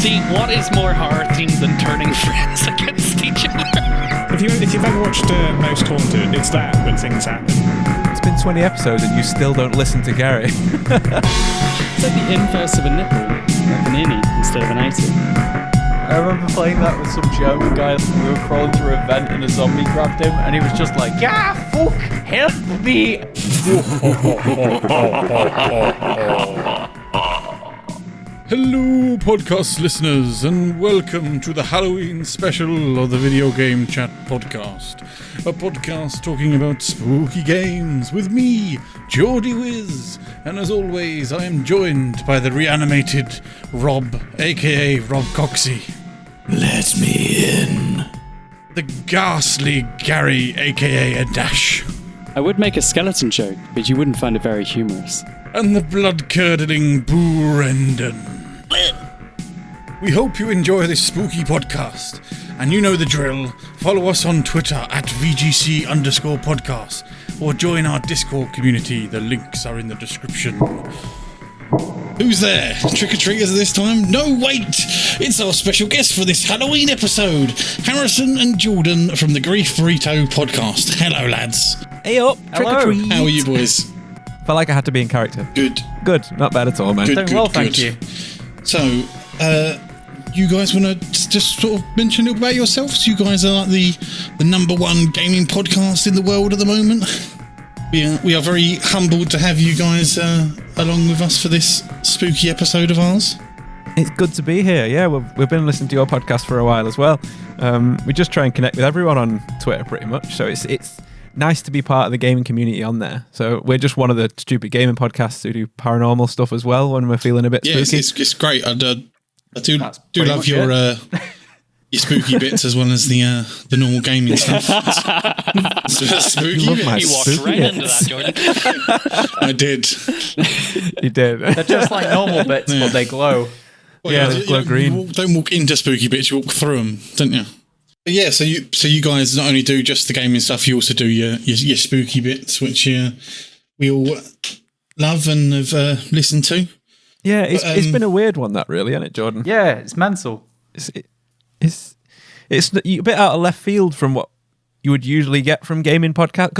See, what is more horror-themed than turning friends against each other? If you've ever watched Most Haunted, it's that, but things happen. It's been 20 episodes and you still don't listen to Gary. It's like the inverse of a nipple, like an innie instead of an 80. I remember playing that with some German guy. We were crawling through a vent and a zombie grabbed him, and he was just like, "Yeah, fuck, help me!" Hello, podcast listeners, and welcome to the Halloween special of the Video Game Chat Podcast. A podcast talking about spooky games with me, Geordie Wiz, and as always, I am joined by the reanimated Rob, aka Rob Coxey. Let me in. The ghastly Gary, aka Adash. I would make a skeleton joke, but you wouldn't find it very humorous. And the blood-curdling Boo Rendon. We hope you enjoy this spooky podcast, and you know the drill. Follow us on Twitter at VGC_podcast, or join our Discord community. The links are in the description. Who's there? Trick-or-treaters this time? No, wait! It's our special guest for this Halloween episode, Harrison and Jordan from the Grief Burrito podcast. Hello, lads. Hey up, trick or treat. How are you boys? Felt like I had to be in character. Good. Good, not bad at all, man. Good, Well, thank you. So, you guys want to just sort of mention a little about yourselves? You guys are like the number one gaming podcast in the world at the moment. We are very humbled to have you guys along with us for this spooky episode of ours. It's good to be here. Yeah, we've been listening to your podcast for a while as well. We just try and connect with everyone on Twitter pretty much, so it's nice to be part of the gaming community on there. So we're just one of the stupid gaming podcasts who do paranormal stuff as well when we're feeling a bit spooky. Yeah, it's great. I do love your spooky bits as well as the normal gaming stuff. It's spooky. Love my You walked spooky right into bits. that, Jordan. I did. You did. They're just like normal bits, but they glow. Well, Yeah, they glow green. Don't walk into spooky bits, you walk through them, don't you? But yeah, so you guys not only do just the gaming stuff, you also do your spooky bits, which we all love and have listened to. Yeah, it's been a weird one, that really, hasn't it, Jordan? Yeah, it's mental. It's a bit out of left field from what you would usually get from gaming podcasts.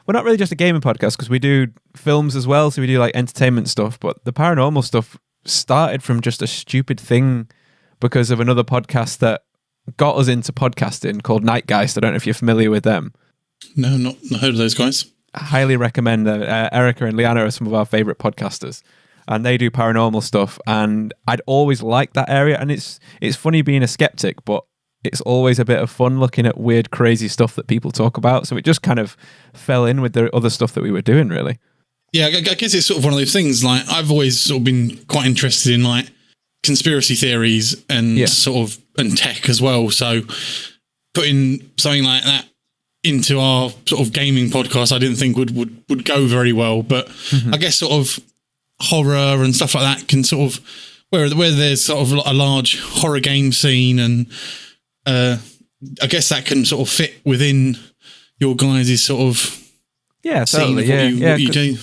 We're not really just a gaming podcast because we do films as well, so we do like entertainment stuff. But the paranormal stuff started from just a stupid thing because of another podcast that got us into podcasting called Nightgeist. I don't know if you're familiar with them. No, not heard of those guys. I highly recommend Erica and Liana are some of our favourite podcasters. And they do paranormal stuff, and I'd always liked that area. And it's funny being a skeptic, but it's always a bit of fun looking at weird, crazy stuff that people talk about. So it just kind of fell in with the other stuff that we were doing, really. Yeah, I guess it's sort of one of those things. Like I've always sort of been quite interested in like conspiracy theories and and tech as well. So putting something like that into our sort of gaming podcast, I didn't think would go very well. But I guess sort of horror and stuff like that can sort of where there's sort of a large horror game scene, and I guess that can sort of fit within your guys' sort of scene of what you do.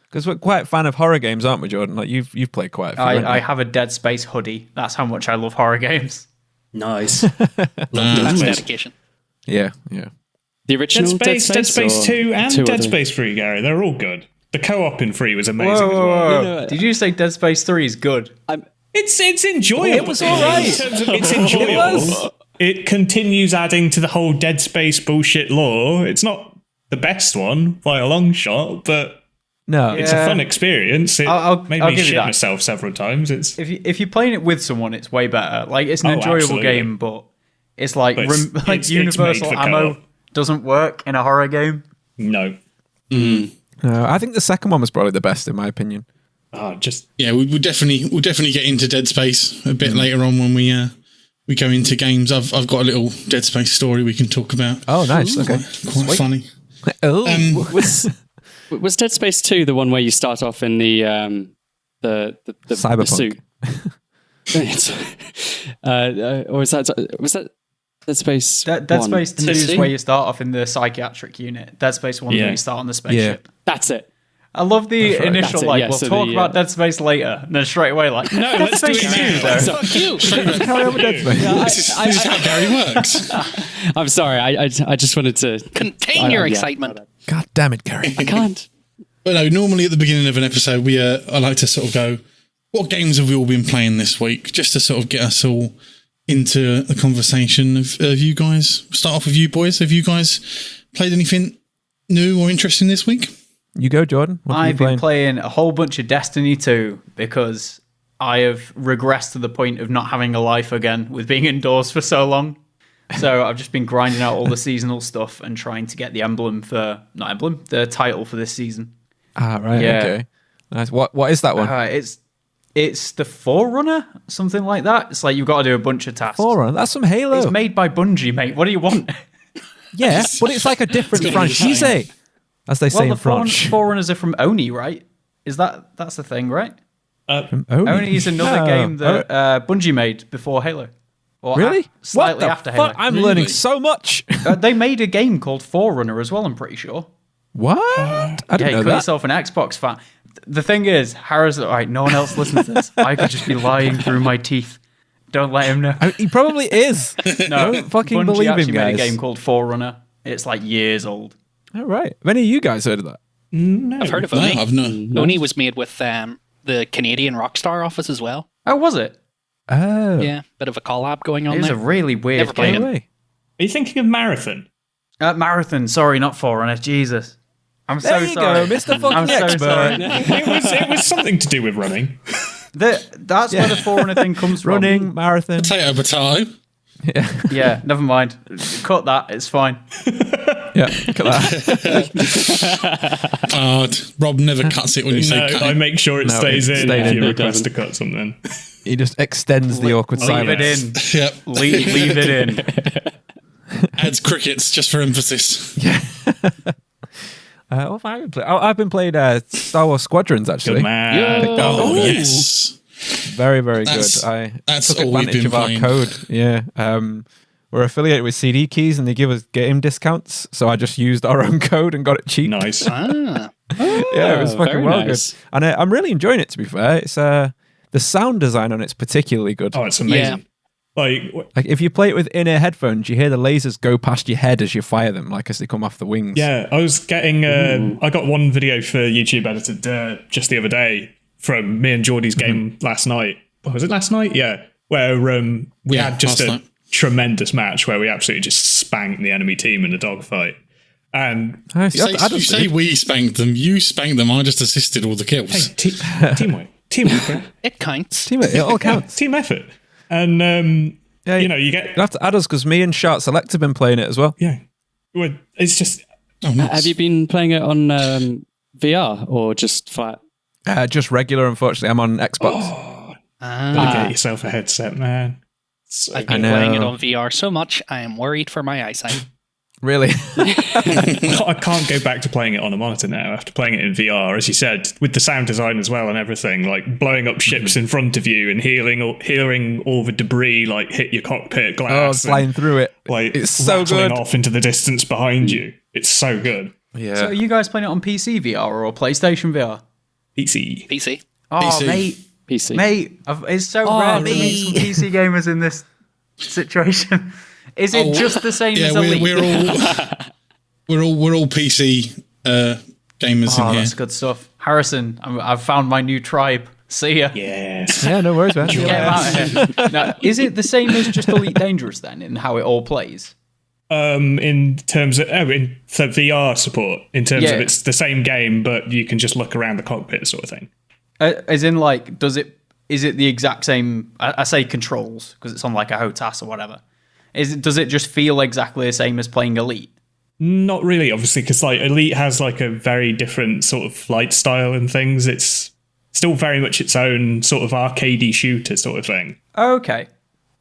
Because we're quite a fan of horror games, aren't we, Jordan? Like you've played quite a few. I have a Dead Space hoodie. That's how much I love horror games. Nice. That's dedication. Yeah. The original Dead Space 2 and Dead Space 3, Gary. They're all good. The co-op in 3 was amazing as well. Whoa. Did you say Dead Space 3 is good? It's enjoyable. It was all right. It's enjoyable. It continues adding to the whole Dead Space bullshit lore. It's not the best one by a long shot, but No, it's a fun experience. It made I'll me give you shit that. myself several times. It's If you're playing it with someone, it's way better. Like it's an enjoyable absolutely. game, but it's like But it's universal made for ammo co-op. doesn't work in a horror game. no. I think the second one was probably the best in my opinion. We'll definitely get into Dead Space a bit later on when we go into games. I've got a little Dead Space story we can talk about. Oh, nice. Okay, Quite funny. Was Dead Space 2 the one where you start off in the Cyberpunk. The suit? Or was that Dead Space Dead 1? Space 2 is where you start off in the psychiatric unit. Dead Space 1 is where you start on the spaceship. That's it. I love the initial, That's it, like, yeah, we'll so talk the, about Dead Space later. And then straight away, like, No, let's do it now. Fuck you. Carry on with Dead Space. This is how Gary works. I'm sorry. I just wanted to Contain your excitement. God damn it, Gary. I can't. But no, normally at the beginning of an episode, I like to sort of go, what games have we all been playing this week? Just to sort of get us all into the conversation of you guys. Start off with you boys. Have you guys played anything new or interesting this week? You go, Jordan. What have you I've been playing a whole bunch of Destiny 2 because I have regressed to the point of not having a life again with being indoors for so long. So I've just been grinding out all the seasonal stuff and trying to get the title for this season. Ah, right. Yeah. Okay. Nice. What is that one? It's the Forerunner, something like that. It's like you've got to do a bunch of tasks. Forerunner. That's from Halo. It's made by Bungie, mate. What do you want? Yeah, but it's like a different franchise, as they say Well, in the French. Forerunners are from Oni, right? That's the thing, right? Oni. Oni is another No. game that Bungie made before Halo. Or Really? slightly What the after fuck? Halo. I'm learning so much. They made a game called Forerunner as well, I'm pretty sure. What? I Yeah, didn't you know call that. yourself an Xbox fan. The thing is, Harris, all right, no one else listens to this. I could just be lying through my teeth. Don't let him know. He probably is. No, Don't fucking Bungie believe him, actually made a guys. game called Forerunner. It's like years old. All right. Have any of you guys heard of that? I've heard of No, Oni. I've not. Oni was made with the Canadian Rockstar office as well. Oh, was it? Oh. Yeah, bit of a collab going on It was there. a really weird Never played game. No way. Are you thinking of Marathon? Marathon, sorry, not Forerunner. Jesus. I'm There so you sorry. go, Mr. Fucking I'm so Expert. sorry. It was something to do with running. That's where the Forerunner thing comes from. Running, marathon. Potato. Yeah, never mind. Cut that. It's fine. Yeah, look at that. Rob never cuts it when you say No, cut. I make sure it No, stays it's in staying if in. you It request to doesn't. cut something. He just extends the awkward Leave silence. it in. Yep. Leave it in. Adds crickets just for emphasis. What have I been playing? I've been playing Star Wars Squadrons, actually. Good man. Oh, yes. Very, very That's- good. I that's took all we've advantage been of our playing. code. Yeah. We're affiliated with CD Keys and they give us game discounts. So I just used our own code and got it cheap. Nice. Ah, Yeah, it was fucking very well nice. good. And I'm really enjoying it, to be fair. It's the sound design on it's particularly good. Oh, it's amazing. Like, Like if you play it with in-ear headphones, you hear the lasers go past your head as you fire them, like as they come off the wings. yeah, I was getting. I got one video for YouTube edited just the other day from me and Geordie's game last night. Was it last night? Yeah, where we Yeah, had just last a night. tremendous match where we absolutely just spanked the enemy team in a dogfight. And Nice. You say we spanked them. You spanked them. I just assisted all the kills. teamwork, right? it counts. Team it all counts. Team effort. And Yeah, you know, you you get have to add us because me and Shart Select have been playing it as well. yeah. Well, it's just Oh, nice. Have you been playing it on VR or just flat? Just regular, unfortunately. I'm on Xbox. gotta get yourself a headset, man. So I've I been know. playing it on VR so much, I am worried for my eyesight. Really? I can't go back to playing it on a monitor now after playing it in VR, as you said, with the sound design as well and everything, like blowing up ships in front of you and hearing all the debris like hit your cockpit Oh, glass. flying through it. like It's so rattling good. off into the distance behind you. It's so good. Yeah. So are you guys playing it on PC VR or PlayStation VR? PC. PC. Oh, PC. mate, PC. it's so rare to meet some PC gamers in this situation. Is it just the same Yeah, as Elite? we're all PC gamers Oh, in here. that's good stuff. Harrison, I've found my new tribe. See ya. Yes. Yeah, no worries, man. Get him out of here. Now, is it the same as just Elite Dangerous then in how it all plays? In terms of for VR support, in terms Yeah. of it's the same game, but you can just look around the cockpit sort of thing. As in, like, is it the exact same? I say controls because it's on like a HOTAS or whatever. Does it just feel exactly the same as playing Elite? Not really, obviously, because like Elite has like a very different sort of flight style and things. It's still very much its own sort of arcadey shooter sort of thing. Okay.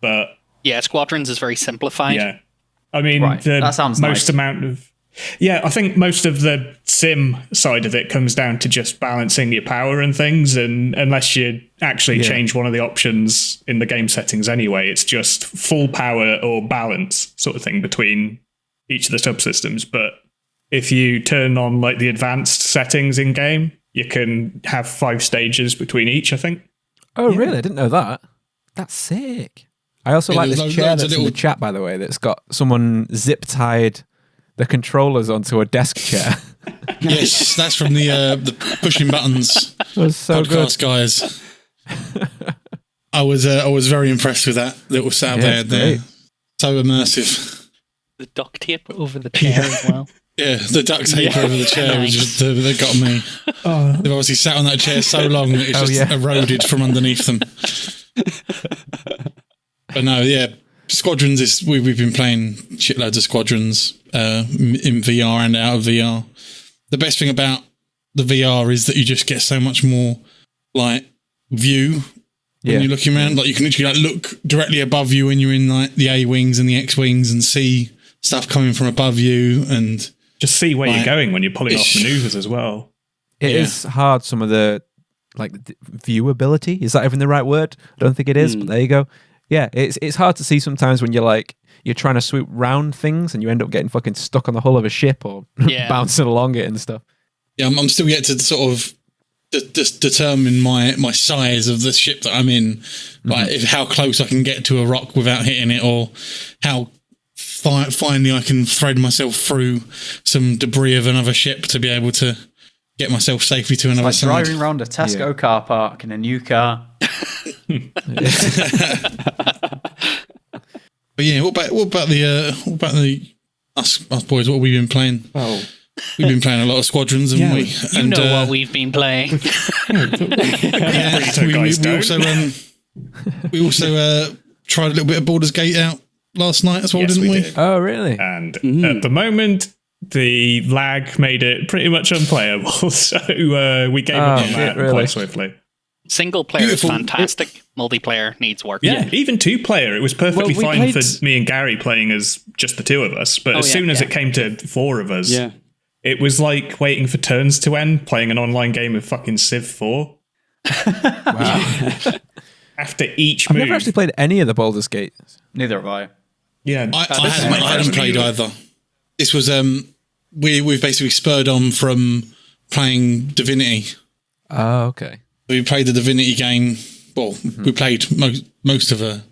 But Yeah, Squadrons is very simplified. yeah, I mean, Right, the that sounds most nice. amount of I think most of the sim side of it comes down to just balancing your power and things, and unless you actually change one of the options in the game settings anyway, it's just full power or balance sort of thing between each of the subsystems. But if you turn on like the advanced settings in game, you can have 5 stages between each, I think. Oh, really? I didn't know that. That's sick. I also like this chair that's in the chat, by the way, that's got someone zip-tied the controllers onto a desk chair. Yes, that's from the Pushing Buttons was so podcast guys. I was very impressed with that little setup there. So immersive. The duct tape over the chair as well. Yeah, the duct tape over the chair was just that got me. They've obviously sat on that chair so long that it's just eroded from underneath them. But no, yeah, Squadrons is we've been playing shitloads of Squadrons in VR and out of VR. The best thing about the VR is that you just get so much more like view when you're looking around. Like you can literally like look directly above you when you're in like the A wings and the X wings and see stuff coming from above you and just see where you're going when you're pulling off maneuvers as well. It is hard. Some of the viewability, is that even the right word? I don't think it is, but there you go. Yeah, it's hard to see sometimes when you're trying to swoop round things and you end up getting fucking stuck on the hull of a ship or bouncing along it and stuff. Yeah, I'm still yet to sort of determine my size of the ship that I'm in, like how close I can get to a rock without hitting it, or how finally I can thread myself through some debris of another ship to be able to get myself safely to another side. Driving around a Tesco car park in a new car. But yeah, what about us boys? What have we been playing? Well, we've been playing a lot of Squadrons, haven't we? You know what we've been playing. We also tried a little bit of Baldur's Gate out last night as well, didn't we? Did. Oh, really? And at the moment, the lag made it pretty much unplayable, so we gave up on that quite swiftly. Single player is fantastic. Multiplayer needs work. Yeah, even 2-player, it was perfectly fine for me and Gary playing as just the 2 of us. But as soon as it came to 4 of us, it was like waiting for turns to end, playing an online game of fucking Civ 4. Wow. After each move. I've never actually played any of the Baldur's Gate. Neither have I. Yeah, I hadn't played either. This was we've basically spurred on from playing Divinity. Oh, okay. We played the Divinity game. Well, we played most of the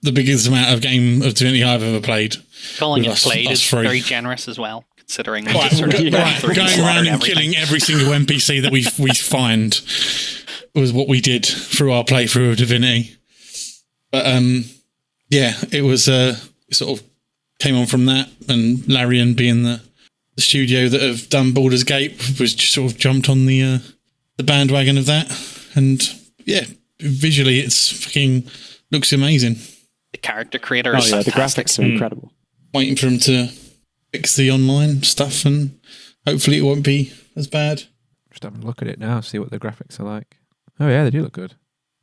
biggest amount of game of Divinity I've ever played. Calling it played is very generous as well, considering going around and killing every single NPC that we find was what we did through our playthrough of Divinity. But it was sort of came on from that, and Larian being the studio that have done Baldur's Gate was just sort of jumped on the bandwagon of that, and visually it's fucking looks amazing. The character creator is the graphics are incredible. Waiting for him to fix the online stuff, and hopefully it won't be as bad. Just having a look at it now, see what the graphics are like. Oh yeah, they do look good.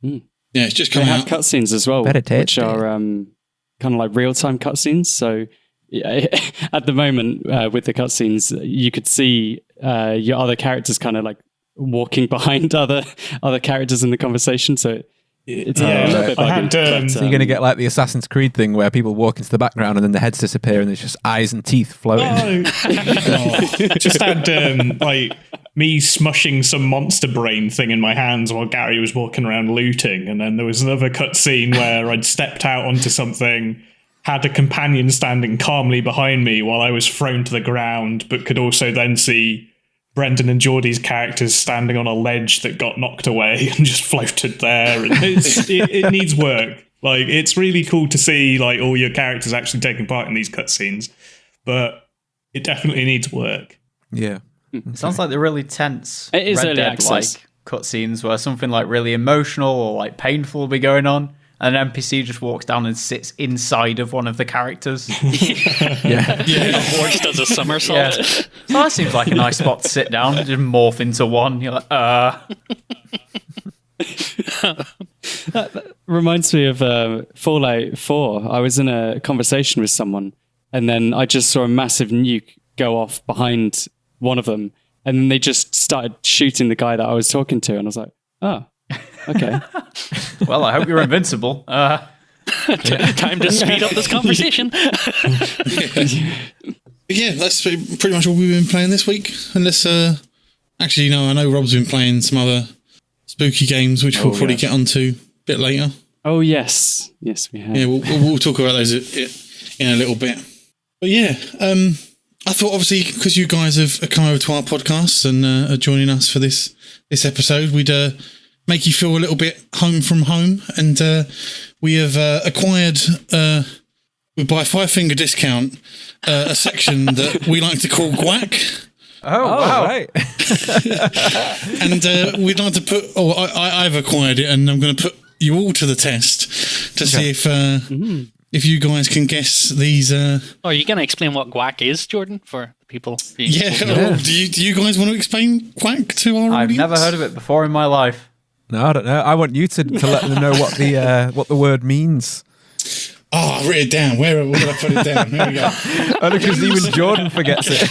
Yeah, it's just coming out. They have cutscenes as well, which are kind of like real-time cutscenes. So at the moment, with the cutscenes, you could see your other characters kind of like walking behind other characters in the conversation. So it's a little bit buggy. So you're going to get like the Assassin's Creed thing where people walk into the background and then the heads disappear and there's just eyes and teeth floating. Just had like me smushing some monster brain thing in my hands while Gary was walking around looting, and then there was another cutscene where I'd stepped out onto something, had a companion standing calmly behind me while I was thrown to the ground, but could also then see Brendan and Geordie's characters standing on a ledge that got knocked away and just floated there. And it needs work. Like, it's really cool to see like all your characters actually taking part in these cutscenes, but it definitely needs work. Yeah. It sounds like they're really tense. It is Red early Dead, access. like cutscenes where something like really emotional or like painful will be going on, and an NPC just walks down and sits inside of one of the characters. Horse does a somersault. Yeah. So that seems like a nice spot to sit down and just morph into one. You're like, That reminds me of Fallout 4. I was in a conversation with someone, and then I just saw a massive nuke go off behind one of them, and then they just started shooting the guy that I was talking to, and I was like, oh, okay. well, I hope you're invincible. Time to speed up this conversation. Yeah, that's pretty much all we've been playing this week, unless Actually, no, I know Rob's been playing some other spooky games, which we'll probably get onto a bit later. Oh, yes. Yes, we have. Yeah, we'll talk about those in a little bit. But yeah, I thought obviously because you guys have come over to our podcast and are joining us for this episode, we'd make you feel a little bit home from home. And we have acquired, by 5-finger discount, a section that we like to call Gwack. Oh, wow. Right. And we'd like to put... I've acquired it, and I'm going to put you all to the test to see if you guys can guess these... Are you going to explain what Gwack is, Jordan, for people? Yeah. Do you guys want to explain Quack to our I've audience? never heard of it before in my life. No, I don't know. I want you to let them know what the word means. Oh, I wrote it down. Where did I put it down? Here we go. Only because even Jordan forgets it.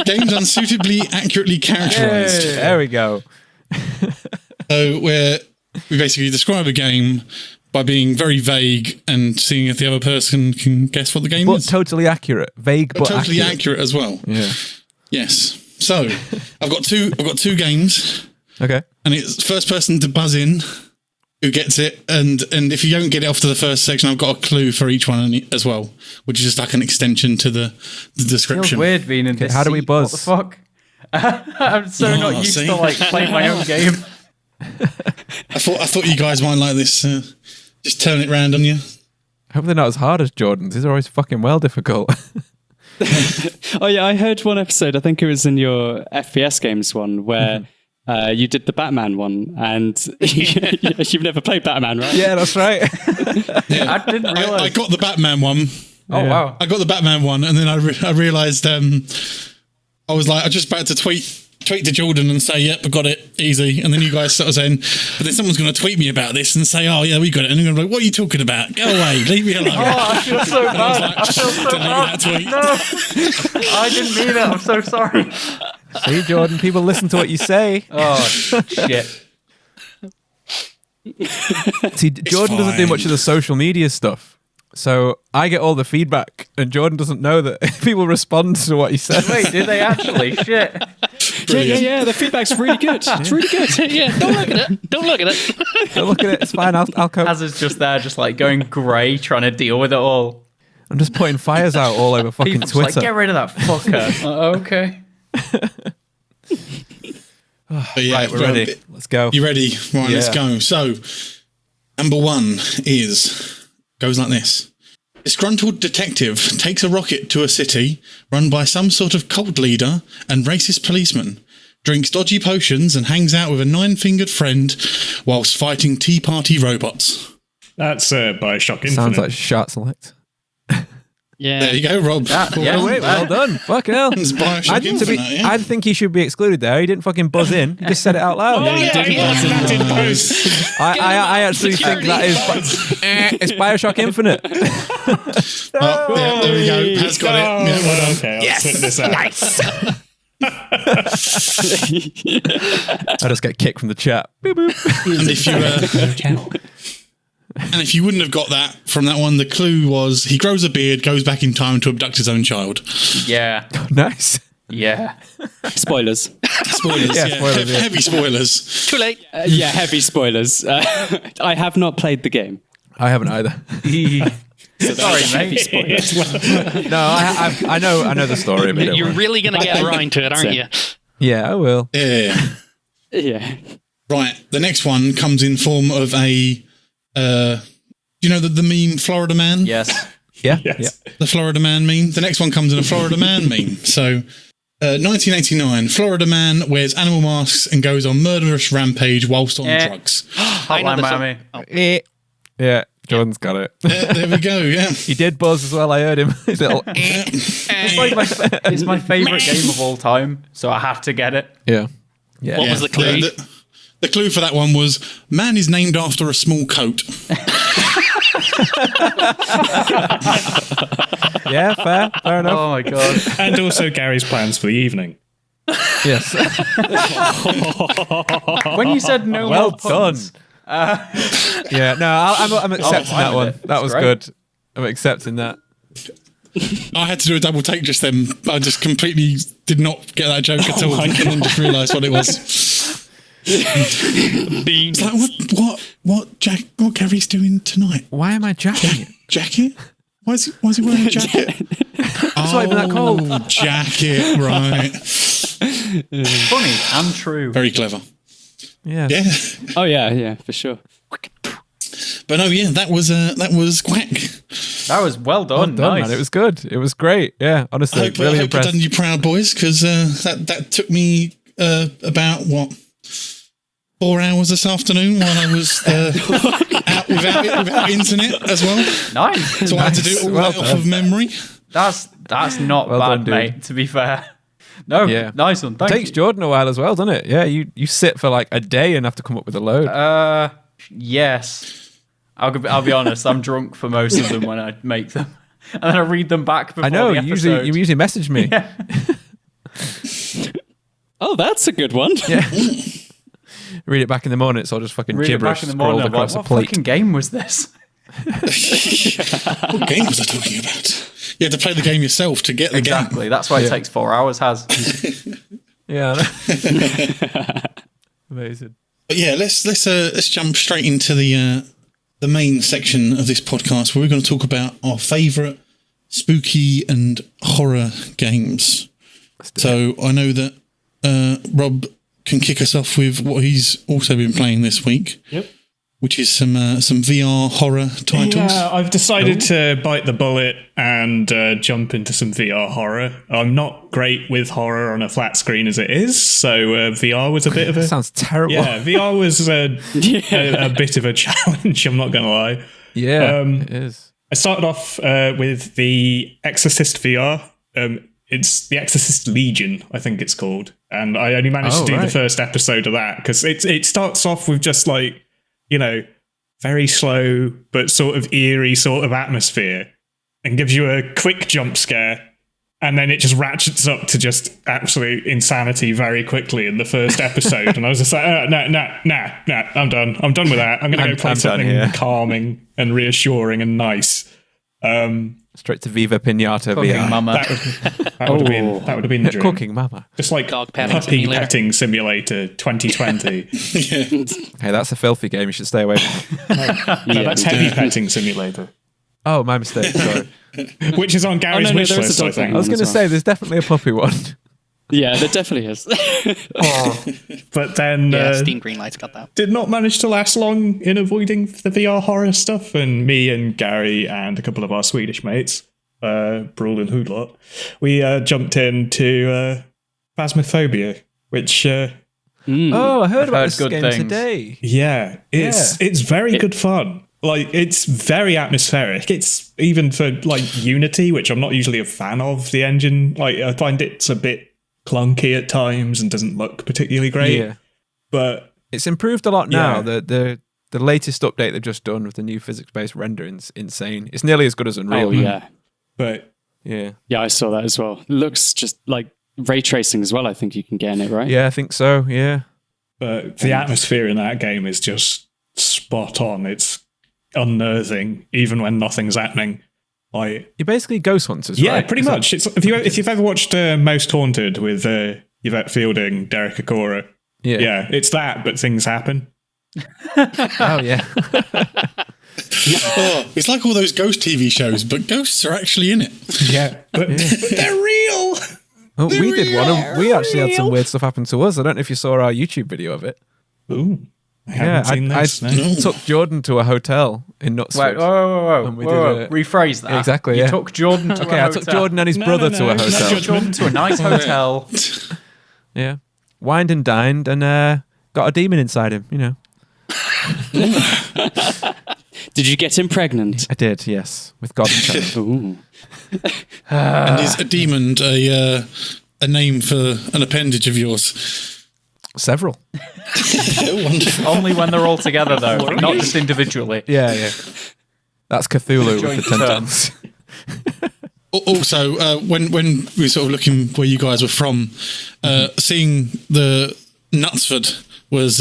Games unsuitably accurately characterized. Yay, there we go. So we basically describe a game by being very vague and seeing if the other person can guess what the game is. Totally accurate. Vague, but totally accurate as well. Yeah. Yes. So I've got two games. Okay. And it's first person to buzz in who gets it, and if you don't get it off to the first section, I've got a clue for each one as well, which is just like an extension to the description. Feels weird being in this. How do we buzz? What the fuck? I'm so not used to like playing my own game. I thought you guys might like this. Just turn it round on you. I hope they're not as hard as Jordan's. These are always fucking well difficult. Oh yeah, I heard one episode, I think it was in your FPS games one, where you did the Batman one, and you've never played Batman, right? Yeah, that's right. Yeah. I didn't realize. I got the Batman one. Oh, wow. I got the Batman one, and then I realised I was like, I was just about to tweet to Jordan and say, yep, I got it, easy. And then you guys sort of saying, but then someone's going to tweet me about this and say, oh, yeah, we got it. And I'm going to be like, what are you talking about? Go away, leave me alone. Oh, I feel so bad. Like, I feel so bad. that tweet. No, I didn't mean it. I'm so sorry. See, Jordan, people listen to what you say. Oh, shit. See, Jordan doesn't do much of the social media stuff. So I get all the feedback, and Jordan doesn't know that people respond to what he says. Wait, did they actually? Shit. Yeah, the feedback's really good. It's really good. Yeah, don't look at it. Don't look at it. Don't look at it. It's fine. I'll cope. Az is just there, just like going grey, trying to deal with it all. I'm just putting fires out all over fucking People's Twitter. like, get rid of that fucker. Okay. Yeah, Right, we're ready. Let's go. You ready? Right, let's Yeah. go. So, number one goes like this. Disgruntled detective takes a rocket to a city run by some sort of cult leader and racist policeman, drinks dodgy potions and hangs out with a 9-fingered friend whilst fighting Tea Party robots. That's Bioshock Infinite. Sounds like shot select. Yeah. There you go, Rob. Yeah. Wait, well done. Fucking hell. It's Bioshock Infinite, yeah. I think he should be excluded there. He didn't fucking buzz in. He just said it out loud. That in post. I actually think that is it's Bioshock Infinite. Oh, yeah, there we go. Has got it. Yeah, well done. Okay, I'll spit this out. Nice. I just get kicked from the chat. Boop, boop. And if you wouldn't have got that from that one, the clue was he grows a beard, goes back in time to abduct his own child. Yeah. Nice. Yeah. Spoilers. Spoilers, Yeah, yeah. spoilers, yeah. Heavy spoilers. Too late. Yeah, heavy spoilers. I have not played the game. I haven't either. Sorry, Heavy mate. spoilers. No, I know the story. But You're really going to get around to it, aren't you? Yeah, I will. Yeah. Yeah. Right. The next one comes in form of a, you know, the meme Florida Man? Yes. Yeah. Yes. The Florida Man meme. The next one comes in a Florida Man meme. So, 1989, Florida Man wears animal masks and goes on murderous rampage whilst on drugs. I know Hotline the Miami. Yeah. Yeah. Jordan's got it. There we go, yeah. He did buzz as well. I heard him. His little. It's my favourite game of all time, so I have to get it. Yeah. Yeah. What was the clue? The clue for that one was man is named after a small coat. Yeah. Fair enough. Oh my god. And also Gary's plans for the evening. Yes. When you said no Well more puns, Yeah. No, I'm accepting that one. it. That was great. good. I'm accepting that. I had to do a double take just then. I just completely did not get that joke at all, and then just realised what it was. It's like, what Gary's doing tonight? Why am I jacking it? Jacket? Why is he wearing a jacket? It's not even that cold. Jacket, right. Funny and true. Very clever. Yeah. Yeah. Oh yeah, for sure. But no, yeah, that was Quack. That was well done. Nice. Man. It was good. It was great. Yeah, honestly, I hope really I've impressed. done you proud, boys, because that took me about 4 hours this afternoon while I was out without internet as well. Nice. So I had to do all that off of memory. That's not Well bad, done, mate. To be fair. No, Yeah. nice one. Thank It takes you. Jordan a while as well, doesn't it? Yeah, you sit for like a day and have to come up with a load. Yes. I'll be honest. I'm drunk for most of them when I make them, and then I read them back before I know. the You episode. usually message me. Yeah. Oh, that's a good one. Yeah. Read it back in the morning. It's all just fucking Read it gibberish back in the morning. scrolled I'm like, across a what plate. fucking game was this? What game was I talking about? You had to play the game yourself to get the game. Exactly. That's why it takes 4 hours. Has Yeah. I know. Amazing. But yeah, let's jump straight into the main section of this podcast where we're going to talk about our favourite spooky and horror games. So I know that Rob can kick us off with what he's also been playing this week. Yep. Which is some VR horror titles. Yeah, I've decided to bite the bullet and jump into some VR horror. I'm not great with horror on a flat screen as it is, so VR was a bit of a... Sounds terrible. Yeah, VR was a bit of a challenge, I'm not going to lie. Yeah, it is. I started off with the Exorcist VR. It's the Exorcist Legion, I think it's called. And I only managed to do the first episode of that, because it starts off with just like, very slow but sort of eerie sort of atmosphere and gives you a quick jump scare, and then it just ratchets up to just absolute insanity very quickly in the first episode. And I was just like, nah, I'm done. I'm done with that. I'm going to go play something calming and reassuring and nice. Straight to Viva Pinata Cooking VR. Mama. That would have been the dream. Cooking Mama. Just like Dog petting Puppy simulator. Petting Simulator 2020, Hey, that's a filthy game. You should stay away from it. no, that's Heavy Petting Simulator, Oh, my mistake. Sorry. which is on Gary's no, wish there is a list, dog I think. I was going to say, there's definitely a puppy one. Yeah, there definitely is. But then Yeah, Steam Greenlight's got that. did not manage to last long in avoiding the VR horror stuff, and me and Gary and a couple of our Swedish mates, Brawl and Hoodlot, we jumped into Phasmophobia, which Oh, I heard about heard this good game things. today. it's very good fun. Like, it's very atmospheric. It's even for like Unity, which I'm not usually a fan of the engine. Like, I find it's a bit clunky at times and doesn't look particularly great. Yeah. But It's improved a lot now. Yeah. The latest update they've just done with the new physics-based rendering's insane. It's nearly as good as Unreal. Oh yeah, but Yeah. yeah, I saw that as well. It looks just like ray tracing as well. I think you can get in it, right? Yeah, I think so. Yeah. the atmosphere in that game is just spot on. It's unnerving, even when nothing's happening. Like, You're basically ghost hunters, yeah, right? pretty Is that- much. It's if you've ever watched Most Haunted with Yvette Fielding, Derek Acora, Yeah. it's that, but things happen. Oh, yeah. It's like all those ghost TV shows, but ghosts are actually in it. Yeah, but they're real. Oh, we did one. And we actually had some weird stuff happen to us. I don't know if you saw our YouTube video of it. Ooh, I Yeah, haven't seen I this. no. took Jordan to a hotel in Wait, Knutsford. whoa. And we Whoa. did a- Rephrase that. Exactly, You yeah. took Jordan to a Okay, I hotel. took Jordan and his brother to a no, hotel. not Jordan to a nice hotel. Yeah. Wined and dined and got a demon inside him, you know. Did you get him pregnant? I did, yes. With God and child. Ooh. And is a demon a name for an appendage of yours? Several. Oh, wonderful. Only when they're all together, though, not just individually. Yeah, yeah. That's Cthulhu with the Joint tentacles. Also, when we were sort of looking where you guys were from, seeing the Knutsford was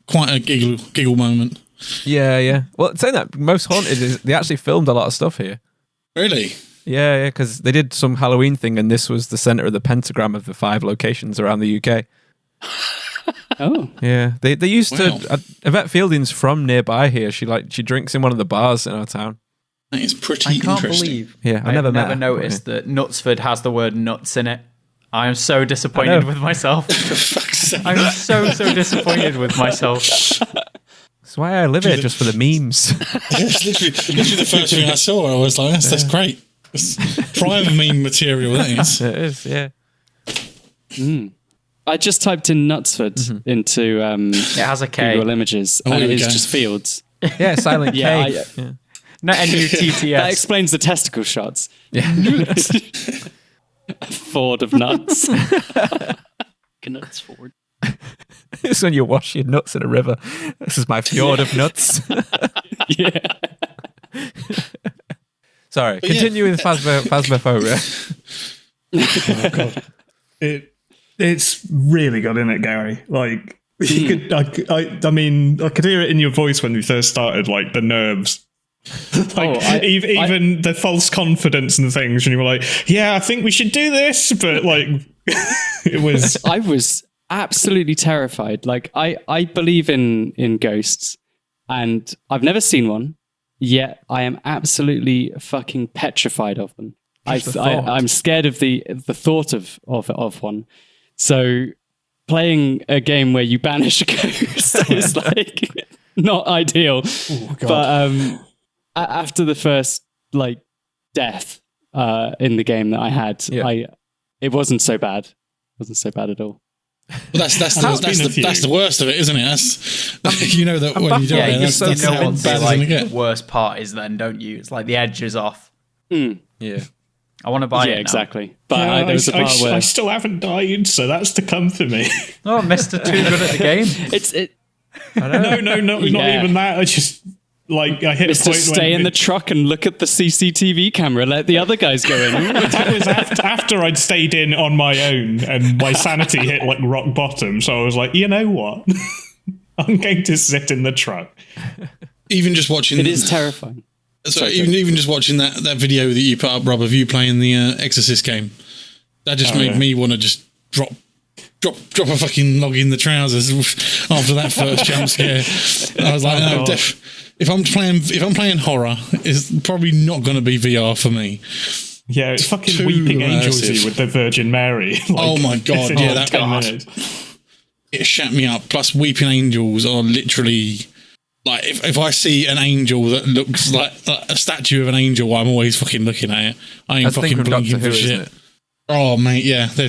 quite a giggle moment. Yeah, yeah. Well, saying that, Most Haunted, they actually filmed a lot of stuff here. Really? Yeah, because they did some Halloween thing, and this was the center of the pentagram of the 5 locations around the UK. Oh, Yeah, they used to. Yvette Fielding's from nearby here. She drinks in one of the bars in our town. That is pretty I can't interesting. believe Yeah, I've never met never her, noticed that Knutsford has the word nuts in it. I am so disappointed with myself. I'm so disappointed with myself. That's why I live here, just for the memes. It's literally the first thing I saw. I was like, that's great. It's prime meme material, that is. It is, yeah. I just typed in Knutsford into It has a K. Google Images, and there it we is go. just fields. Yeah, silent Yeah, K. I- Not That N-U-T-T-S. explains the testicle shots. Yeah. Ford of nuts. Nuts forward. It's when you wash your nuts in a river. This is my fjord of nuts. Yeah. Sorry, But yeah. continue with Phasmophobia. Oh god, it's really good, isn't it, Gary? Like you could, I mean, I could hear it in your voice when you first started, like the nerves. Even the false confidence and things, and you were like, "Yeah, I think we should do this," but like, it was. I was absolutely terrified. Like I believe in ghosts, and I've never seen one. Yet I am absolutely fucking petrified of them. I'm scared of the thought of one. So playing a game where you banish a ghost is like not ideal. Oh, God. But after the first like death in the game that I had, it wasn't so bad. It wasn't so bad at all. Well, that's the worst of it, isn't it? That's you know that when you die, that's you know how what bad the it's gonna get. worst part is then, don't you? It's like the edge is off. Yeah. I want to buy it now. exactly. But Yeah, there was a part where I still haven't died, so that's to come for me. Oh, Mr. Too Good at the Game. No, not even that. I just like I hit a Mr. point Stay when in the truck and look at the CCTV camera. Let the other guys go in. that was after I'd stayed in on my own and my sanity hit like rock bottom. So I was like, you know what? I'm going to sit in the truck. Even just watching It is terrifying. even just watching that video that you put up, Rob, of you playing the Exorcist game, that just made me want to just drop a fucking log in the trousers after that first jump scare. I was like, no, if I'm playing horror, it's probably not going to be VR for me. Yeah, it's fucking Too weeping angels immersive. with the Virgin Mary. Like, Oh my God, within yeah, that 10 God. minutes. It shat me up. Plus, weeping angels are literally like if I see an angel that looks like a statue of an angel, I'm always fucking looking at it. I ain't That's the thing fucking from Doctor blinking Who, for isn't shit. it? Oh mate, yeah, they're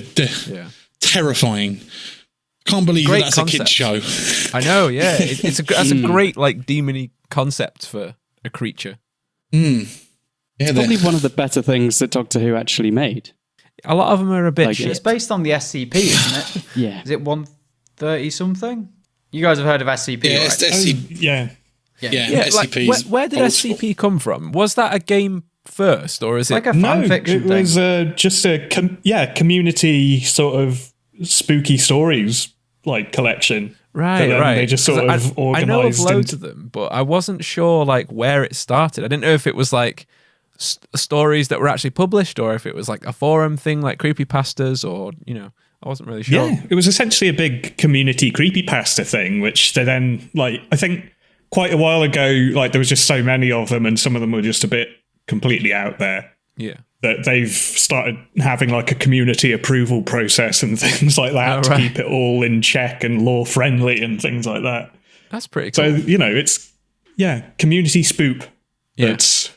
terrifying. Can't believe Great that's a kids show. I know, yeah. That's a great like demony concept for a creature. Yeah, Probably one of the better things that Doctor Who actually made. A lot of them are a bit Like shit. It's based on the SCP, isn't it? Yeah. Is it 130 something? You guys have heard of SCP, yeah, right? SCP. Yeah. Yeah, like, SCP's where did old school. SCP come from? Was that a game first, or is it Like a No, fan fiction it was just a community sort of spooky stories like collection. right? then Right. they just sort 'Cause of I know of organised loads into- of them, but I wasn't sure like where it started. I didn't know if it was like stories that were actually published, or if it was like a forum thing, like creepypastas, or I wasn't really sure. Yeah, it was essentially a big community creepypasta thing, which they then, like, I think quite a while ago, like, there was just so many of them, and some of them were just a bit completely out there, Yeah. that they've started having, like, a community approval process and things like that to keep it all in check and law-friendly and things like that. That's pretty cool. So, it's, community spoop. Yeah. It's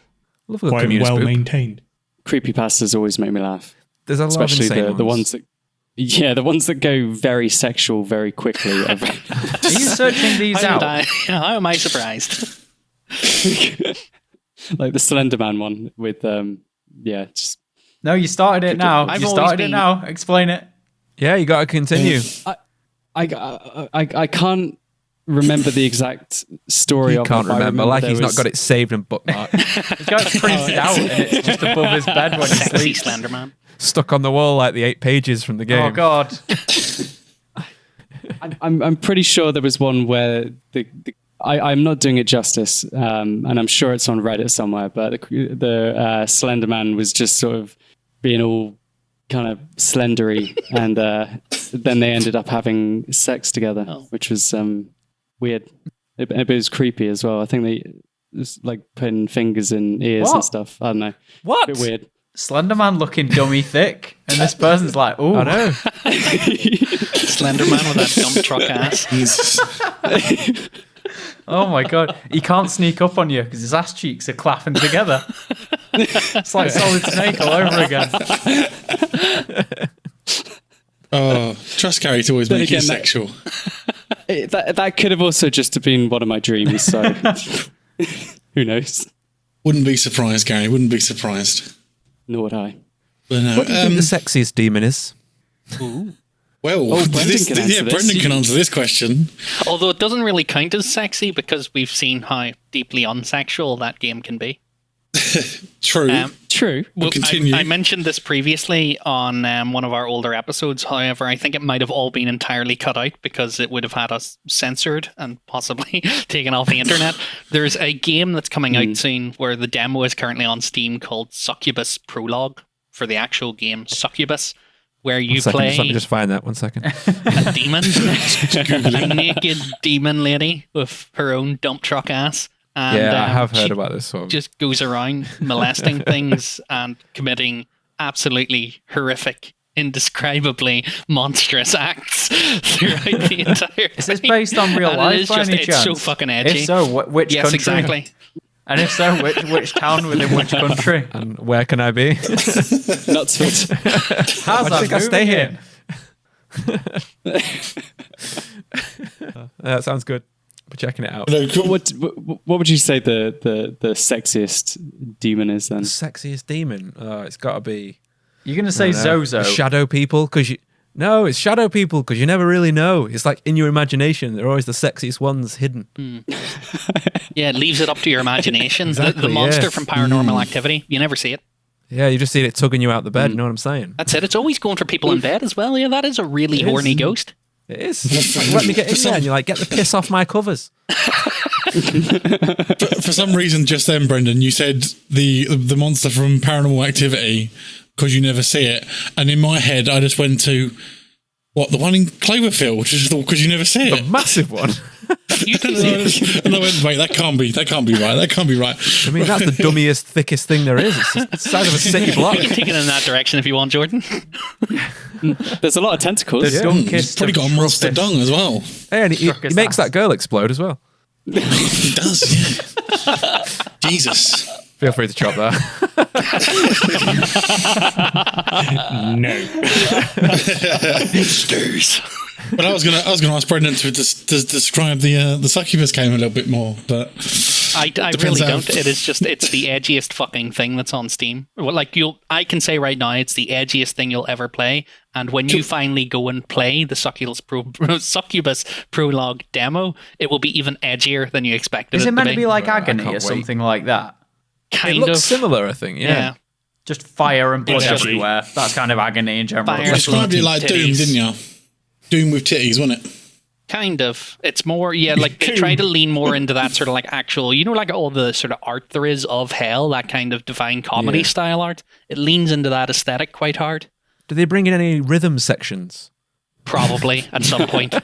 Love a good quite community well spook. maintained. Creepypastas always make me laugh. There's a lot Especially of insane the ones that the ones that go very sexual very quickly. Are you searching these out? How am I surprised? Like the Slender Man one with just No, you started it now. I've You always started it been- now. Explain it. Yeah, you got to continue. I can't remember the exact story He of can't it. I remember. Like there he's not was- got it saved and bookmarked. He's got it printed out and it's just above his bed when he Sexy sleeps. Slenderman. Stuck on the wall like the 8 pages from the game. Oh, God. I'm pretty sure there was one where I'm not doing it justice, and I'm sure it's on Reddit somewhere, but the Slender Man was just sort of being all kind of slendery, and then they ended up having sex together, which was weird. It was creepy as well. I think they just like putting fingers in ears and stuff. I don't know. What? A bit weird. Slenderman looking dummy thick, and this person's like, "Ooh, I know." Slenderman with that dump truck ass. Oh my god, he can't sneak up on you because his ass cheeks are clapping together. It's like Solid Snake all over again. Oh, trust Gary to always make you sexual. That could have also just been one of my dreams. So who knows? Wouldn't be surprised, Gary. Wouldn't be surprised. Nor would I. But no, What do you think the sexiest demon is? Well, Brendan can answer this question. Although it doesn't really count as sexy because we've seen how deeply unsexual that game can be. True. True. Well, continue. I mentioned this previously on one of our older episodes. However, I think it might have all been entirely cut out because it would have had us censored and possibly taken off the internet. There's a game that's coming out soon where the demo is currently on Steam called Succubus Prologue for the actual game Succubus, where you play... Let me just find that 1 second. a demon, a naked demon lady with her own dump truck ass. And, I have heard about this one. Just goes around molesting things and committing absolutely horrific, indescribably monstrous acts throughout the entire Is this based on real life by any it's chance? so fucking edgy. If so, which yes, country? exactly. And if so, which town within which country? And where can I be? Nutsford. How's I think I'll stay here. in? That sounds good. We're checking it out. What would you say the sexiest demon is then? Sexiest demon? It's got to be... You're going to say Zozo. Shadow people, because you... No, it's shadow people, because you never really know. It's like in your imagination, they're always the sexiest ones hidden. Yeah, it leaves it up to your imagination. Exactly, the monster from Paranormal Activity, you never see it. Yeah, you just see it tugging you out the bed, you know what I'm saying? That's it. It's always going for people in bed as well. Yeah, that is a really horny ghost. It is. Like, let me get in there, and you're like, get the piss off my covers. For some reason, just then, Brendan, you said the monster from Paranormal Activity because you never see it, and in my head, I just went to the one in Cloverfield, just because you never see The it. massive one. And I went, wait, that can't be right. That can't be right. I mean, that's the dummiest, thickest thing there is. It's the size of a city block. You can take it in that direction if you want, Jordan. There's a lot of tentacles. The He's probably got a monster dung as well. Hey, and he makes that girl explode as well. He does, yeah. Jesus. Feel free to chop that. No. Monsters. But I was gonna ask Brendan to describe the succubus game a little bit more, but I depends really how- don't. It's the edgiest fucking thing that's on Steam. Well, like I can say right now, it's the edgiest thing you'll ever play. And when you finally go and play the Succubus Prologue demo, it will be even edgier than you expected. Is it meant to be like I Agony can't or wait. something like that? Kind It looks of similar, I think. Yeah. Just fire and blood It's just- everywhere. That's kind of Agony in general. Fire. you described it like Doom, Titties. didn't you? Doom with titties, wasn't it? Kind of. It's more, like they try to lean more into that sort of like actual, like all the sort of art there is of hell, that kind of divine comedy style art. It leans into that aesthetic quite hard. Do they bring in any rhythm sections? Probably at some point.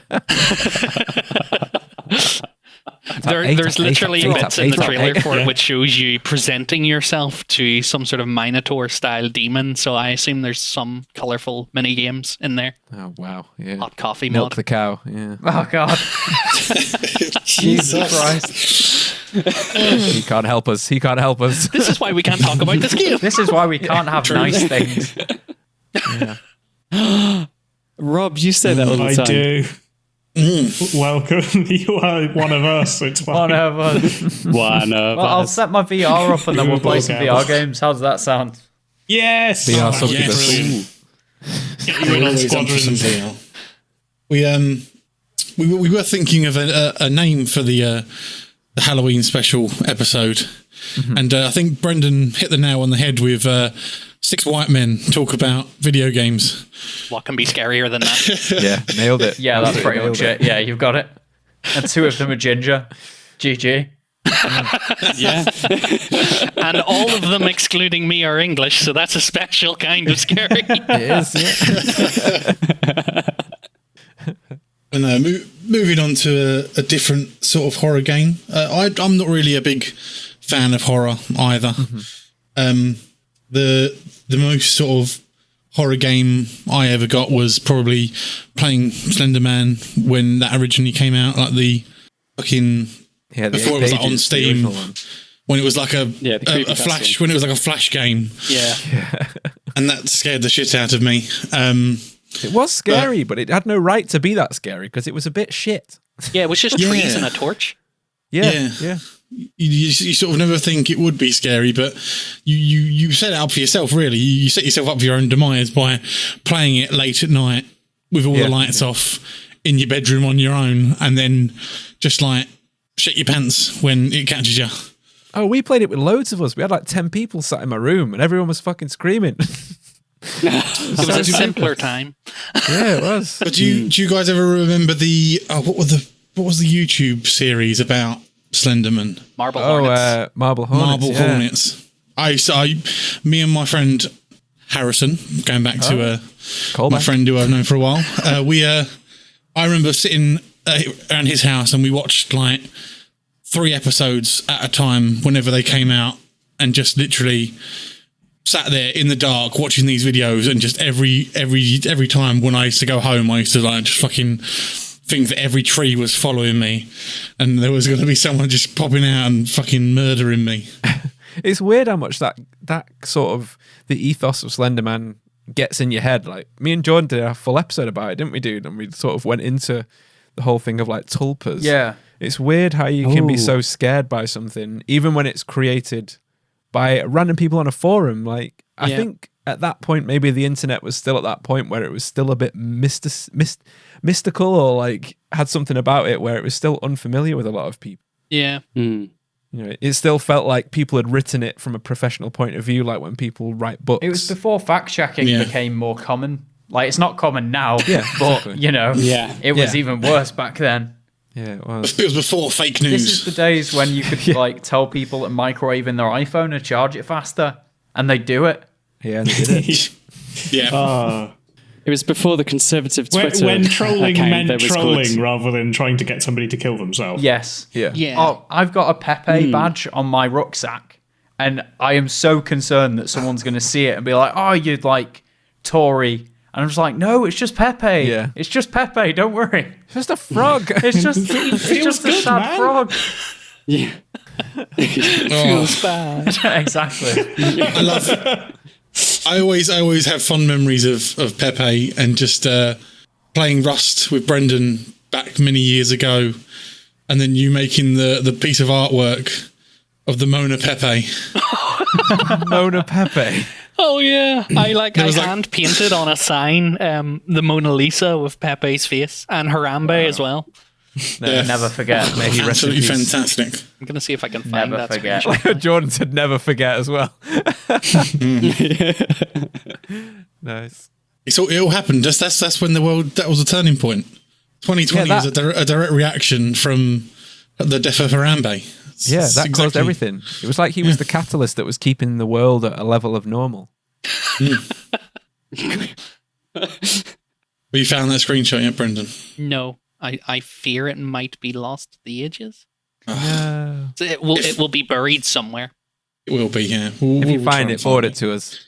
There's literally bits in the trailer for it which shows you presenting yourself to some sort of Minotaur style demon. So I assume there's some colorful mini games in there. Oh, wow. Yeah. Hot coffee Milk mod. the cow. Yeah. Oh, God. Jesus Christ. He can't help us. He can't help us. This is why we can't talk about this game. This is why we can't have nice things. Rob, you say that all the I time. do. Welcome. You are one of us. It's fine. One of us. One of Well, I'll us. set my VR up and then we'll play some VR games. How does that sound? Yes. VR Oh, succubus. brilliant. Get you in on Always up for some squadrons. VR. We were thinking of a name for the Halloween special episode, and I think Brendan hit the nail on the head with 6 white men talk about video games. What can be scarier than that? Yeah, nailed it. Yeah, that's pretty Nailed much it. Yeah, you've got it. And 2 of them are ginger. GG. Yeah. And all of them, excluding me, are English, so that's a special kind of scary. It is, yeah. Moving on to a different sort of horror game. I'm not really a big fan of horror either. The most sort of horror game I ever got was probably playing Slender Man when that originally came out, like the fucking before it was like on Steam, when it was like a flash, when it was like a flash game. Yeah. And that scared the shit out of me. It was scary, but it had no right to be that scary because it was a bit shit. Yeah, it was just trees and a torch. Yeah. You sort of never think it would be scary, but you set it up for yourself, really. You set yourself up for your own demise by playing it late at night with all the lights off in your bedroom on your own, and then just like shit your pants when it catches you. Oh, we played it with loads of us. We had like 10 people sat in my room and everyone was fucking screaming. It was a simpler time. Yeah, it was. But do you guys ever remember what was the YouTube series about Slenderman? Marble Hornets. Marble Hornets. Me and my friend Harrison, going back to my Callback. friend who I've known for a while, I remember sitting around his house and we watched like 3 episodes at a time whenever they came out, and just literally sat there in the dark watching these videos, and just every time when I used to go home, I used to like just fucking think that every tree was following me and there was going to be someone just popping out and fucking murdering me. It's weird how much that sort of the ethos of Slenderman gets in your head. Like, me and Jordan did a full episode about it, didn't we, dude? And we sort of went into the whole thing of like tulpas. Yeah. It's weird how you can be so scared by something, even when it's created by random people on a forum. Like, I think at that point, maybe the internet was still at that point where it was still a bit mystical, or like had something about it where it was still unfamiliar with a lot of people. Yeah. You know, it still felt like people had written it from a professional point of view, like when people write books. It was before fact-checking became more common. Like, it's not common now, but, exactly. you know, it was even worse back then. Yeah, it was. It was before fake news. This is the days when you could like tell people to microwave in their iPhone and charge it faster, and they do it. Yeah, they did it. Yeah. It was before the conservative Twitter when trolling account meant that was trolling called... rather than trying to get somebody to kill themselves. Yes. Yeah. Oh, I've got a Pepe badge on my rucksack, and I am so concerned that someone's going to see it and be like, "Oh, you're like Tory." And I'm just like, no, it's just Pepe. Yeah. It's just Pepe. Don't worry. It's just a frog. It's just a sad man. frog. Yeah. Feels bad. Exactly. I always have fond memories of Pepe and just playing Rust with Brendan back many years ago, and then you making the piece of artwork of the Mona Pepe. Mona Pepe. Oh yeah, I hand painted on a sign the Mona Lisa with Pepe's face and Harambe as well. Never forget. May he rest in Absolutely peace. fantastic. I'm gonna see if I can find Never that. forget. screenshot. Jordan said never forget as well. Nice. It all happened. That's when that was a turning point. 2020 was a direct reaction from the death of Harambe. Yeah, that caused everything. It was like he was the catalyst that was keeping the world at a level of normal. Have you found that screenshot yet, Brendan? No, I fear it might be lost to the ages. Yeah. So it will be buried somewhere. It will be, yeah. If you find it, forward it to us.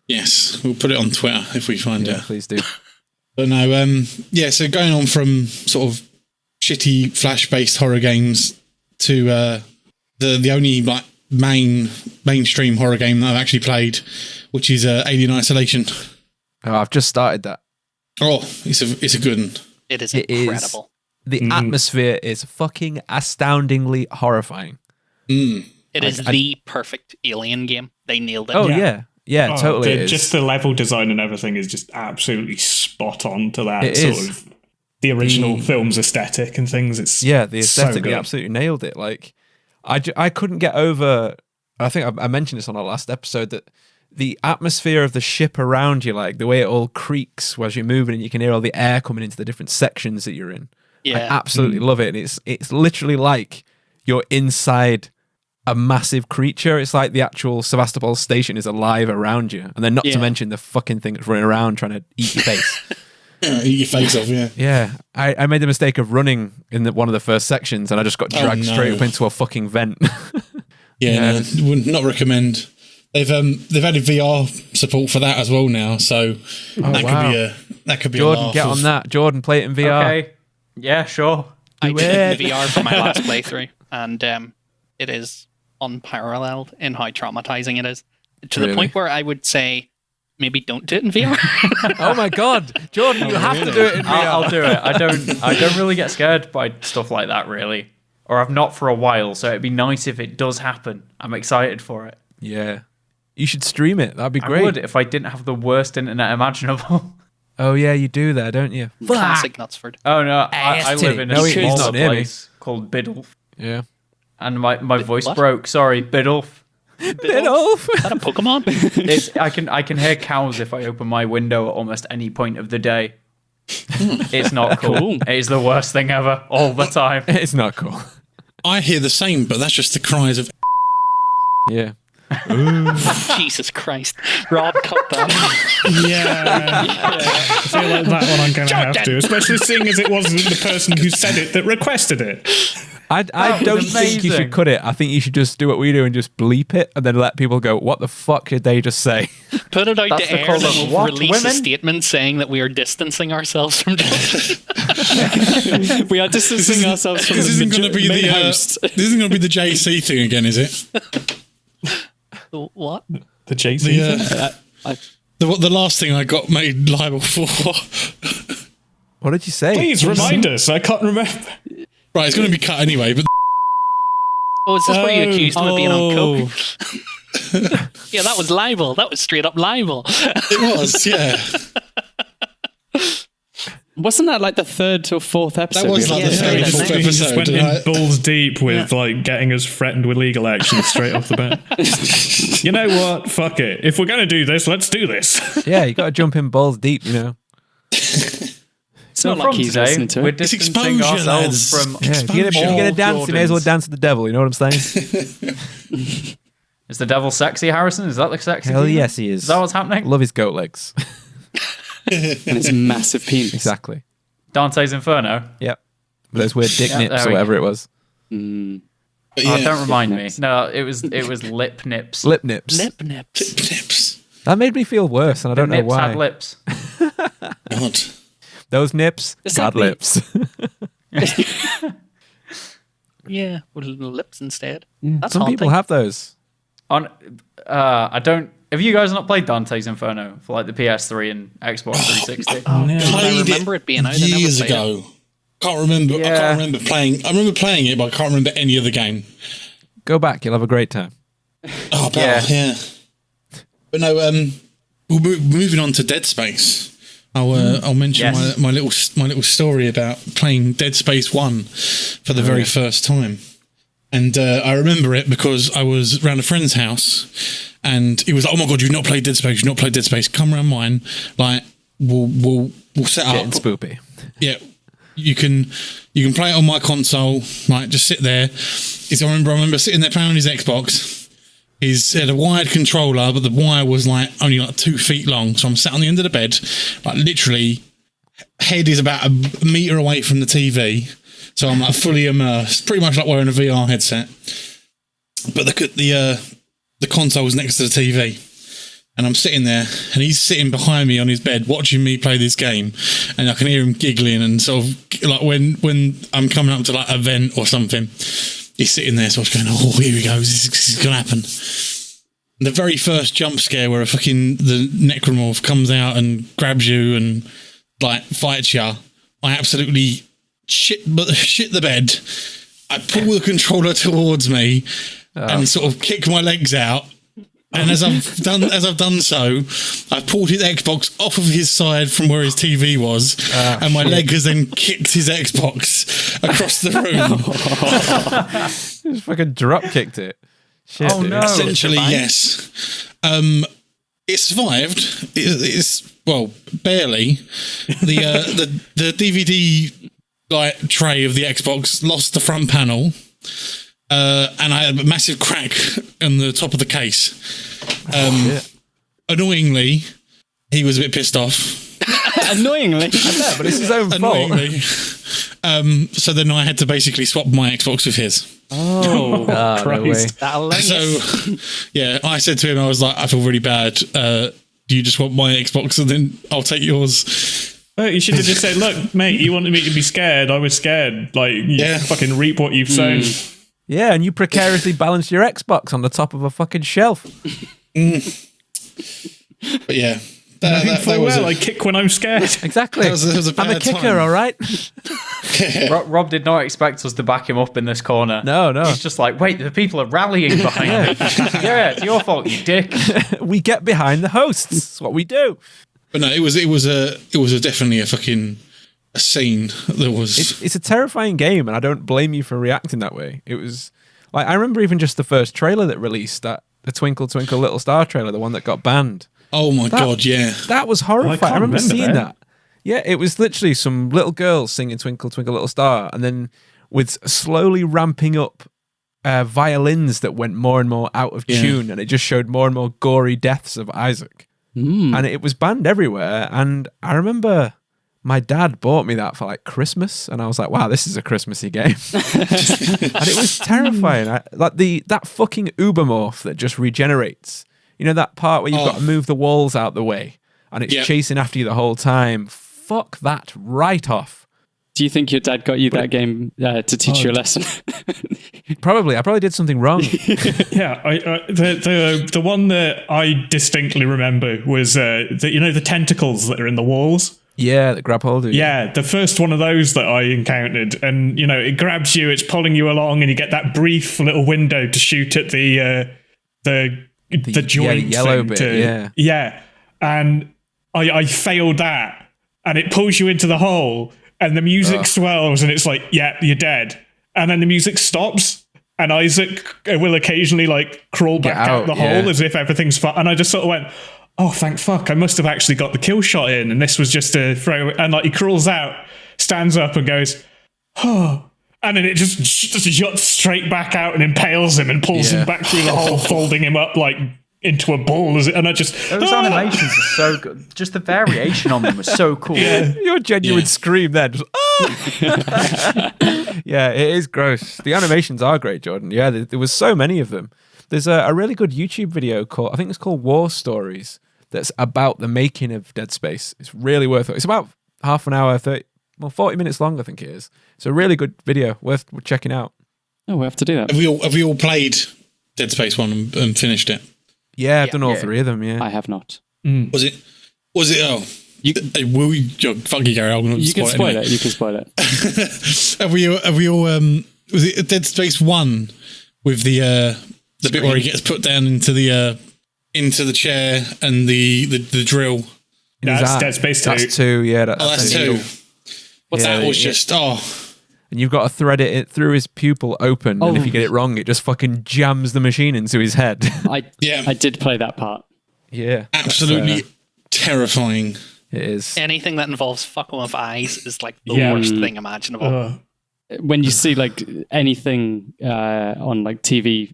Yes, we'll put it on Twitter if we find it. Please do. But no, so going on from sort of shitty Flash-based horror games to the only like mainstream horror game that I've actually played, which is Alien Isolation. Oh, I've just started that. Oh, it's a good one. It is It incredible. The atmosphere is fucking astoundingly horrifying. It is the perfect Alien game. They nailed it. Oh, yeah, totally. It is. Just the level design and everything is just absolutely spot on to that It sort is. of the original film's aesthetic and things. It's the aesthetic, so they good. absolutely nailed it. Like, I couldn't get over. I think I mentioned this on our last episode that the atmosphere of the ship around you, like the way it all creaks as you're moving, and you can hear all the air coming into the different sections that you're in. Yeah. I absolutely love it. And it's literally like you're inside a massive creature. It's like the actual Sevastopol station is alive around you. And then not to mention the fucking thing that's running around trying to eat your face. Eat your face off, yeah. Yeah. I made the mistake of running in one of the first sections and I just got dragged straight up into a fucking vent. No, would not recommend. They've added VR support for that as well now, so that could be Jordan, a get on that. Jordan, play it in VR. Okay. Yeah, sure. I did the VR for my last playthrough, and it is unparalleled in how traumatizing it is. To the point where I would say, maybe don't do it in VR. Oh my god, Jordan, you have to do it in VR. I'll do it. I don't really get scared by stuff like that, really, or I've not for a while. So it'd be nice if it does happen. I'm excited for it. Yeah, you should stream it. That'd be great. I would if I didn't have the worst internet imaginable. Oh yeah, you do there, don't you? Classic Knutsford. Oh no, I live in a small place called Biddulph. Yeah, and my voice broke. Sorry, Biddulph. Biddulph. Is that a Pokemon? I can hear cows if I open my window at almost any point of the day. It's not cool. It is the worst thing ever, all the time. It's not cool. I hear the same, but that's just the cries of. Yeah. Jesus Christ. Rob, cut that. Yeah. I feel like that one I'm going to have to, especially seeing as it wasn't the person who said it that requested it. I don't think you should cut it. I think you should just do what we do and just bleep it and then let people go, what the fuck did they just say? Put it out That's to the air call and of we'll what, release a women? statement saying that we are distancing ourselves from justice. We are distancing ourselves from This isn't going to be main the host. this isn't going to be the JC thing again, is it? What? The JC. The last thing I got made liable for. What did you say? Please remind us. I can't remember. Right, it's going to be cut anyway, but. Oh, is this where you accused him of being on coke? Yeah, that was libel. That was straight up libel. It was, yeah. Wasn't that like the third or fourth episode? That was like the third or fourth He just episode. went in balls deep with like getting us threatened with legal action straight off the bat. You know what? Fuck it. If we're going to do this, let's do this. Yeah, you got to jump in balls deep, you know. It's not like he's listening to we're it. distancing exposure, ourselves lads. from. Yeah, if you're going to dance, you may as well dance to the devil, you know what I'm saying? Is the devil sexy, Harrison? Is that the sexy? Hell demon? yes, he is. Is that what's happening? Love his goat legs. And his massive penis. Exactly. Dante's Inferno. Yep. Those weird dick Yeah, nips there or we whatever go. it was. But Oh, yeah, don't remind me. No, it was lip nips. Lip nips. Lip nips. nips. That made me feel worse, and I don't know Nips why. had lips. God. Those nips had lips. Yeah, with lips instead. That's Some people have those. On, I don't. Have you guys not played Dante's Inferno for like the PS3 and Xbox 360? I Played remember it being out. I never years played it. ago. Can't remember. I Yeah. can't remember playing. I remember playing it, but I can't remember any other game. Go back, you'll have a great time. Oh, yeah. But no, moving on to Dead Space. I'll mention Yes. my little story about playing Dead Space 1 for the very first time. And I remember it because I was around a friend's house and he was like, oh my God, you've not played Dead Space, you've not played Dead Space, come around mine, like we'll set Getting up. spoopy. Yeah. You can play it on my console, like just sit there. I remember sitting there playing on his Xbox. He had a wired controller, but the wire was like only like 2 feet long. So I'm sat on the end of the bed, like literally, head is about a meter away from the TV. So I'm like fully immersed, pretty much like wearing a VR headset. But the console was next to the TV, and I'm sitting there, and he's sitting behind me on his bed watching me play this game, and I can hear him giggling and sort of like when I'm coming up to like a vent or something. He's sitting there, sort of going, "Oh, here we go. This is going to happen." And the very first jump scare where the necromorph comes out and grabs you and like fights you, I absolutely shit the bed. I pull the controller towards me and sort of kick my legs out. And as I've done so, I've pulled his Xbox off of his side from where his TV was, and my leg has then kicked his Xbox across the room. Just fucking drop kicked it. Shit, Oh, dude. no. Essentially, yes. It survived. It's well, barely. The DVD like tray of the Xbox lost the front panel. and I had a massive crack on the top of the case. Annoyingly, he was a bit pissed off. Annoyingly, I bet, but it's his own Annoyingly. So then I had to basically swap my Xbox with his. Oh, Christ. That'll learn you. So, yeah, I said to him, I was like, I feel really bad. Do you just want my Xbox and then I'll take yours? You should have just said, look, mate, you wanted me to be scared. I was scared. Like, you fucking reap what you've sown. Yeah, and you precariously balanced your Xbox on the top of a fucking shelf. But yeah. I kick when I'm scared. Exactly. That was a bad I'm a kicker, time. all right? Rob did not expect us to back him up in this corner. No. He's just like, wait, the people are rallying behind me. Yeah, it's your fault, you dick. We get behind the hosts. That's what we do. But no, it was definitely a fucking a scene. There was. It's a terrifying game, and I don't blame you for reacting that way. It was like I remember even just the first trailer that released, the Twinkle Twinkle Little Star trailer, the one that got banned. Oh my God, yeah. That was horrifying. I remember seeing that. Yeah, it was literally some little girls singing Twinkle Twinkle Little Star, and then with slowly ramping up violins that went more and more out of tune, and it just showed more and more gory deaths of Isaac. And it was banned everywhere. And I remember my dad bought me that for like Christmas, and I was like, wow, this is a Christmassy game. And it was terrifying. That fucking Ubermorph that just regenerates. You know that part where you've got to move the walls out the way and it's chasing after you the whole time? Fuck that right off. Do you think your dad got you that game to teach you a lesson? Probably. I probably did something wrong. Yeah, the one that I distinctly remember was the tentacles that are in the walls. Yeah, that grab hold of you. Yeah, the first one of those that I encountered, and it grabs you, it's pulling you along, and you get that brief little window to shoot at the joint yellow thing bit. And I failed that, and it pulls you into the hole, and the music swells, and it's like, yeah, you're dead, and then the music stops, and Isaac will occasionally like crawl back out the hole as if everything's fine, and I just sort of went, oh, thank fuck, I must have actually got the kill shot in, and this was just a throw, and like he crawls out, stands up, and goes, oh. And then it just juts straight back out and impales him and pulls him back through the hole, folding him up like into a ball. And I just... Those animations are so good. Just the variation on them was so cool. Yeah. Your genuine scream there. Just, yeah, it is gross. The animations are great, Jordan. Yeah, there was so many of them. There's a really good YouTube video I think it's called War Stories, that's about the making of Dead Space. It's really worth it. It's about half an hour, 40 minutes long, I think it is. It's a really good video, worth checking out. Oh, we have to do that. Have we all played Dead Space 1 and finished it? Yeah, I've done all three of them, yeah. I have not. Was it, fuck you, Gary, I'm going to spoil it. You can spoil it. Have we all, was it Dead Space 1 with the bit where he gets put down into the chair and the drill? That's Dead Space 2. That's 2, yeah. That's 2. That was just, And you've got to thread it through his pupil open, and if you get it wrong, it just fucking jams the machine into his head. I did play that part. Yeah. Absolutely terrifying. It is. Anything that involves fucking with eyes is like the worst thing imaginable. When you see like anything on like TV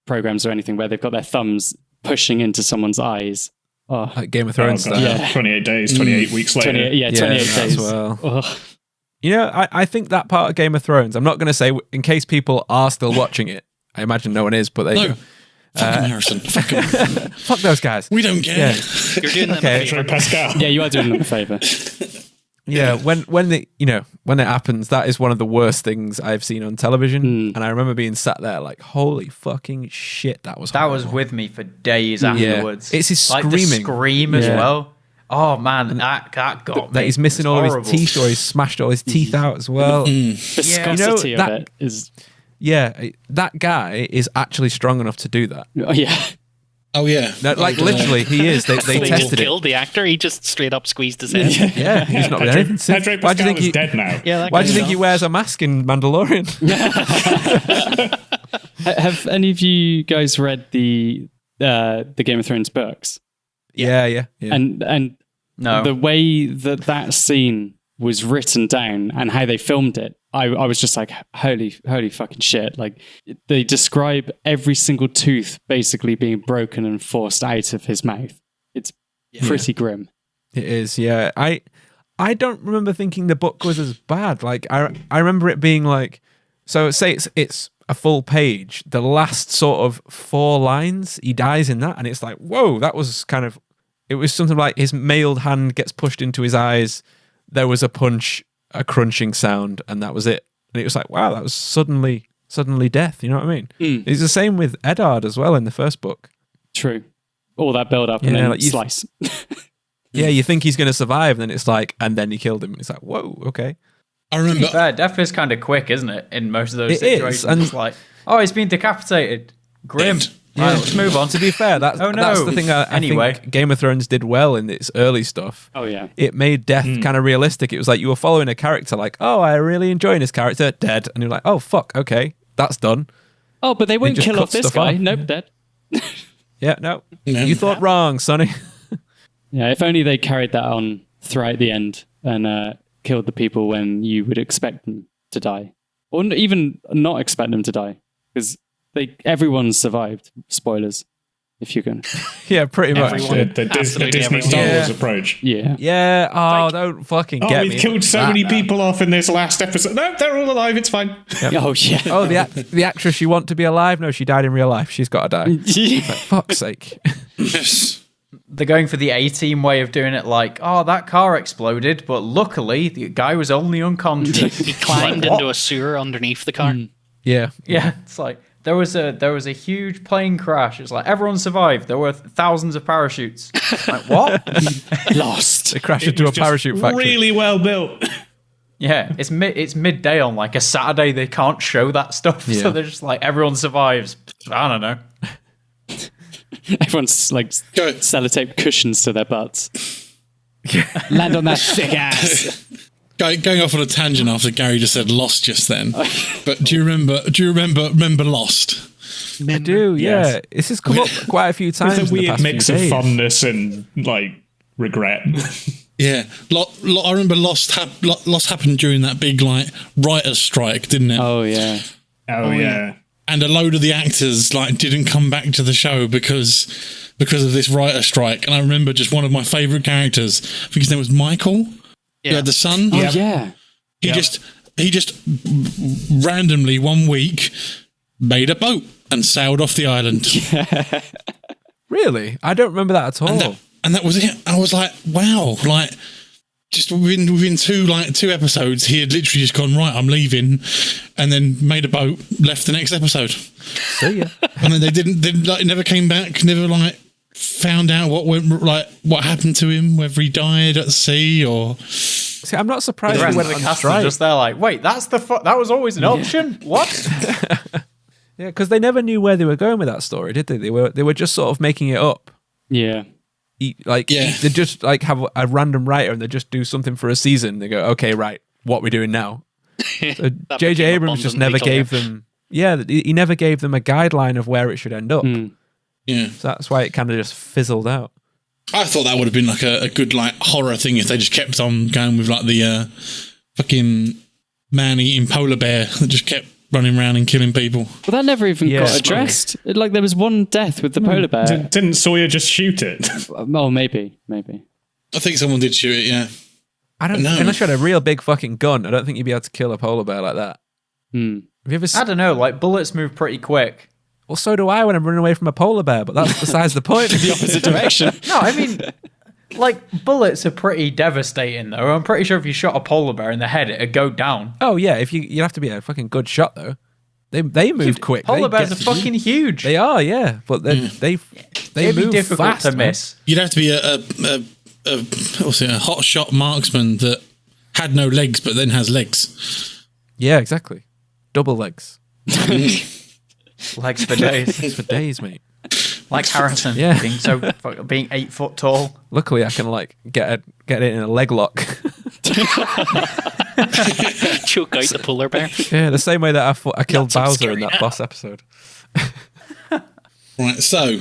programs or anything where they've got their thumbs pushing into someone's eyes. Like Game of Thrones style. Yeah. 28 days, 28 weeks later. 28 days. As well. You know, I think that part of Game of Thrones, I'm not going to say, in case people are still watching it, I imagine no one is, but there you go. Fucking Harrison. Fuck those guys. We don't care. You're doing them a favor. Pascal. Yeah, you are doing them a favor. Yeah, when it happens, that is one of the worst things I've seen on television. And I remember being sat there like, holy fucking shit, that was horrible. That was with me for days afterwards. It's his like screaming. The scream as well. Oh man, that got me. That he's missing all of his teeth, or he's smashed all his teeth out as well. Viscosity of it is... Yeah, that guy is actually strong enough to do that. Yeah. Oh yeah. No, like literally, he is. They tested it. Killed the actor. He just straight up squeezed his head. Yeah, he's not done anything since. Why do you think he's dead now? Yeah, why do you think he wears a mask in Mandalorian? Have any of you guys read the Game of Thrones books? Yeah. And no. The way that scene was written down and how they filmed it, I was just like, holy fucking shit. Like, they describe every single tooth basically being broken and forced out of his mouth. It's pretty grim. It is, yeah. I don't remember thinking the book was as bad. Like, I remember it being like, so say it's a full page. The last sort of 4 lines, he dies in that, and it's like, whoa, that was kind of, it was something like his mailed hand gets pushed into his eyes, there was a punch, a crunching sound, and that was it. And it was like, wow, that was suddenly death, you know what I mean? It's the same with Eddard as well in the first book. True. All that build up and then like slice. Yeah, you think he's going to survive, and then it's like, and then he killed him. And it's like, whoa, okay. I remember. Death is kind of quick, isn't it? In most of those It situations, is, and it's like, oh, he's been decapitated. Grim. Right, let's move on. To be fair, that's the thing I think Game of Thrones did well in its early stuff. Oh, yeah. It made death kind of realistic. It was like you were following a character like, oh, I really enjoying this character, dead. And you're like, oh, fuck, okay, that's done. Oh, but they won't kill off this guy. Nope, dead. Yeah, no. You thought wrong, Sonny. Yeah, if only they carried that on throughout the end and killed the people when you would expect them to die. Or even not expect them to die. Because everyone survived. Spoilers, if you can. Yeah, pretty much. The Disney Star Wars approach. Yeah. Yeah, oh, don't fucking get me. We've killed so many people off in this last episode. No, they're all alive, it's fine. Yep. Oh, yeah. Oh, the actress you want to be alive? No, she died in real life. She's got to die. Like, fuck's sake. Yes. They're going for the A-Team way of doing it, like, oh, that car exploded, but luckily the guy was only unconscious. He climbed into a sewer underneath the car. Yeah. Yeah, it's like there was a huge plane crash. It's like everyone survived. There were thousands of parachutes. Like, what? Lost. They crashed into a parachute factory. Really well built. Yeah, it's midday on like a Saturday. They can't show that stuff, so they're just like everyone survives. I don't know. Everyone's like sellotape cushions to their butts. Land on that thick ass. Going off on a tangent after Gary just said Lost just then. But do you remember Lost? I do, yeah. This has come up quite a few times. It's a weird mix of fondness and like regret. Yeah, I remember Lost happened during that big like writer's strike, didn't it? Oh yeah. Oh yeah. And a load of the actors like didn't come back to the show because of this writer strike. And I remember just one of my favourite characters, I think his name was Michael. Yeah, the son. Oh yeah. He just randomly one week made a boat and sailed off the island. Really? I don't remember that at all. And that was it. I was like, wow, like just within two episodes, he had literally just gone, right, I'm leaving, and then made a boat, left the next episode. See ya. And then they like never came back, never like found out what happened to him, whether he died at sea or. See, I'm not surprised. The rest of the cast are just there, like, wait, that was always an option. What? Yeah, because they never knew where they were going with that story, did they? They were just sort of making it up. Yeah. They just like have a random writer and they just do something for a season. They go, okay, right, what are we doing now? So J.J. Abrams just never gave them. Yeah, he never gave them a guideline of where it should end up. Yeah, so that's why it kind of just fizzled out. I thought that would have been like a good like horror thing if they just kept on going with like the fucking man-eating polar bear that just kept running around and killing people. Well, that never even got addressed. Like there was one death with the polar bear. Didn't Sawyer just shoot it? Oh, maybe. I think someone did shoot it. Yeah. I don't know. Unless you had a real big fucking gun, I don't think you'd be able to kill a polar bear like that. Have you ever? I don't know. Like bullets move pretty quick. Well, so do I when I'm running away from a polar bear, but that's besides the point. The opposite direction. No, I mean, like bullets are pretty devastating, though. I'm pretty sure if you shot a polar bear in the head, it'd go down. Oh yeah, if you have to be a fucking good shot though. They move quick. Polar bears are fucking huge. They are, yeah, but they It'd move be difficult fast, to miss. You'd have to be a hot shot marksman that had no legs but then has legs. Yeah, exactly. Double legs. Legs for days. Legs for days, mate. Like Harrison, being 8 foot tall. Luckily, I can like get it in a leg lock. Choke out the polar bear. Yeah, the same way that I killed Bowser in that boss episode. Right, so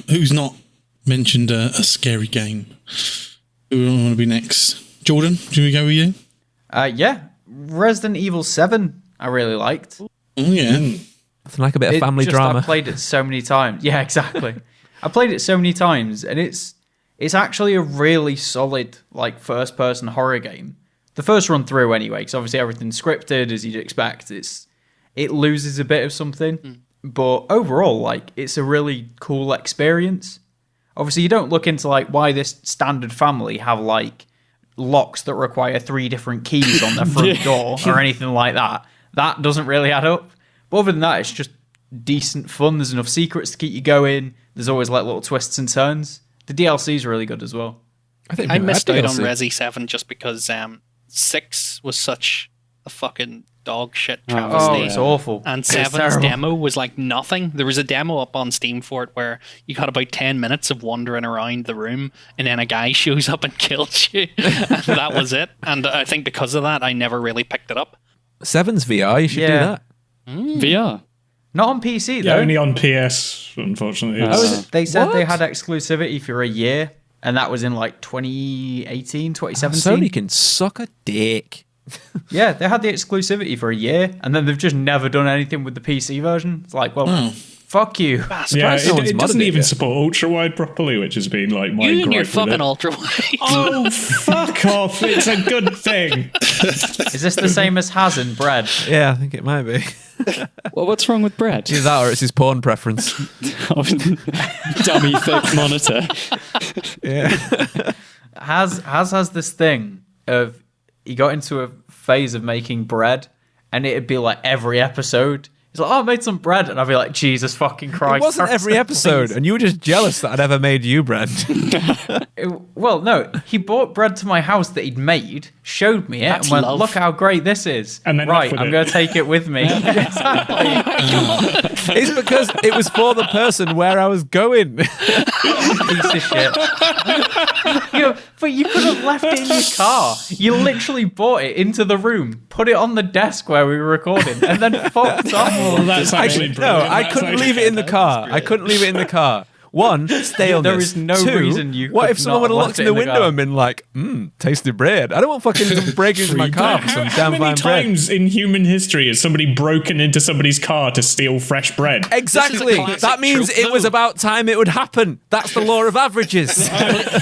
who's not mentioned a scary game? Who want to be next? Jordan, do we go with you? Yeah. Resident Evil 7, I really liked. Oh, yeah. It's like a bit of family drama. I played it so many times. Yeah, exactly. I played it so many times, and it's actually a really solid like first-person horror game. The first run through, anyway, because obviously everything's scripted as you'd expect. It loses a bit of something, but overall, like it's a really cool experience. Obviously, you don't look into like why this standard family have like locks that require 3 different keys on their front door or anything like that. That doesn't really add up. But other than that, it's just decent fun. There's enough secrets to keep you going. There's always like little twists and turns. The DLC is really good as well. I missed out on Resi 7 just because 6 was such a fucking dog shit travesty. Oh, it's awful. And 7's demo was like nothing. There was a demo up on Steam for it where you got about 10 minutes of wandering around the room and then a guy shows up and kills you. And that was it. And I think because of that, I never really picked it up. 7's VR, you should do that. VR? Not on PC, though. Yeah, only on PS, unfortunately. They said they had exclusivity for a year, and that was in like 2018, 2017. Sony can suck a dick. Yeah, they had the exclusivity for a year, and then they've just never done anything with the PC version. It's like, well, fuck you. Yeah, it doesn't even support ultra-wide properly, which has been like my You and gripe your with fucking it. ultra-wide. Oh, fuck off. It's a good thing. Is this the same as Has in Bread? Yeah, I think it might be. Well, what's wrong with bread? Either that or it's his porn preference. Dummy thick monitor. Yeah. Has this thing of he got into a phase of making bread, and it'd be like every episode. He's like, oh, I made some bread. And I'd be like, Jesus fucking Christ. It wasn't every episode, and you were just jealous that I'd ever made you bread. Well, no, he bought bread to my house that he'd made, showed me it, and went, look how great this is. And then right, I'm going to take it with me. Exactly. It's because it was for the person where I was going. Piece of shit. But you could have left it in your car. You literally bought it into the room, put it on the desk where we were recording, and then fucked off. Well, that's actually brilliant. No, I couldn't leave it in the car. I couldn't leave it in the car. One, staleness. There is no reason you What could if someone would have not looked left in the it in the window car. and been like, tasty bread? I don't want fucking breaking into my car for some How damn many fine bread. times in human history has somebody broken into somebody's car to steal fresh bread? Exactly. That means it was about time it would happen. That's the law of averages.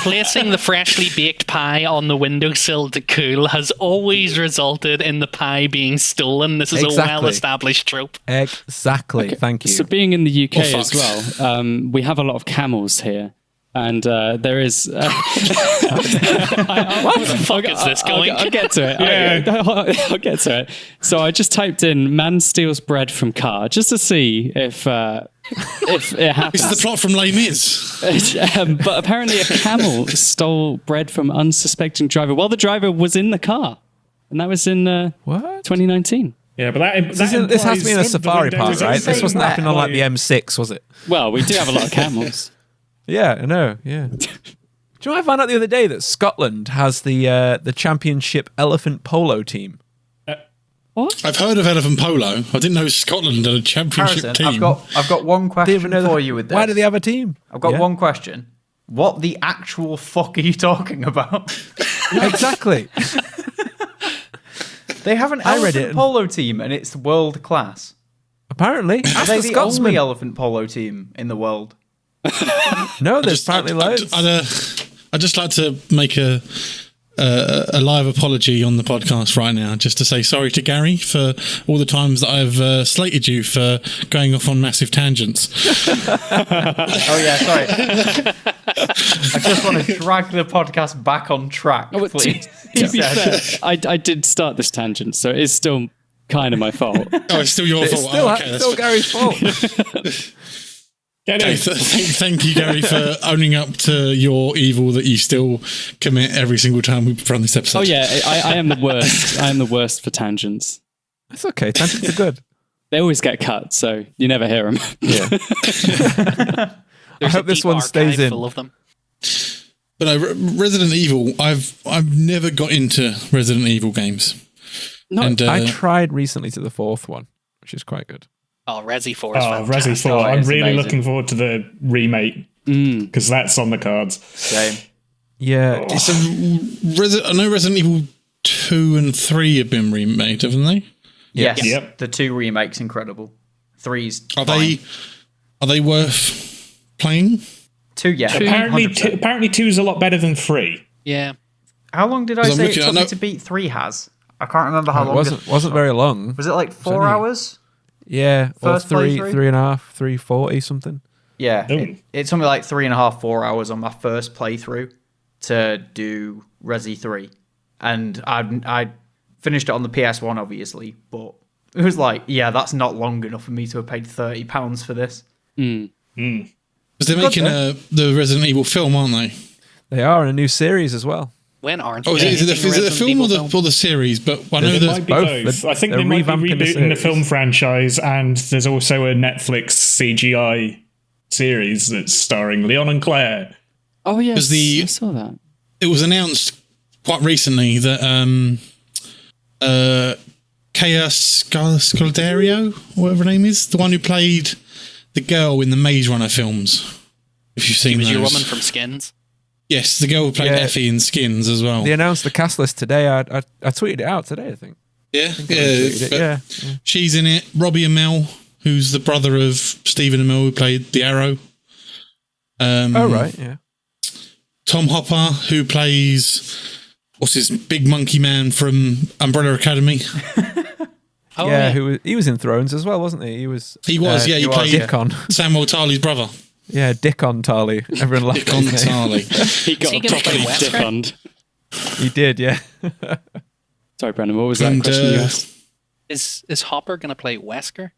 Placing the freshly baked pie on the windowsill to cool has always resulted in the pie being stolen. This is a well-established trope. Exactly. Okay. Thank you. So being in the UK as well, we have a lot of camels here. And there is... what the fuck is this going? I'll get to it. I'll get to it. So I just typed in "man steals bread from car" just to see if it happens. This is the plot from Les Mis. But apparently a camel stole bread from unsuspecting driver while the driver was in the car. And that was in 2019. Yeah, but this has to be in a safari park, right? This wasn't happening on like the M6, was it? Well, we do have a lot of camels. Yeah, I know. Yeah. Do you know what I found out the other day that Scotland has the championship elephant polo team? What? I've heard of elephant polo. I didn't know Scotland had a championship Harrison, team. I've got one question for you with this. Why do they have a team? I've got one question. What the actual fuck are you talking about? Exactly. They have an elephant polo team, and it's world class. Apparently, Are they the only elephant polo team in the world? No, there's apparently loads. I'd just like to make a live apology on the podcast right now, just to say sorry to Gary for all the times that I've slated you for going off on massive tangents. Oh yeah, sorry. I just want to drag the podcast back on track, please. To be fair, I did start this tangent, so it is still kind of my fault. Oh, it's still your fault. It's still Gary's fault. Okay, thank you, Gary, for owning up to your evil that you still commit every single time we run this episode. Oh yeah, I am the worst. I am the worst for tangents. It's okay. Tangents are good. They always get cut, so you never hear them. Yeah. I hope this one stays in. Full of them. But no, Resident Evil, I've never got into Resident Evil games. No, and, I tried recently to the 4th one, which is quite good. Oh, Resi 4 is fantastic. Resi 4. I'm really looking forward to the remake because that's on the cards. Same. Yeah. I know Resident Evil 2 and 3 have been remade, haven't they? Yes. Yep. The 2 remakes incredible. 3's Are fine. they worth playing? 2, yeah. Apparently, 100%. apparently 2 is a lot better than 3. Yeah. How long did I 'Cause I'm say it looking- I took me know- to beat 3 has? I can't remember how It long. wasn't very long. Was it like 4 only- hours? Yeah, or First three, playthrough? 3.5, 3:40 something. Yeah. Ooh. It took me like 3.5, 4 hours on my first playthrough to do Resi 3. And I finished it on the PS1, obviously, but it was like, yeah, that's not long enough for me to have paid £30 for this. Because they're making the Resident Evil film, aren't they? They are in a new series as well. When aren't Oh, we is it making a the Resident film Evil or the series? But I know It that might be both. both. I think They're they might be revamping the rebooting the series. film franchise, and there's also a Netflix CGI series that's starring Leon and Claire. Oh yes, Because I saw that. it was announced quite recently that Kaya Scaldario, whatever her name is, the one who played the girl in the Maze Runner films. If you've She seen was those. your woman from Skins. Yes, the girl who played Yeah. Effie in Skins as well. They announced the cast list today. I tweeted it out today, I think. Yeah, Tweeted it, but yeah. she's in it. Robbie Amell, who's the brother of Stephen Amell, who played the Arrow. Oh, right, yeah. Tom Hopper, who plays what's his big monkey man from Umbrella Academy. Oh, yeah, he was in Thrones as well, wasn't he? He was. He was, yeah, he played Dickon. Samuel Tarley's brother. Yeah, Dickon Tarley. Everyone laughed at Dickon his name. Tarley. He got he gonna play properly Wesker? dick-oned. He did, yeah. Sorry, Brandon. What was that question you asked? Is Hopper going to play Wesker?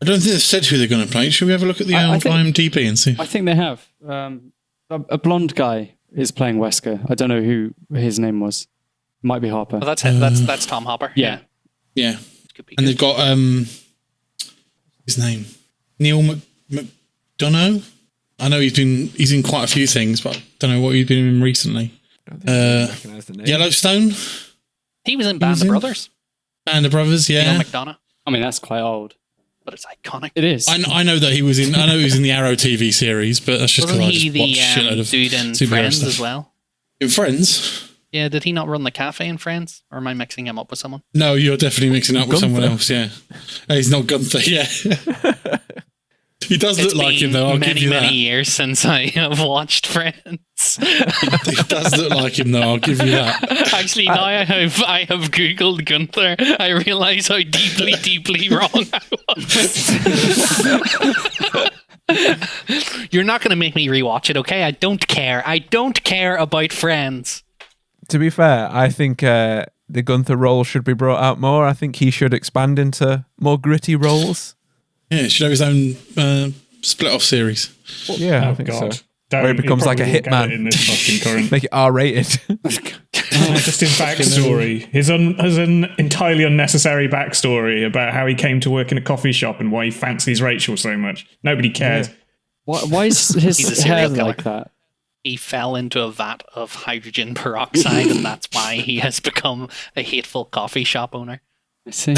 I don't think they've said who they're going to play. Should we have a look at the I think- IMDb and see? I think they have. A blonde guy is playing Wesker. I don't know who his name was. Might be Harper. Oh, that's it. That's Tom Hopper. Yeah. Yeah. Could be And good. they've got his name, Neil McDonough. I know he's in quite a few things, but I don't know what he's been in recently. Recognize the name. Yellowstone, He was in Band was of in- Brothers. Band of Brothers, Neil yeah. McDonough. I mean, that's quite old. But it's iconic. It is. I know that he was in. I know he was in the Arrow TV series, but that's just because Wasn't I he just the watched a shitload of dude in superhero Friends stuff. as well? In Friends? Yeah, did he not run the cafe in Friends? Or am I mixing him up with someone? No, you're definitely mixing up with someone Gunther. else. Yeah, He's not Gunther. Yeah, he does look It's like him been though. I'll many, give you many that. years since I have watched Friends. He does look like him though. I'll give you that. Actually, now I have Googled Gunther. I realise how deeply, deeply wrong I was. You're not going to make me rewatch it, okay? I don't care. I don't care about Friends. To be fair, I think the Gunther role should be brought out more. I think he should expand into more gritty roles. Yeah, he should have his own split-off series. Yeah, I Oh, think God. so. Don't- Where he becomes like a probably won't get hitman. it in this fucking current. Make it R-rated. Just his backstory. His an entirely unnecessary backstory about how he came to work in a coffee shop and why he fancies Rachel so much. Nobody cares. Why is He's a his serial hair killer. like that? He fell into a vat of hydrogen peroxide, and that's why he has become a hateful coffee shop owner. I see.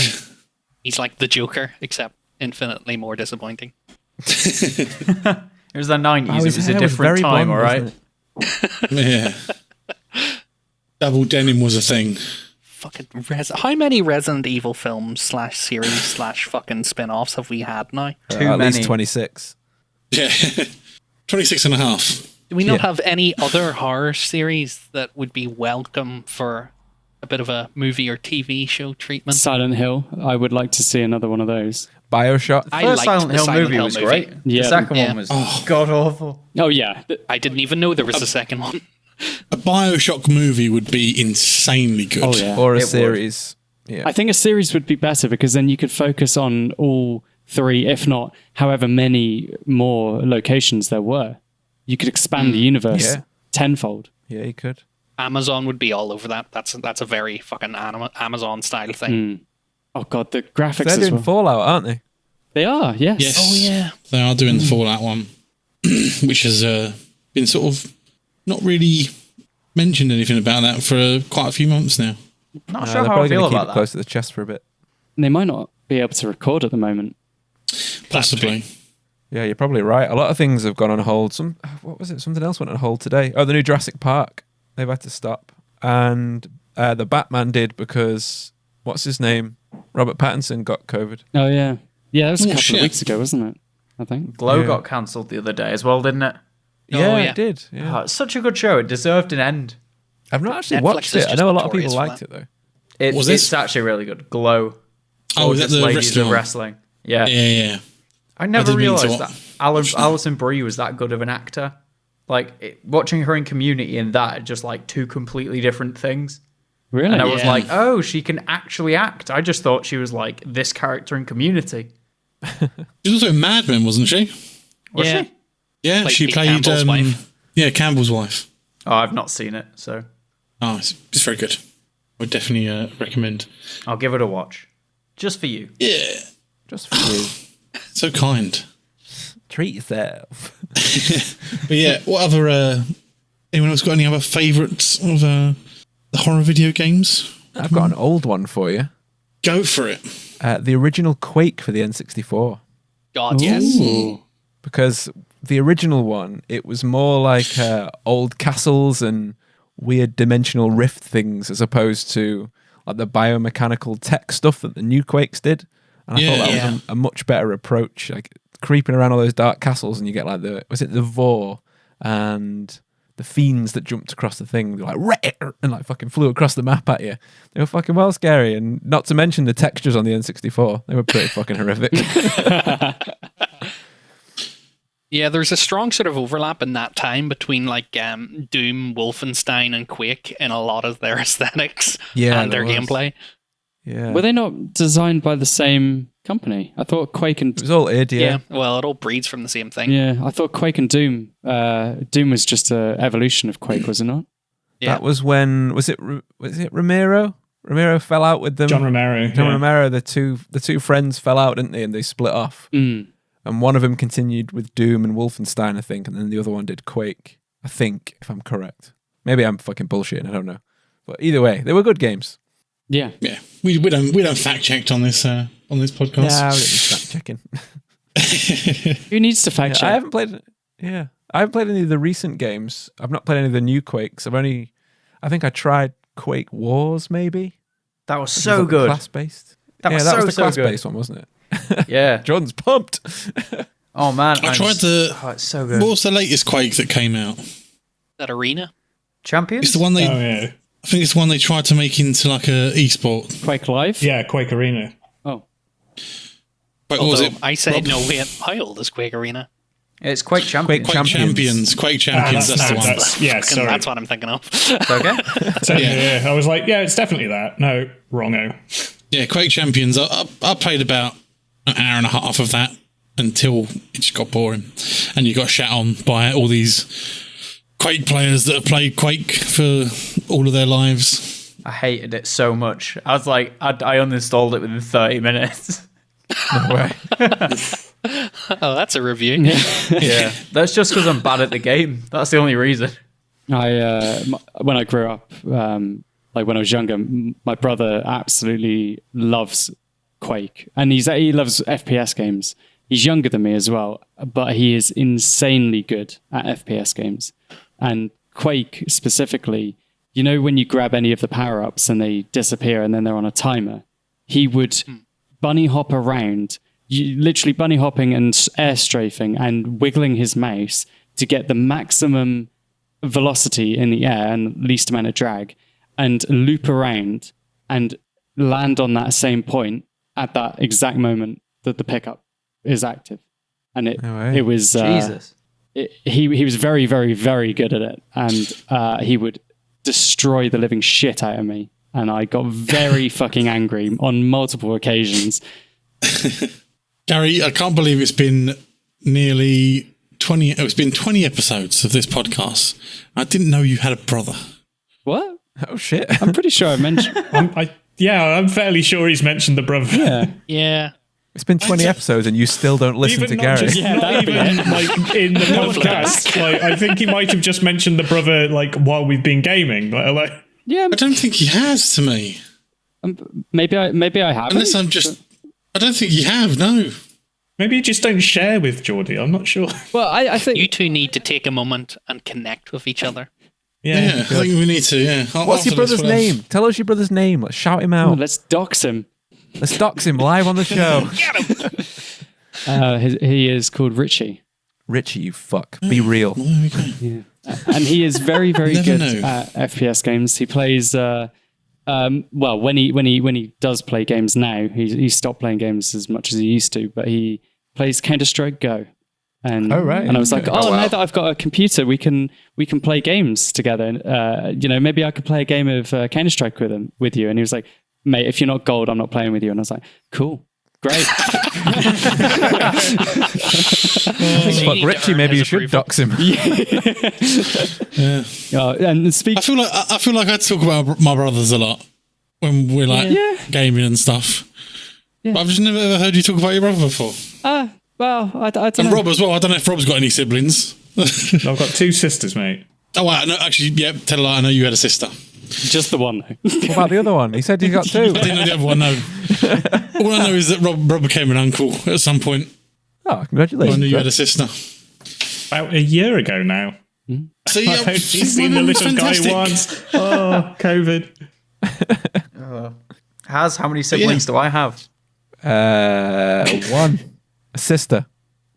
He's like the Joker, except infinitely more disappointing. It was the 90s. Oh, It his was a hair was different very time, blonde, all right? wasn't it? Yeah, double denim was a thing. Fucking How many Resident Evil films / series / fucking spin-offs have we had now? At many. least 26. Yeah, 26 and a half. Do we not Yeah. have any other horror series that would be welcome for a bit of a movie or TV show treatment? Silent Hill. I would like to see another one of those. Bioshock. I First liked Silent the Hill movie was great. Yeah. The second Yeah. one was god awful. Oh yeah. I didn't even know there was a second one. A Bioshock movie would be insanely good. Oh yeah. Or a It would. series. Yeah. I think a series would be better because then you could focus on all three, if not however many more locations there were. You could expand the universe Yeah. tenfold. Yeah, you could. Amazon would be all over that. That's a very fucking Amazon style thing. Oh god, the graphics They're as doing well. Fallout, aren't they? They are, yes. Yes. Oh yeah. They are doing the Fallout one, which has been sort of not really mentioned anything about that for quite a few months now. Not They're sure how I probably feel going to keep about it that. close to the chest for a bit. And they might not be able to record at the moment. Possibly. Yeah, you're probably right. A lot of things have gone on hold. What was it? Something else went on hold today. Oh, the new Jurassic Park. They've had to stop. And the Batman did because what's his name? Robert Pattinson got COVID. Oh yeah, that was a couple shit. of weeks ago, wasn't it? I think. Glow got cancelled the other day as well, didn't it? Yeah, yeah. it did. Yeah. Oh, it's such a good show. It deserved an end. I've not actually Netflix watched is it. I just know a lot of notorious people for liked that. it though. Was It's this- actually really good. Glow. Oh, is that Gorgeous the Ladies wrestling of one? Wrestling. Yeah. Yeah. I never I didn't mean to realised that Alison Brie was that good of an actor. Like, watching her in Community and that are just like two completely different things. Really? And I was Yeah. like, oh, she can actually act. I just thought she was like this character in Community. She was also in Mad Men, wasn't she? Was Yeah. she? Yeah, Played she Pete played Campbell's wife. Yeah, Campbell's wife. Oh, I've not seen it, so Oh, it's very good. I would definitely recommend. I'll give it a watch. Just for you. Yeah, Just for you. so kind. Treat yourself. But yeah, what other? Anyone else got any other favourites of the horror video games? I've got an old one for you. Go for it. The original Quake for the N64. God, yes. Ooh. Because the original one, it was more like old castles and weird dimensional rift things as opposed to like the biomechanical tech stuff that the new Quakes did. And I thought that was a much better approach. Like creeping around all those dark castles and you get like the Vor and the fiends that jumped across the thing, they're like "Rah!" and like fucking flew across the map at you. They were fucking well scary, and not to mention the textures on the N64. They were pretty fucking horrific. Yeah, there's a strong sort of overlap in that time between like Doom, Wolfenstein, and Quake in a lot of their aesthetics and their gameplay. Yeah. Were they not designed by the same company? I thought Quake and It was all id, Yeah, well, it all breeds from the same thing. yeah, I thought Quake and Doom. Doom was just an evolution of Quake, was it not? Yeah. That was when was it Romero? Romero fell out with them. John Romero. John yeah. Romero. The two friends fell out, didn't they? And they split off. Mm. And one of them continued with Doom and Wolfenstein, I think, and then the other one did Quake. I think, if I'm correct. Maybe I'm fucking bullshitting. I don't know. But either way, they were good games. Yeah. Yeah, we don't fact checked on this podcast. Yeah, fact checking. Who needs to fact check? I haven't played. Yeah, I haven't played any of the recent games. I've not played any of the new Quakes. I think I tried Quake Wars, maybe. That was so good. Class based. That was that so, was the so class good. based one, wasn't it? Yeah. Jordan's pumped. Oh man, I tried the. Oh, it's so good. What was the latest Quake that came out? That arena. Champions? It's the one they. Oh yeah, I think it's the one they tried to make into like a esport. Quake Live? yeah, Quake Arena. Oh. Wait, what was Although it? I said, Rob? no, wait, how old is Quake Arena? It's Quake Champions. Quake Champions. Quake Champions. That's the one. Sorry. That's what I'm thinking of. Okay. So, yeah, I was like, yeah, it's definitely that. No, wrongo. Yeah, Quake Champions. I played about an hour and a half of that until it just got boring, and you got shat on by all these Quake players that have played Quake for all of their lives. I hated it so much. I was like, I uninstalled it within 30 minutes. No way. Oh, that's a review. Yeah. That's just because I'm bad at the game. That's the only reason. When I grew up, like when I was younger, my brother absolutely loves Quake, and he loves FPS games. He's younger than me as well, but he is insanely good at FPS games. And Quake specifically, you know, when you grab any of the power-ups and they disappear and then they're on a timer, he would bunny hop around, literally bunny hopping and air strafing and wiggling his mouse to get the maximum velocity in the air and least amount of drag, and loop around and land on that same point at that exact moment that the pickup is active. And it was Jesus. he was very, very, very good at it, and he would destroy the living shit out of me, and I got very fucking angry on multiple occasions. Gary, I can't believe it's been nearly 20. It's been 20 episodes of this podcast. I didn't know you had a brother. What? Oh shit. I'm pretty sure I mentioned. I'm fairly sure he's mentioned the brother. Yeah. Yeah. It's been 20 episodes and you still don't listen to Not Gary. just, not even like in the podcast. Like, I think he might have just mentioned the brother like while we've been gaming. Like, Yeah. I don't think he has to me. Maybe I have. Unless I'm just. I don't think you have. No. maybe you just don't share with Geordie. I'm not sure. Well, I think You two need to take a moment and connect with each other. I think we need to. Yeah. What's your brother's name? Tell us your brother's name. Let's shout him out. Let's dox him. Let's dox him live on the show. He is called Richie. Richie, you fuck. Be real. Yeah. And he is very, very good at FPS games. He plays. When he does play games now, he's stopped playing games as much as he used to. But he plays Counter-Strike Go. And and I was like, now that I've got a computer, we can play games together. Maybe I could play a game of Counter-Strike with you. And he was like, mate, if you're not gold, I'm not playing with you. And I was like, cool. Great. Fuck Richie, maybe you should dox him. And speak. I feel like I talk about my brothers a lot when we're like gaming and stuff. Yeah. But I've just never ever heard you talk about your brother before. Well, I don't and know. Rob as well. I don't know if Rob's got any siblings. I've got 2 sisters, mate. Oh, wow. No, actually, tell a lie. I know you had a sister. Just the one, though. What about the other one? He said you got 2. I didn't know the other one, no. All I know is that Rob became an uncle at some point. Oh, congratulations. I knew you had a sister. About a year ago now. So, I've only seen the little guy once. Oh, COVID. How many siblings do I have? 1. A sister.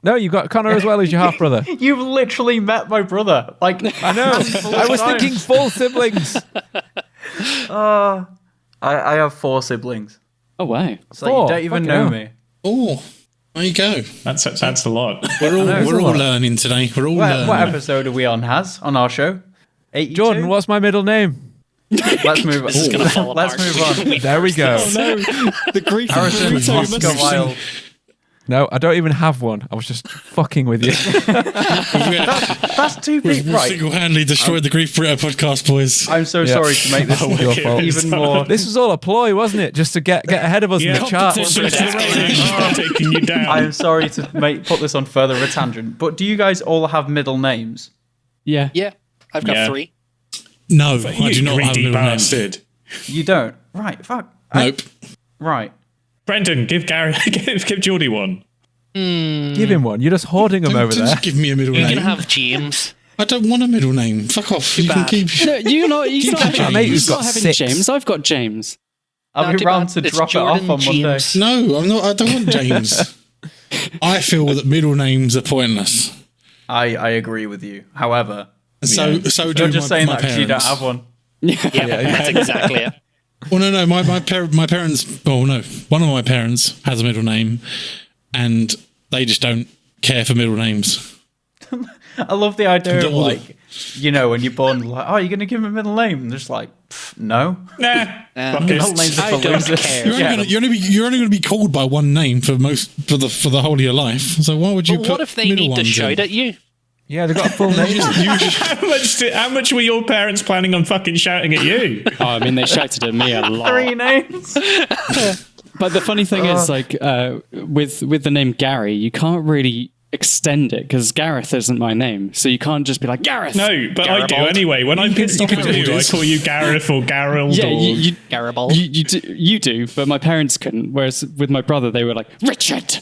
No, you've got Connor as well as your half brother. You've literally met my brother. I know. I was thinking full siblings. I have 4 siblings. Oh wow! So you don't even know me. Oh, there you go. That's a lot. We're all learning today. We're all learning. What episode are we on our show? 82? Jordan, what's my middle name? Let's move on. Let's move on. There we go. The grief. Harrison, Oscar Wilde. No, I don't even have one. I was just fucking with you. That's 2 people. We've single-handedly destroyed the Grief Burrito podcast, boys. I'm so sorry to make this even more. This was all a ploy, wasn't it? Just to get ahead of us in the chat. Taking you down. I'm sorry to put this on further of a tangent, but do you guys all have middle names? Yeah. I've got 3. No, I do not have a middle name. You don't? Right, fuck. Nope. Right. Brendan, give Geordie one. Give him one. You're just hoarding them over there. Just give me a middle name. You can have James. I don't want a middle name. Fuck off. You can keep. No, you're not. He's not having, mate, he's got not having 6. James. I've got James. I'll be round to drop Jordan it off on Monday. No, I'm not. I don't want James. I feel that middle names are pointless. I agree with you. However, so do you're just saying my that because you don't parents. have one. That's exactly it. Well, no. My parents. Oh no, one of my parents has a middle name, and they just don't care for middle names. I love the idea of when you're born, you're going to give him a middle name, and just no. Middle names are for losers. You're only going to be called by one name for the whole of your life. So why would you? But put what if they middle need to ones shout in? at you? Yeah, they've got a full name. How much were your parents planning on fucking shouting at you? Oh, I mean, they shouted at me a lot. 3 names. But the funny thing is, with the name Gary, you can't really extend it because Gareth isn't my name, so you can't just be like Gareth. No, but I do anyway. When I'm pissed off with you, I call you Gareth or Gerald. Yeah, Garibald. you do, but my parents couldn't. Whereas with my brother, they were like Richard.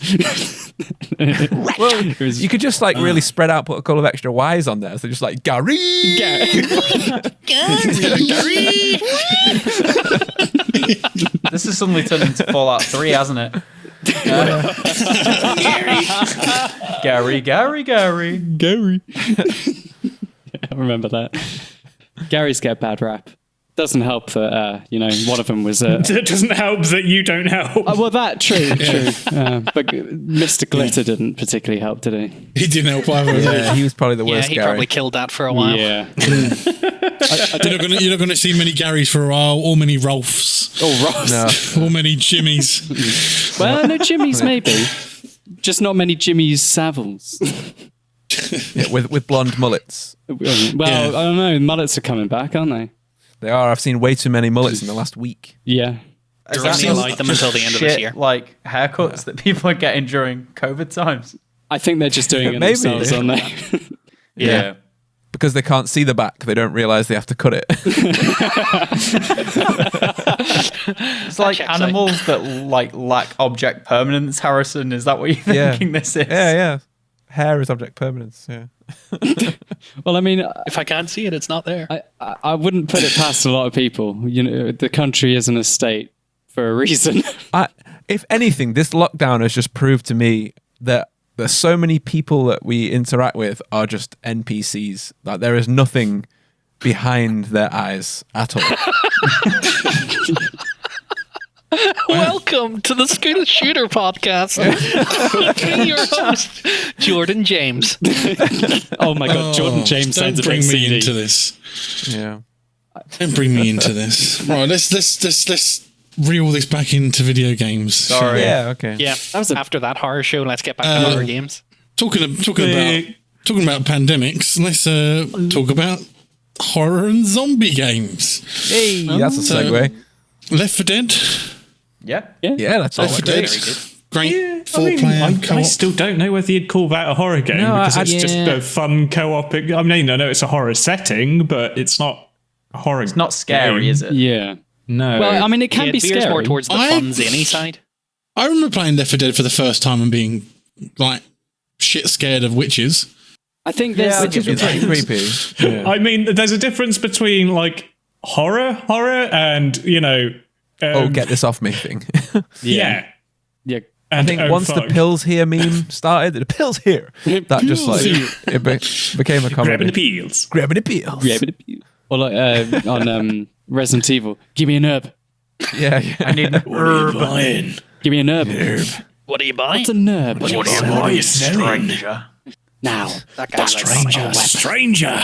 Well, you could just really spread out, put a couple of extra Y's on there. So just like Gary. Gary. This has suddenly turned into Fallout 3, hasn't it? Gary. I remember that. Gary's get a bad rap. Doesn't help that one of them was. It doesn't help that you don't help. Well, that true. But Mr. Glitter didn't particularly help, did he? He didn't help either. Yeah, he was probably the Yeah, worst. he Gary. probably killed that for a while. Yeah. You're not going to see many Garys for a while, or many Rolfs. Oh, Ross. No. Or many Jimmys. Well, no Jimmys, maybe. Just not many Jimmy's Savills. Yeah, with blonde mullets. Well, I don't know. Mullets are coming back, aren't they? They are. I've seen way too many mullets in the last week. Yeah. They're only allowed them until the end of this year. Haircuts that people are getting during COVID times. I think they're just doing it Maybe. themselves, aren't they? Yeah. Because they can't see the back, they don't realise they have to cut it. It's like animals that lack object permanence, Harrison. Is that what you're thinking this is? Yeah. Hair is object permanence, yeah. Well, I mean, If I can't see it, it's not there. I wouldn't put it past a lot of people. You know, the country isn't a state for a reason. If anything, this lockdown has just proved to me that there's so many people that we interact with are just NPCs. Like there is nothing behind their eyes at all. Welcome to the School Shooter Podcast. Your host, Jordan James. Oh my god, Jordan James sounds a bit bring me seedy. into this. Yeah. Don't bring me into this. Right, let's reel this back into video games. Sorry. Yeah. Okay. Yeah, after that horror show, let's get back to horror games. Talking about pandemics, let's talk about horror and zombie games. Hey, that's a segue. Left 4 Dead. Yeah. Yeah, that's all. Left 4 Dead. Great 4-player co-op. I still don't know whether you'd call that a horror game because it's just a fun co-op. I mean, I know it's a horror setting, but it's not a horror. It's not scary, is it? Yeah. No. Well, I mean, it can Yeah, be it veers scary. more towards the fun zany side. I remember playing Left 4 Dead for the first time and being like shit scared of witches. I think there's Which is pretty creepy. Yeah. I mean, there's a difference between like horror, and Get this off me thing. yeah. yeah. And I think once the pills here meme started, the pills here, that just like it became a comedy. grabbing the peels. Grabbing the pills. Yeah, but or like on Resident Evil, give me an herb. Yeah. I need an herb. Give me an herb. What are you buying? What's a herb? What are you buying? Stranger. Now, That guy's like, Stranger.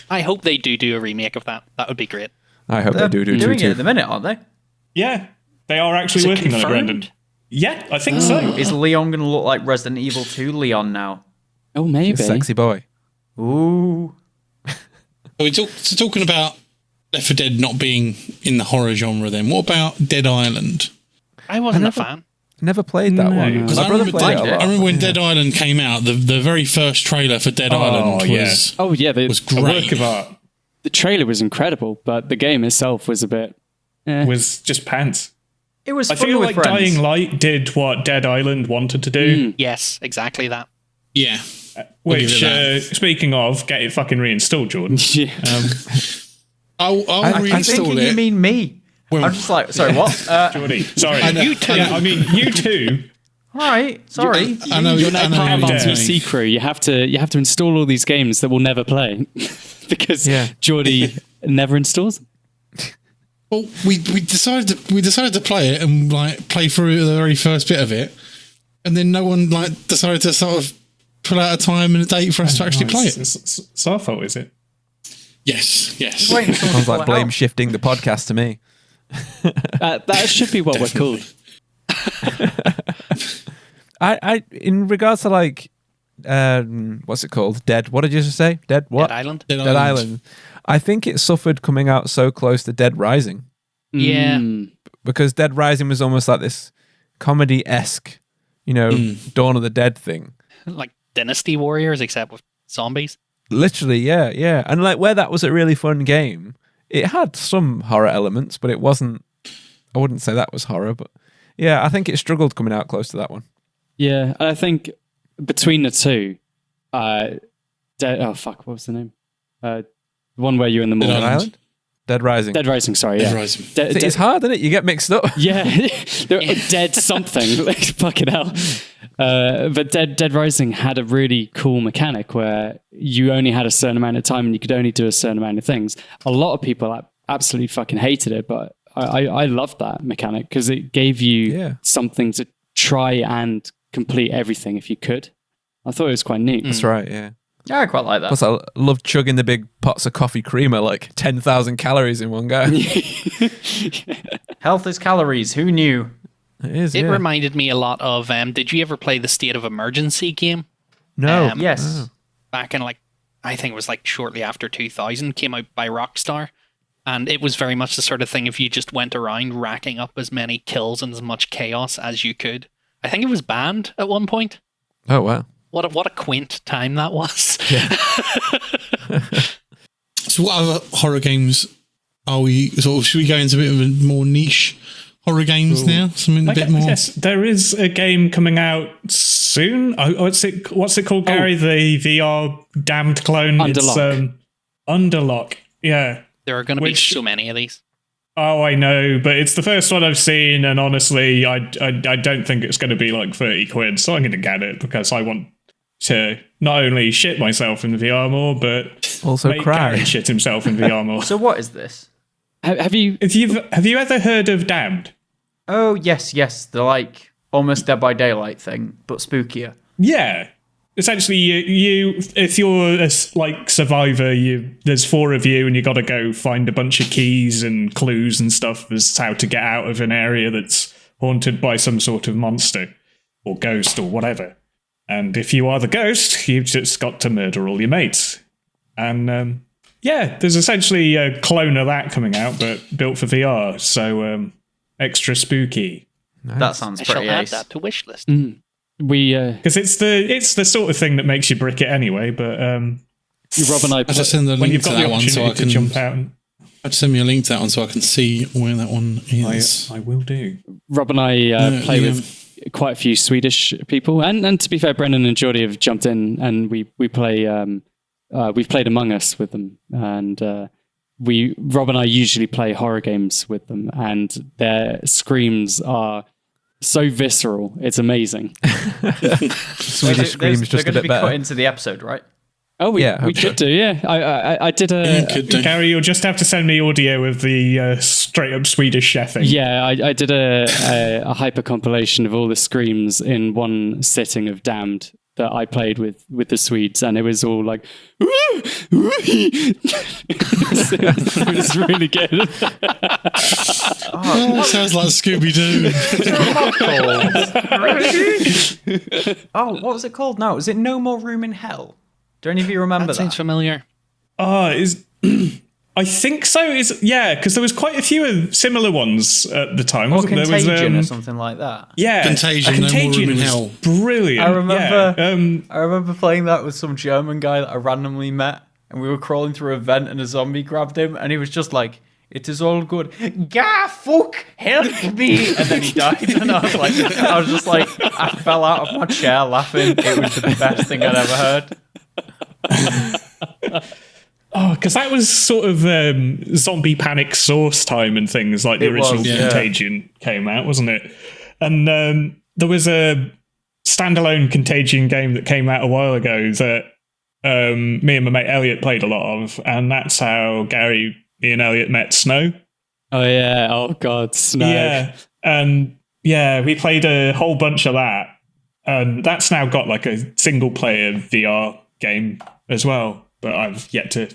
I hope they do a remake of that. That would be great. I hope They're they do doing too. it at the minute, aren't they? Yeah, they are actually Is it working on it, confirmed? Brendan. Yeah, I think so. Is Leon going to look like Resident Evil 2 Leon now? oh maybe. Sexy boy. Ooh. Talking about Left 4 Dead not being in the horror genre then, what about Dead Island? I wasn't a fan. Never played that one. Because My I brother remember, played it a lot. I remember when Dead Island came out, the very first trailer for Dead Island was, Oh yeah, was A great. work of art the trailer was incredible, but the game itself was a bit. was just pants. It was I fun feel with like friends. Dying Light did what Dead Island wanted to do. Yes, exactly that. Yeah. Which, give it speaking of, get it fucking reinstalled, Jordan. Yeah. I'll I think reinstall you it. mean me. I'm just like, sorry, what? Jordy, sorry. You too. I mean, you too. All right, sorry. I know You're now part of what our you're PC crew. You have to install all these games that we'll never play because Geordie never installs them. Well, we decided to play it and like play through the very first bit of it, and then no one like decided to sort of pull out a time and a date for us to actually play it. It's our fault, is it? Yes. Wait, Sounds like blame shifting the podcast to me. That should be what we're called. I in regards to like what's it called? Dead. What did you just say? Dead what? Dead Island. Dead Dead Island. I think it suffered coming out so close to Dead Rising. Yeah. Because Dead Rising was almost like this comedy-esque, Dawn of the Dead thing. Like Dynasty Warriors, except with zombies. Literally, yeah. And like where that was a really fun game, it had some horror elements, but it wasn't, I wouldn't say that was horror, but yeah, I think it struggled coming out close to that one. Yeah, and I think between the two, what was the name? The one where you're in the Dead morning. Island? Dead Rising. Dead Rising, sorry, yeah. Dead Rising. See, it's hard, isn't it? You get mixed up. Yeah, they're dead something. Like, fucking hell. But Dead Rising had a really cool mechanic where you only had a certain amount of time and you could only do a certain amount of things. A lot of people absolutely fucking hated it, but I loved that mechanic because it gave you something to try and complete everything if you could. I thought it was quite neat. That's right, yeah. Yeah, I quite like that. Plus, I love chugging the big pots of coffee creamer, like 10,000 calories in one go. Health is calories. Who knew? It is, It reminded me a lot of. Did you ever play the State of Emergency game? No. Yes. Back in I think it was like shortly after 2000, came out by Rockstar. And it was very much the sort of thing if you just went around racking up as many kills and as much chaos as you could. I think it was banned at one point. Oh, wow. What a quaint time that was. So what other horror games are we should we go into a bit of a more niche horror games now? Something a bit more. Yes, there is a game coming out soon. What's it called, Gary? The VR Damned clone. Underlock. It's Underlock. Yeah. There are going to be so many of these. Oh, I know, but it's the first one I've seen, and honestly, I don't think it's going to be like 30 quid, so I'm going to get it because I want to not only shit myself in VR more, but also make cry. Gary shit himself in VR more. So what is this? Have you ever heard of Damned? Oh, yes. The, like, almost Dead by Daylight thing, but spookier. Yeah. Essentially, you if you're a survivor, there's 4 of you, and you got to go find a bunch of keys and clues and stuff as to how to get out of an area that's haunted by some sort of monster or ghost or whatever. And if you are the ghost, you've just got to murder all your mates. And there's essentially a clone of that coming out, but built for VR, so extra spooky. Nice. That sounds I pretty shall add ace. that to wish list. Because it's the sort of thing that makes you brick it anyway. But Rob and I I just send the when link you've to got the that one so I opportunity to can jump out, and I'd send me a link to that one so I can see where that one is. I will do. Rob and I play with quite a few Swedish people, and to be fair, Brendan and Geordie have jumped in, and we play. We've played Among Us with them, and Rob and I usually play horror games with them, and their screams are so visceral. It's amazing. Swedish screams just a bit be better. cut into the episode, right? Oh, we Yeah, hope could do. Yeah, I did a. Could do. Gary, you'll just have to send me audio of the straight up Swedish chefing. Yeah, I did a hyper compilation of all the screams in one sitting of Damned that I played with the Swedes, and it was all like, it was really good. Sounds like Scooby Doo. Oh, what was it called? No, was it No More Room in Hell? Do any of you remember That that? sounds familiar. I think so. Because there was quite a few similar ones at the time. Or Wasn't there? Contagion There or was, something like that. yeah, Contagion, No More Room in was Hell. Brilliant. I remember. Yeah. I remember playing that with some German guy that I randomly met, and we were crawling through a vent, and a zombie grabbed him, and he was just like, "It is all good. Gah, fuck, help me!" And then he died, and I was just like, I fell out of my chair laughing. It was the best thing I'd ever heard. Oh, because that was sort of zombie panic source time and things like the It was, original yeah. Contagion came out, wasn't it? And there was a standalone Contagion game that came out a while ago that me and my mate Elliot played a lot of, and that's how me and Elliot met Snow. Oh yeah! Oh god, Snow. Yeah, and we played a whole bunch of that, and that's now got like a single player VR game as well. But I've yet to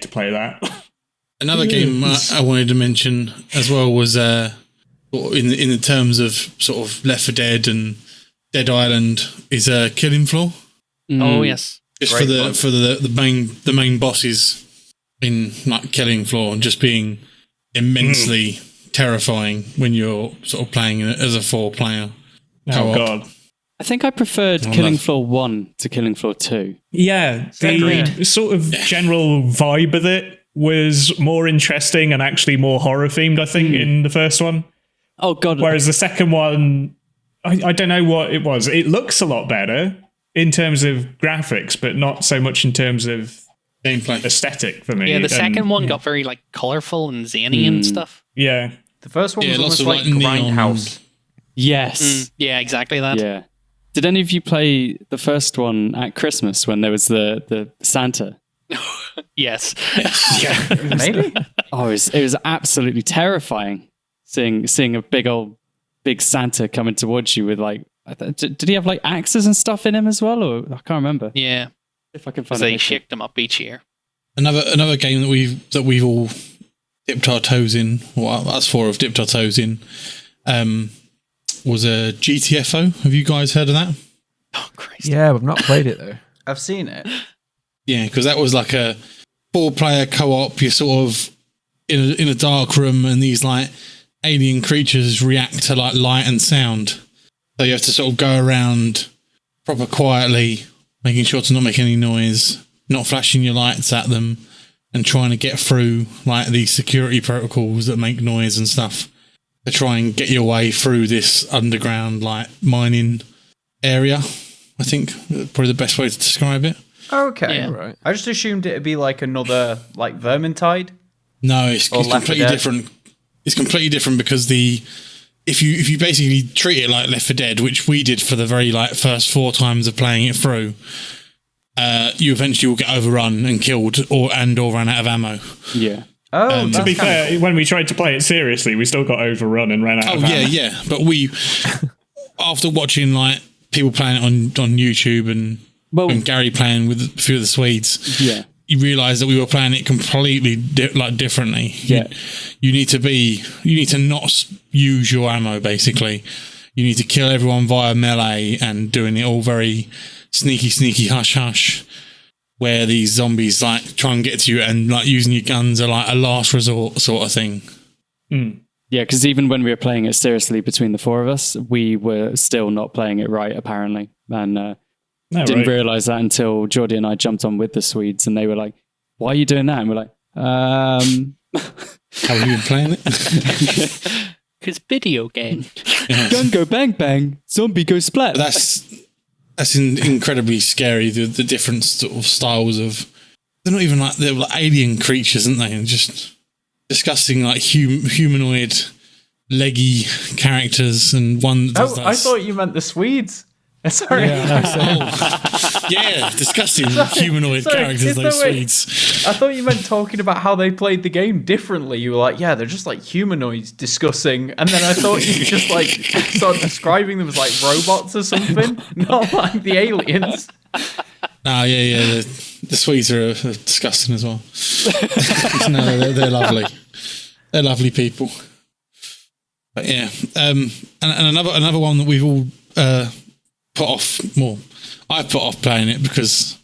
play that. Another game I wanted to mention as well was in the terms of sort of Left 4 Dead and Dead Island is Killing Floor. Oh yes. Just Great for the main bosses in like Killing Floor and just being immensely terrifying when you're sort of playing as a 4-player. Oh god. I think I preferred Killing Floor 1 to Killing Floor 2. Yeah, the sort of general vibe of it was more interesting and actually more horror themed, I think, in the first one. Oh god. Whereas the second one, I don't know what it was. It looks a lot better in terms of graphics, but not so much in terms of Gameplay. aesthetic for me. Yeah, the And, second one got very like colorful and zany and stuff. Yeah. The first one was lots almost of, like like, neon Grindhouse. Yes. Yeah, exactly that. Yeah. Did any of you play the first one at Christmas when there was the Santa? Yes. Maybe? Oh, it was absolutely terrifying seeing a big Santa coming towards you with like. Did he have like axes and stuff in him as well, or I can't remember. Yeah. If I can find So it. they shake them up each year. Another game that we've all dipped our toes in, well, us 4 have dipped our toes in, was a GTFO. Have you guys heard of that? Oh Christ. Yeah, but I've not played it though. I've seen it. Yeah, because that was like a 4-player co-op. You're sort of in a dark room, and these like alien creatures react to like light and sound. So you have to sort of go around proper quietly, making sure to not make any noise, not flashing your lights at them, and trying to get through like these security protocols that make noise and stuff. to try and get your way through this underground like mining area. I think probably the best way to describe it. Okay, Yeah. Right. I just assumed it'd be like another like Vermintide. No, it's Or Left 4 completely Dead. different. It's completely different because if you basically treat it like Left 4 Dead, which we did for the very like first 4 times of playing it through, you eventually will get overrun and killed or run out of ammo. Yeah. Oh, To be fair, when we tried to play it seriously, we still got overrun and ran out Oh of ammo. yeah. But we, after watching like people playing it on YouTube and Gary playing with a few of the Swedes, you realise that we were playing it completely differently. Yeah. You need to not use your ammo. Basically, you need to kill everyone via melee and doing it all very sneaky, hush. Where these zombies like try and get to you and like using your guns are like a last resort sort of thing. Yeah, because even when we were playing it seriously between the 4 of us, we were still not playing it right, apparently. And didn't realise that until Geordie and I jumped on with the Swedes and they were like, why are you doing that? And we're like, How have you been playing it? Because video game. gun go bang bang, zombie go splat. That's incredibly scary. The different sort of styles of, they're not even like, they're like alien creatures, aren't they? And just disgusting like humanoid leggy characters and one that does that. I thought you meant the Swedes. Sorry. Yeah, disgusting humanoid characters, those Swedes. I thought you meant talking about how they played the game differently. You were like, yeah, they're just like humanoids discussing. And then I thought you just like started describing them as like robots or something, not like the aliens. Yeah. The Swedes are disgusting as well. No, they're lovely. They're lovely people. But yeah, and another one that we've all put off. Well, I put off playing it because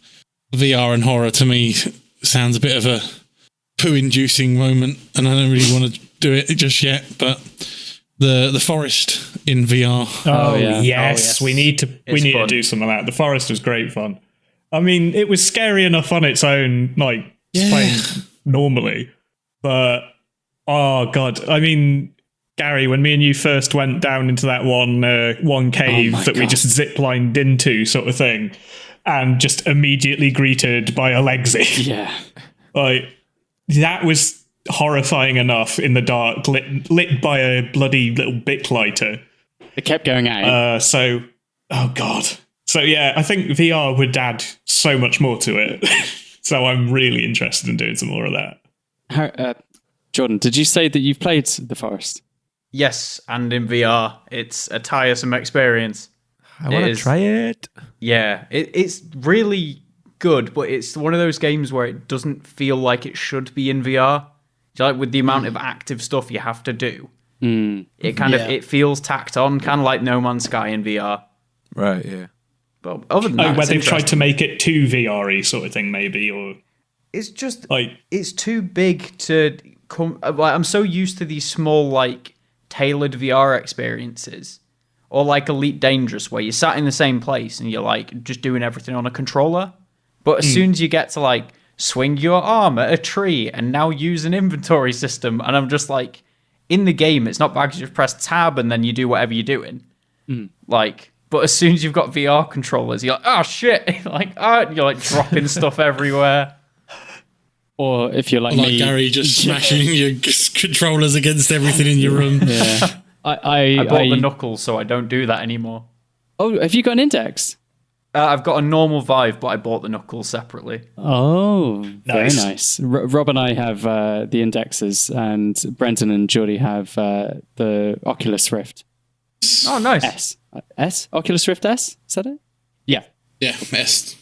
VR and horror to me sounds a bit of a poo-inducing moment, and I don't really want to do it just yet. But the Forest in VR. Oh, yeah. yes, we need to do something like that. The Forest was great fun. I mean, it was scary enough on its own, like playing normally, but oh god, I mean. Gary, when me and you first went down into that one cave that we just ziplined into, sort of thing, and just immediately greeted by Alexei. Yeah. Like, that was horrifying enough in the dark, lit by a bloody little Bic lighter. It kept going out. Oh god. So yeah, I think VR would add so much more to it. So I'm really interested in doing some more of that. Jordan, did you say that you've played The Forest? Yes, and in VR, it's a tiresome experience. I want to try it. Yeah, it's really good, but it's one of those games where it doesn't feel like it should be in VR. Like with the amount of active stuff you have to do, it kind of it feels tacked on, kind of like No Man's Sky in VR. Right, yeah. But other than that, where they've tried to make it too VR-y sort of thing, maybe, or it's just like it's too big to come. Like, I'm so used to these small, like tailored VR experiences, or like Elite Dangerous, where you're sat in the same place and you're like just doing everything on a controller. But as soon as you get to like swing your arm at a tree and now use an inventory system, and I'm just like, in the game, it's not bad because you just press tab and then you do whatever you're doing. Like, but as soon as you've got VR controllers, you're like, oh shit, you're like dropping stuff everywhere. Or if you're like me, Gary, just smashing your controllers against everything in your room. Yeah. I bought the Knuckles, so I don't do that anymore. Oh, have you got an Index? I've got a normal Vive, but I bought the Knuckles separately. Oh, very nice. Rob and I have the Indexes, and Brendan and Geordie have the Oculus Rift. Oh, nice. S? Oculus Rift S? Is that it? Yeah. Yeah, S.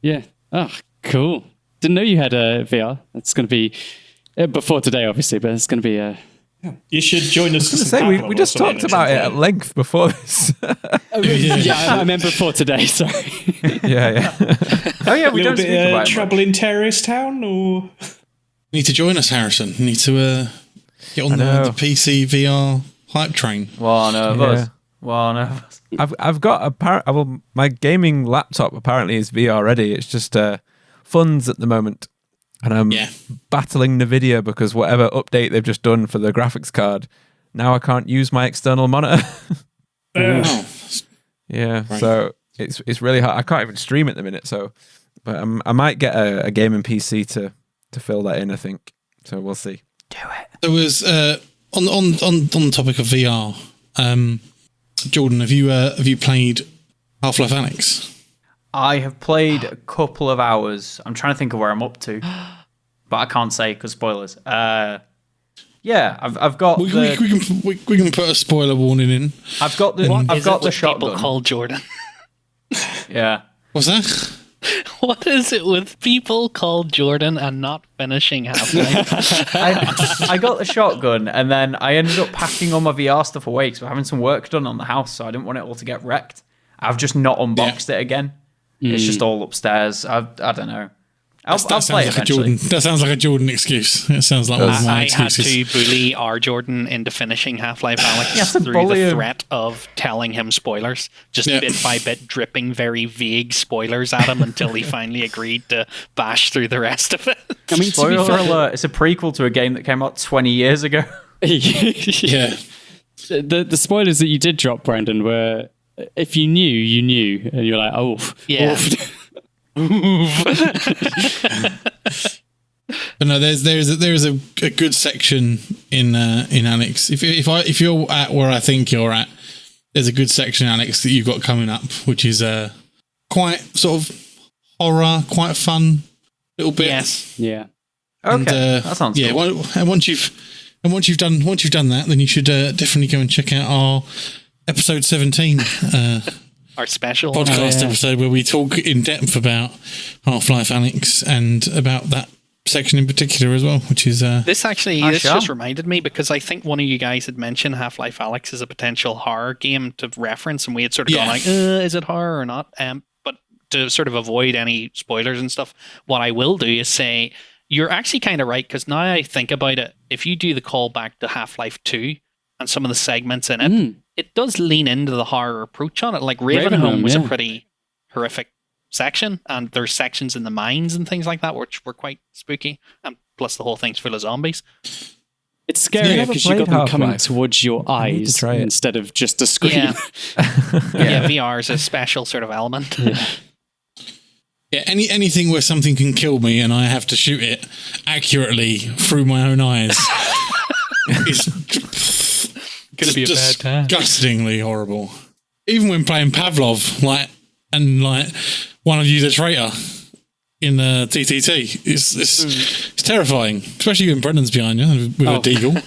Yeah. Oh, cool. Didn't know you had a VR. It's going to be before today, obviously, but it's going to be a. You should join us. We just talked about it at length before this. I meant before today. Sorry. Yeah. Oh yeah, we don't speak about Trouble in Terrorist Town, or you need to join us, Harrison. You need to get on the PC VR hype train. One of us. I've got my gaming laptop apparently is VR ready. It's just funds at the moment. And I'm battling NVIDIA because whatever update they've just done for the graphics card now I can't use my external monitor. Oh, Yeah, Right. so it's really hard. I can't even stream at the minute. So, but I might get a gaming PC to fill that in. I think so. We'll see. there was on the topic of VR. Jordan, have you played Half-Life Alyx? I have played a couple of hours. I'm trying to think of where I'm up to, but I can't say because spoilers. Yeah, I've got. We can put a spoiler warning in. I've got the. What I've is got it the with people shotgun. called Jordan? Yeah. What's that? What is it with people called Jordan and not finishing Half-Life? I got the shotgun, and then I ended up packing all my VR stuff away because we're having some work done on the house, so I didn't want it all to get wrecked. I've just not unboxed it again. It's just all upstairs. I don't know. I'll play it eventually. That sounds like a Jordan excuse. It sounds like one of my I had excuses. to bully our Jordan into finishing Half-Life Alyx You have to through bully the him. threat of telling him spoilers, just Yeah. bit by bit, dripping very vague spoilers at him until he finally agreed to bash through the rest of it. I mean, to be Spoiler fair, alert, it's a prequel to a game that came out 20 years ago. Yeah. the spoilers that you did drop, Brandon, were if you knew, you knew, and you're like, oh, Yeah. oof. But no, there's a good section in Alyx. If you're at where I think you're at, there's a good section in Alyx that you've got coming up, which is quite sort of horror, quite fun little bit. Yes. Yeah. Okay, that sounds yeah. cool. And once you've done that, then you should definitely go and check out our episode 17 Our special podcast episode where we talk in depth about Half-Life Alyx and about that section in particular as well, which is This shall. just reminded me because I think one of you guys had mentioned Half-Life Alyx as a potential horror game to reference, and we had sort of gone like, is it horror or not? But to sort of avoid any spoilers and stuff, what I will do is say you're actually kind of right, because now I think about it, if you do the callback to Half-Life 2 and some of the segments in it, it does lean into the horror approach on it. Like Ravenholm was a pretty horrific section, and there's sections in the mines and things like that which were quite spooky, and plus the whole thing's full of zombies. It's scary never because you got played them coming Half-Life. towards your I need to eyes try it. instead of just a screen. Yeah. Yeah, VR is a special sort of element. anything where something can kill me and I have to shoot it accurately through my own eyes is Gonna be a bad time. disgustingly horrible. Even when playing Pavlov, and one of you's a traitor in TTT, it's terrifying, especially when Brendan's behind you with a deagle.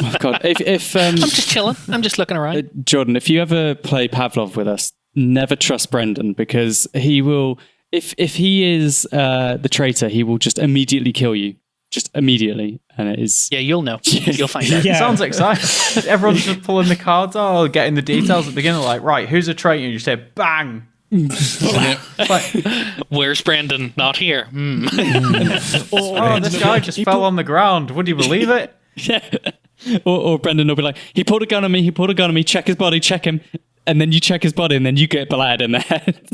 Oh God! If I'm just chilling. I'm just looking around. Jordan, if you ever play Pavlov with us, never trust Brendan, because he will. If he is the traitor, he will just immediately kill you, just immediately, and it is. Yeah, you'll know. You'll find out. Yeah. Sounds exciting. Everyone's just pulling the cards out, or getting the details at the beginning, like, right, who's a traitor? And you say, bang. Yeah. Where's Brendan? Not here. Oh, this guy just fell on the ground. Would you believe it? Yeah. Or Brendan will be like, he pulled a gun on me. He pulled a gun on me. Check his body. Check him. And then you check his body, and then you get bladed in the head.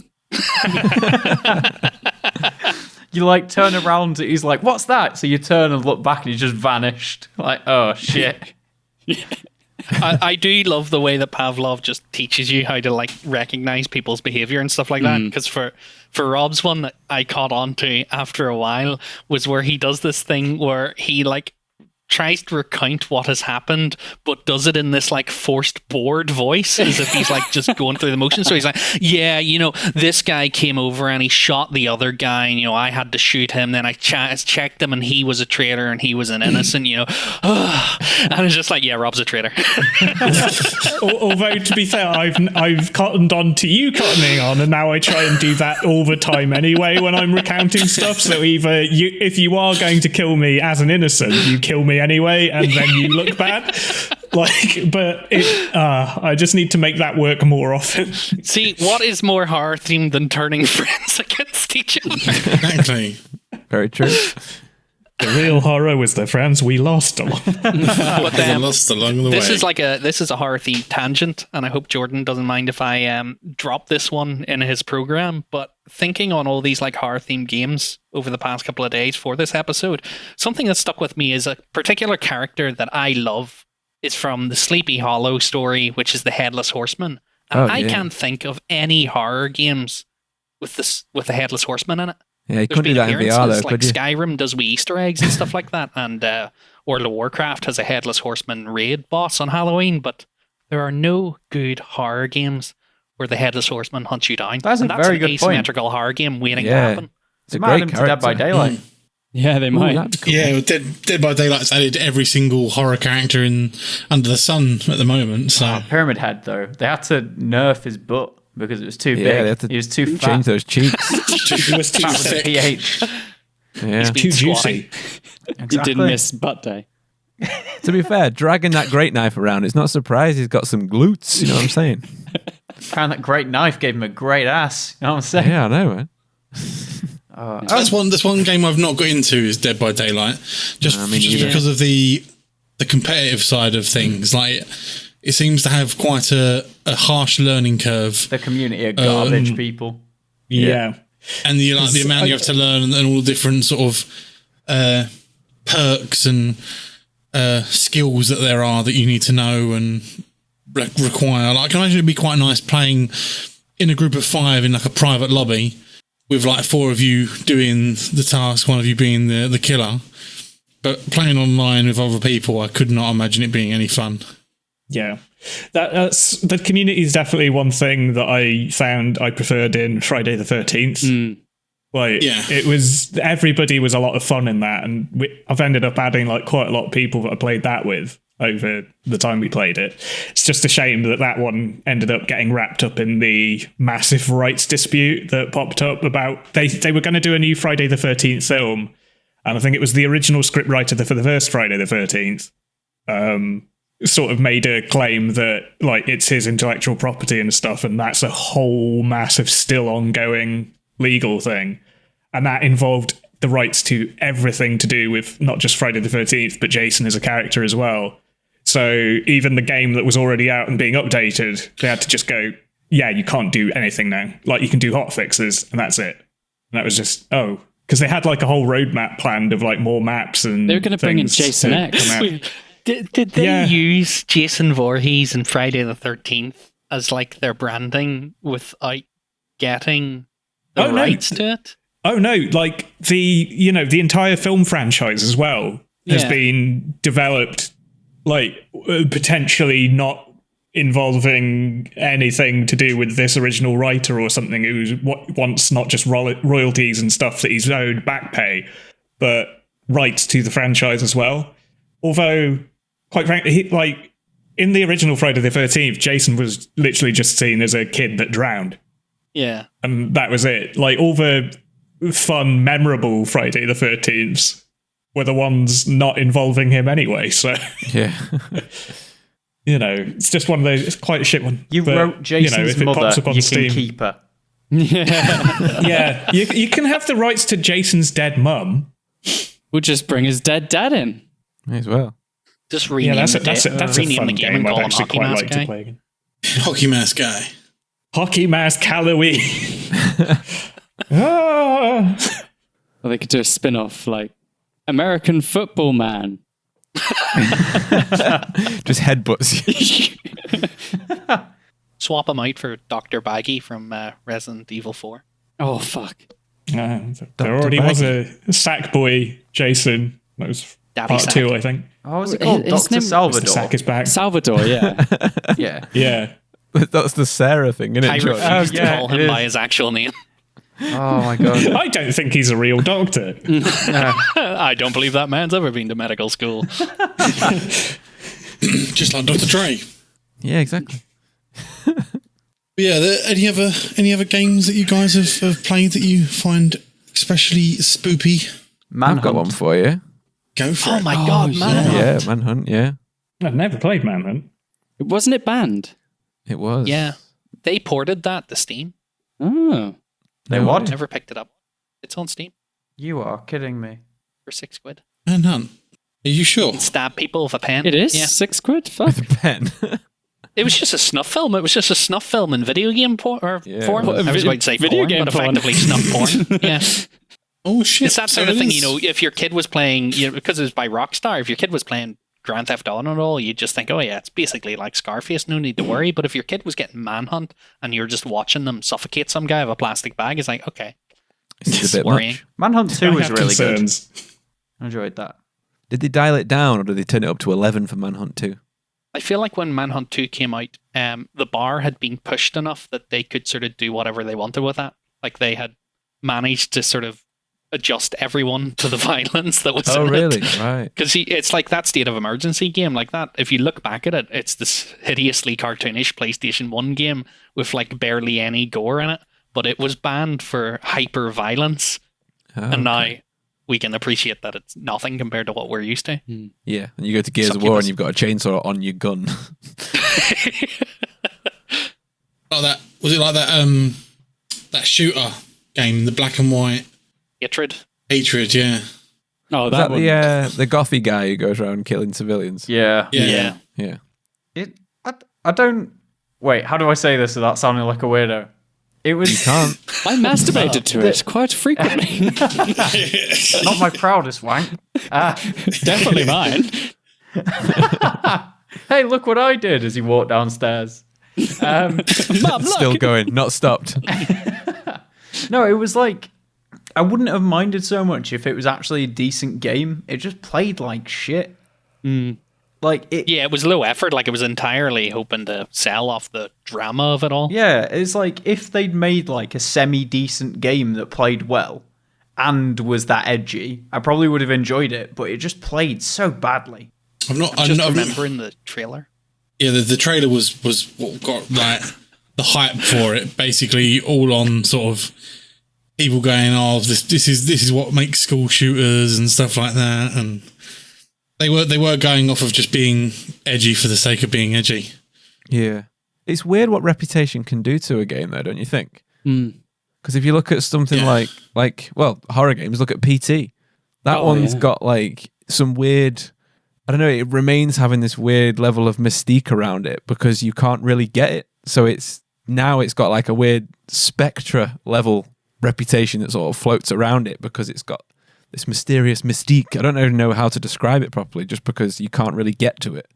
You like turn around, he's like, what's that? So you turn and look back and he's just vanished. Like, oh shit. I do love the way that Pavlov just teaches you how to like recognize people's behavior and stuff like that. Because for Rob's one that I caught on to after a while was where he does this thing where he like tries to recount what has happened, but does it in this like forced bored voice, as if he's like just going through the motions. So he's like, yeah, this guy came over and he shot the other guy, and I had to shoot him. Then I checked him, and he was a traitor and he was an innocent. And it's just like, yeah, Rob's a traitor. Although to be fair, I've cottoned on to you cottoning on, and now I try and do that all the time anyway when I'm recounting stuff. So either if you are going to kill me as an innocent, you kill me anyway, and then you look bad. I just need to make that work more often. See, what is more horror themed than turning friends against each other? Exactly. Very true. The real horror was the friends we lost along. But Lost along the way. this is a horror themed tangent, and I hope Jordan doesn't mind if I drop this one in his program. But thinking on all these like horror themed games over the past couple of days for this episode, something that stuck with me is a particular character that I love is from the Sleepy Hollow story, which is the Headless Horseman. And I can't think of any horror games with the Headless Horseman in it. Yeah, you couldn't do that in VR though, like could you? Skyrim does with Easter eggs and stuff like that, and World of Warcraft has a Headless Horseman raid boss on Halloween, but there are no good horror games where the Headless Horseman hunts you down. That's a very good point. Asymmetrical horror game waiting to happen. It's a might add great him to character. Dead by Daylight. Yeah, they might. That'd be cool. Yeah, Dead by Daylight's added every single horror character in under the sun at the moment. So Pyramid Head, though, they had to nerf his butt because it was too Yeah, big. they had to He was too change fat. those cheeks. it was too Fat with a thick. pH. Yeah. Too juicy. You Exactly. didn't miss butt day. To be fair, dragging that great knife around, it's not surprised he's got some glutes. You know what I'm saying? Found that great knife gave him a great ass. You know what I'm saying? Yeah, I know, man. That's one game I've not got into is Dead by Daylight, just because of the competitive side of things. Like it seems to have quite a harsh learning curve, The community of garbage people. Yeah. and the amount you have to learn and all the different sort of perks and skills that there are that you need to know and require. Like, I can imagine it'd be quite nice playing in a group of 5 in like a private lobby with like 4 of you doing the task, 1 of you being the killer. But playing online with other people, I could not imagine it being any fun. Yeah. That's the community is definitely one thing that I found I preferred in Friday the 13th. Like, it was, everybody was a lot of fun in that, and I've ended up adding like quite a lot of people that I played that with over the time we played it. It's just a shame that one ended up getting wrapped up in the massive rights dispute that popped up about they were going to do a new Friday the 13th film, and I think it was the original scriptwriter for the first Friday the 13th sort of made a claim that like it's his intellectual property and stuff, and that's a whole massive still ongoing legal thing, and that involved the rights to everything to do with not just Friday the 13th but Jason as a character as well. So even the game that was already out and being updated, they had to just go, yeah, you can't do anything now, like you can do hot fixes and that's it. And that was just because they had like a whole roadmap planned of like more maps, and they were going to bring in Jason X. Did they use Jason Voorhees and Friday the 13th as like their branding without getting the rights to it? Oh no, like the entire film franchise as well has been developed like potentially not involving anything to do with this original writer or something who wants not just royalties and stuff that he's owed back pay, but rights to the franchise as well. Although, quite frankly, like in the original Friday the 13th, Jason was literally just seen as a kid that drowned. Yeah. And that was it. Like all the fun, memorable Friday the 13th were the ones not involving him anyway. So, yeah. It's just one of those, it's quite a shit one. You wrote Jason's mother, you can keep her. Yeah. You can have the rights to Jason's dead mum. We'll just bring his dead dad in. May as well. Just rename that's a fun the game and call him Hockey Mask Guy. To play again. Hockey Mask Guy. Hockey Mask Halloween. Or they could do a spin-off like American Football Man. Just headbutts you. Swap him out for Dr. Baggy from Resident Evil 4. Oh, fuck. There already was a Sackboy Jason. That was Daddy part Sack. 2, I think. Oh, was it called? His Dr. name- Salvador. Sack is back. Salvador, yeah. Yeah. Yeah. That's the Sarah thing, isn't I it? George? refuse to yeah, call it him is. by his actual name. Oh my god. I don't think he's a real doctor. I don't believe that man's ever been to medical school. Just like Dr. Dre. Yeah, exactly. But yeah, any other games that you guys have played that you find especially spoopy? I've got one for you. Go for Oh it. my god, man. Yeah, Manhunt, yeah. I've never played Manhunt. Wasn't it banned? It was. Yeah. They ported that to Steam. Oh. They No what? way. Never picked it up. It's on Steam You are kidding me. for £6. Manhunt. Are you sure? Stab people with a pen. It is? Yeah. £6? Fuck. Pen. It was just a snuff film. It was just a snuff film in video game form. Yeah, I well, was about to say video porn, game but porn. effectively snuff porn. Yeah. Oh shit! It's that So sort of it thing, is- if your kid was playing, because it was by Rockstar, if your kid was playing Grand Theft Auto and all, you just think, oh yeah, it's basically like Scarface, no need to worry. But if your kid was getting manhunt and you're just watching them suffocate some guy with a plastic bag, it's like, okay, It's a bit worrying. much. Manhunt 2 was really concerns. good. I enjoyed that. Did they dial it down or did they turn it up to 11 for Manhunt 2? I feel like when Manhunt 2 came out, the bar had been pushed enough that they could sort of do whatever they wanted with that. Like they had managed to sort of adjust everyone to the violence that was Oh, in really? it. Right. Because it's like that State of Emergency game like that. If you look back at it, it's this hideously cartoonish PlayStation 1 game with like barely any gore in it, but it was banned for hyper violence. And now we can appreciate that it's nothing compared to what we're used to. Yeah, and you go to Gears of War and you've got a chainsaw on your gun. Oh, that was it like that shooter game, the black and white Hatred. yeah. Oh, Is that that one. the gothy guy who goes around killing civilians? Yeah. Yeah. Yeah. I don't... Wait, how do I say this without sounding like a weirdo? It was... You can't. I masturbated to it quite frequently. Not my proudest wank. Definitely mine. Hey, look what I did as he walked downstairs. Mum, look. Still going, not stopped. No, it was like... I wouldn't have minded so much if it was actually a decent game. It just played like shit. Like it... Yeah, it was low effort. Like it was entirely hoping to sell off the drama of it all. Yeah, it's like if they'd made like a semi-decent game that played well and was that edgy, I probably would have enjoyed it, but it just played so badly. I'm just remembering the trailer. Yeah, the trailer was what got like the hype for it. Basically, all on sort of people going, "Oh, this is what makes school shooters and stuff like that." And they were going off of just being edgy for the sake of being edgy. Yeah. It's weird what reputation can do to a game, though, don't you think? Because if you look at something like horror games, look at PT. That one's got like some weird... I don't know, it remains having this weird level of mystique around it because you can't really get it. So it's got like a weird Spectre level reputation that sort of floats around it because it's got this mysterious mystique. I don't even know how to describe it properly just because you can't really get to it.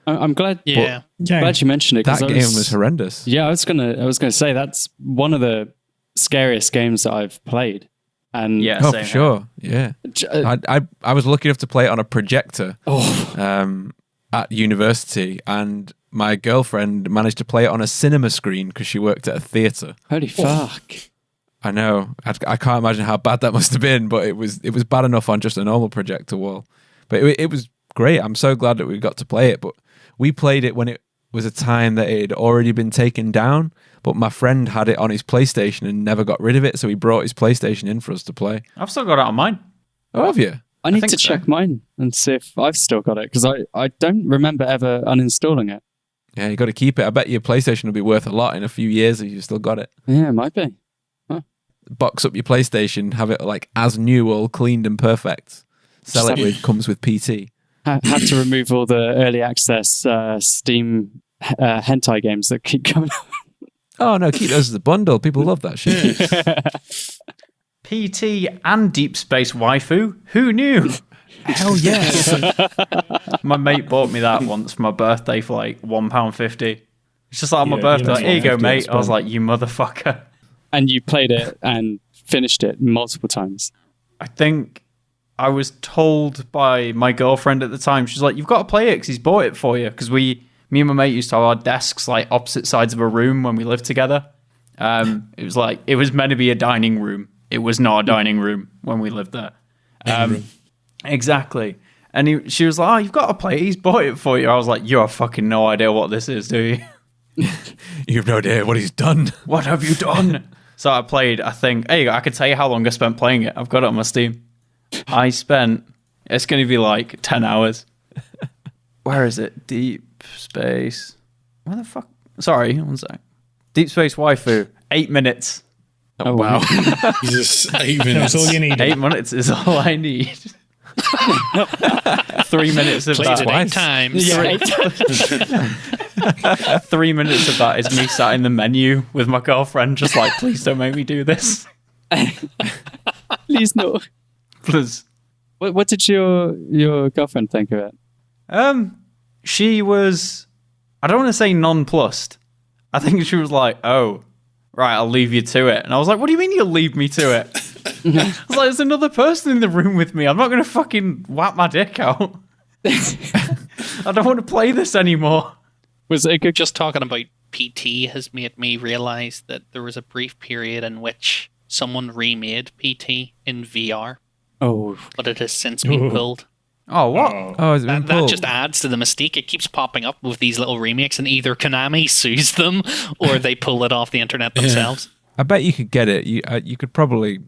I'm glad. Yeah. Glad you mentioned it. That game was horrendous. Yeah, I was gonna say that's one of the scariest games that I've played. And Yeah, Oh, same for sure. Yeah. I was lucky enough to play it on a projector at university, and my girlfriend managed to play it on a cinema screen because she worked at a theatre. Holy fuck. I know. I can't imagine how bad that must have been, but it was bad enough on just a normal projector wall. But it was great. I'm so glad that we got to play it. But we played it when it was a time that it had already been taken down. But my friend had it on his PlayStation and never got rid of it, so he brought his PlayStation in for us to play. I've still got it on mine. Oh, have you? I need think to so. check mine and see if I've still got it because I don't remember ever uninstalling it. Yeah, you got to keep it. I bet your PlayStation will be worth a lot in a few years if you've still got it. Yeah, it might be. Box up your PlayStation, have it like as new, all cleaned and perfect. Sell it with comes with PT. Have to remove all the early access Steam hentai games that keep coming up. Oh no, keep those as a bundle. People love that shit. PT and Deep Space Waifu? Who knew? Hell yes. My mate bought me that once for my birthday for like £1.50. It's just like on my birthday, like, here you go, mate. I was like, you motherfucker. And you played it and finished it multiple times. I think I was told by my girlfriend at the time, she's like, you've got to play it because he's bought it for you. Because me and my mate used to have our desks like opposite sides of a room when we lived together. It was like, it was meant to be a dining room. It was not a dining room when we lived there. Exactly. And she was like, oh, you've got to play it. He's bought it for you. I was like, you have fucking no idea what this is, do you? You have no idea what he's done. What have you done? So I played, I think, hey, I could tell you how long I spent playing it. I've got it on my Steam. I spent, it's going to be like 10 hours. Where is it? Deep Space. Where the fuck? Sorry, one sec. Deep Space Waifu. 8 minutes. Oh, wow. Jesus, 8 minutes. That's all you need. 8 minutes is all I need. 3 minutes of Played that. it 8 times. Yeah. 3 minutes of that is me sat in the menu with my girlfriend, just like, please don't make me do this. Please no. Please. What did your girlfriend think of it? She was, I don't want to say nonplussed. I think she was like, oh, right, I'll leave you to it. And I was like, what do you mean you'll leave me to it? I was like, there's another person in the room with me. I'm not going to fucking whap my dick out. I don't want to play this anymore. Was it good? Just talking about PT has made me realize that there was a brief period in which someone remade PT in VR. Oh. But it has since been pulled. Oh, what? Oh, has it been That pulled? just adds to the mystique. It keeps popping up with these little remakes, and either Konami sues them or they pull it off the internet themselves. I bet you could get it. You could probably...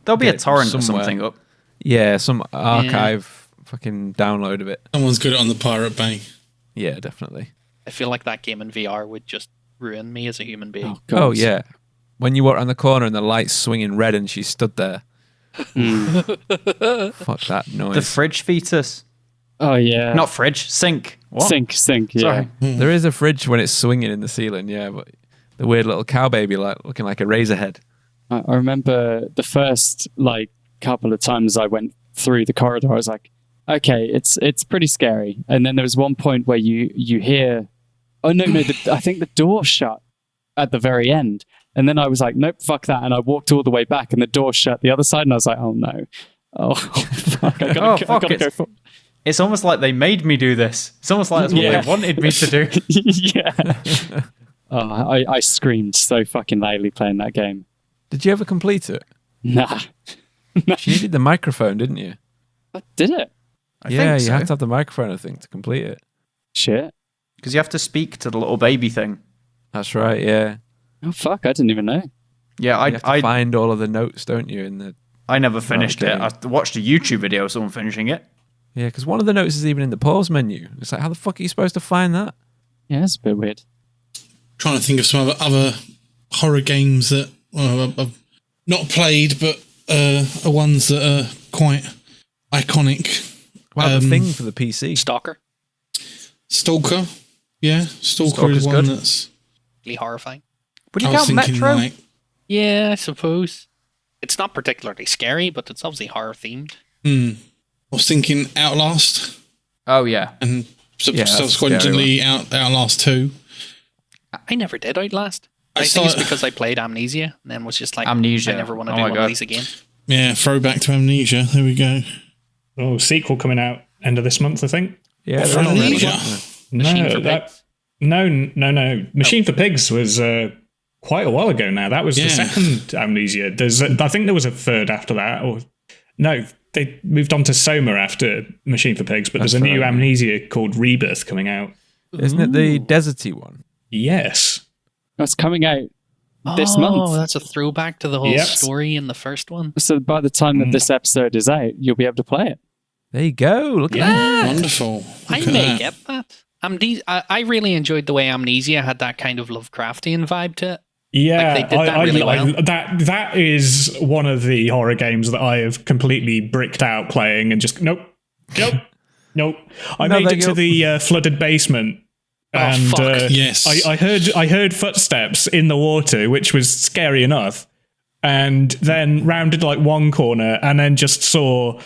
There'll be a get torrent or somewhere. something up. Yeah, some archive fucking download of it. Someone's got it on the Pirate Bay. Yeah, definitely. I feel like that game in VR would just ruin me as a human being. Oh, yeah. When you walk around the corner and the light's swinging red and she stood there. Fuck that noise. The fridge fetus. Oh, yeah. Not fridge, sink. What? Sink, yeah. Sorry. There is a fridge when it's swinging in the ceiling, yeah, but the weird little cow baby looking like a razor head. I remember the first couple of times I went through the corridor, I was like, okay, it's pretty scary. And then there was one point where you hear, oh no, I think the door shut at the very end. And then I was like, nope, fuck that. And I walked all the way back and the door shut the other side. And I was like, oh no. Oh, fuck. I gotta go for... It's almost like they made me do this. It's almost like that's what they wanted me to do. Yeah. Oh, I screamed so fucking loudly playing that game. Did you ever complete it? Nah. You needed the microphone, didn't you? Did it? I Yeah, think you so. have to have the microphone, I think, to complete it. Shit. Because you have to speak to the little baby thing. That's right, yeah. Oh, fuck. I didn't even know. Yeah, You have to find all of the notes, don't you? I never finished it. game. I watched a YouTube video of someone finishing it. Yeah, because one of the notes is even in the pause menu. It's like, how the fuck are you supposed to find that? Yeah, that's a bit weird. Trying to think of some other horror games that I've not played, but are ones that are quite iconic. Wow, the thing for the PC. Stalker. Stalker. Yeah, Stalker Stalker's is one good. that's... Really horrifying. Would you I was count thinking Metro? Yeah, I suppose. It's not particularly scary, but it's obviously horror themed. I was thinking Outlast Oh, yeah. and Yeah, that's a subsequently Outlast 2. I never did Outlast. I I think it's saw- because I played Amnesia and then was just like, Amnesia. I never want to Oh do my one God. of these again. Yeah, throwback to Amnesia. There we go. Oh, sequel coming out end of this month, I think. Yeah, For they're all really Amnesia? good. Machine for that, Pigs. no. Machine for Pigs was quite a while ago now. That was the Yeah. second Amnesia. I think there was a third after that. Or no, they moved on to Soma after Machine for Pigs, but there's a That's new right, yeah. Amnesia called Rebirth coming out. Isn't it the deserty one? Yes. That's coming out this month. Oh, that's a throwback to the whole Yep. story in the first one. So by the time that this episode is out, you'll be able to play it. There you go. Look at that. Wonderful. I Look at may that. get that. I really enjoyed the way Amnesia had that kind of Lovecraftian vibe to it. Yeah, Like, they did that really well. that is one of the horror games that I have completely bricked out playing and just nope. I No, made they it to go- the flooded basement, and fuck. Yes. I heard footsteps in the water, which was scary enough, and then rounded like one corner, and then just saw.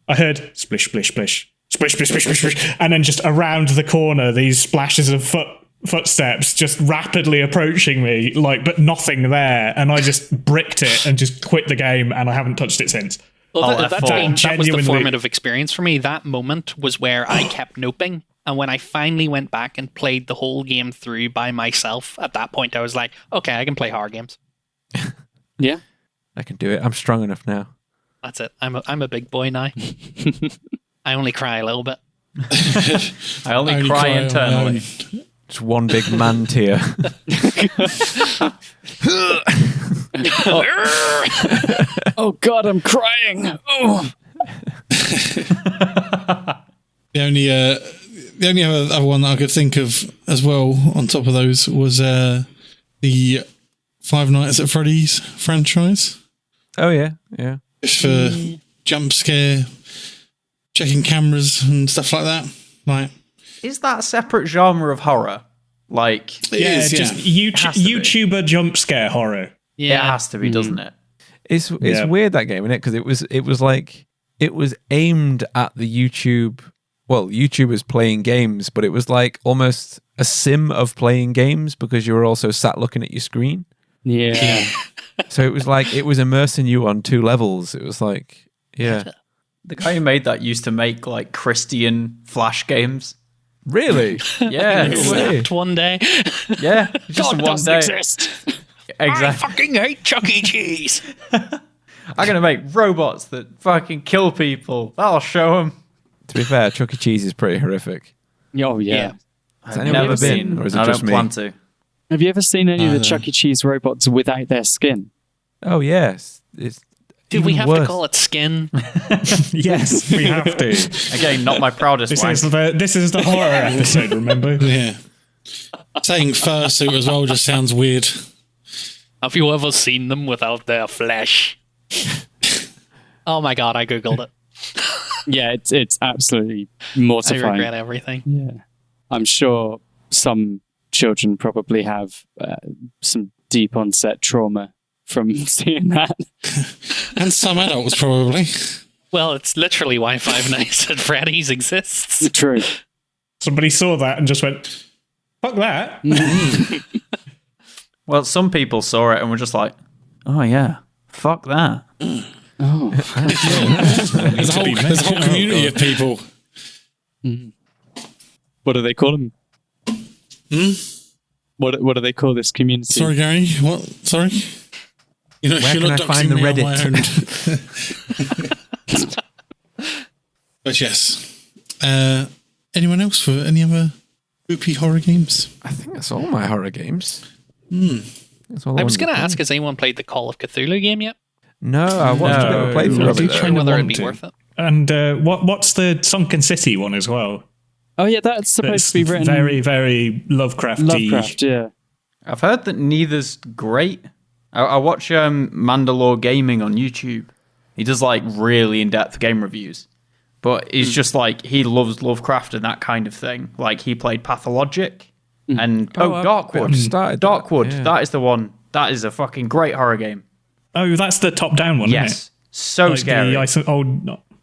I heard splish, splish, splish, splish, splish, splish, splish, splish, and then just around the corner, these splashes of footsteps just rapidly approaching me, but nothing there, and I just bricked it and just quit the game, and I haven't touched it since. Well, Oh, that was the genuinely- formative experience for me. That moment was where I kept noping. And when I finally went back and played the whole game through by myself, at that point I was like, okay, I can play horror games. Yeah. I can do it. I'm strong enough now. That's it. I'm a big boy now. I only cry a little bit. I only cry internally. Just one big man tear. Oh God, I'm crying. Oh. The only other one that I could think of as well on top of those was the Five Nights at Freddy's franchise. Oh, yeah. Yeah. Just for jump scare, checking cameras and stuff like that. Like, Is that a separate genre of horror? Like, it is, just Has to be. YouTuber jump scare horror. it has to be, doesn't it? It's Yeah. weird, that game, isn't it? Because it was aimed at the YouTube YouTubers playing games, but it was like almost a sim of playing games because you were also sat looking at your screen. Yeah. So it was like, it was immersing you on 2 levels. It was like, yeah. The guy who made that used to make like Christian Flash games. Really? Yeah. Snapped one day. Yeah. Just God one doesn't day. exist. I Exactly. fucking hate Chuck E. Cheese. I'm going to make robots that fucking kill people. That'll show them. To be fair, Chuck E. Cheese is pretty horrific. Oh, yeah. Has anyone ever been? Or is it I just don't me? plan to. Have you ever seen any of the Chuck E. Cheese robots without their skin? Oh, yes. It's Do we even have worse. to call it skin? Yes, we have to. Again, not my proudest This one. is the horror episode, remember? Yeah. Saying fursuit as well just sounds weird. Have you ever seen them without their flesh? Oh my god, I googled it. Yeah, it's absolutely I mortifying. regret everything. Yeah. I'm sure some children probably have some deep onset trauma from seeing that. And some adults probably. Well, it's literally why Five Nights at Freddy's exists. True. Somebody saw that and just went, fuck that. Well, some people saw it and were just like, oh yeah, fuck that. Oh. There's a whole community of people. What do they call them? What do they call this community? Sorry, Gary. What? Sorry? You know, Where you're can not I find doxing the me on Reddit? my own. But yes. Anyone else for any other spooky horror games? I think that's all my horror games. That's all I was wanted going to play. ask, has anyone played the Call of Cthulhu game yet? No, I watched a bit of a playthrough of I it. do though. kinda Whether it'd want be to. worth it? And what's the Sunken City one as well? Oh, yeah, that's supposed to be written. very, very Lovecrafty. Lovecraft, yeah. I've heard that neither's great. I watch Mandalore Gaming on YouTube. He does like really in-depth game reviews. But he's just like, he loves Lovecraft and that kind of thing. Like he played Pathologic and Darkwood. started that, Darkwood, yeah. that is the one. That is a fucking great horror game. Oh, that's the top-down one, isn't it? Yes. So Like scary.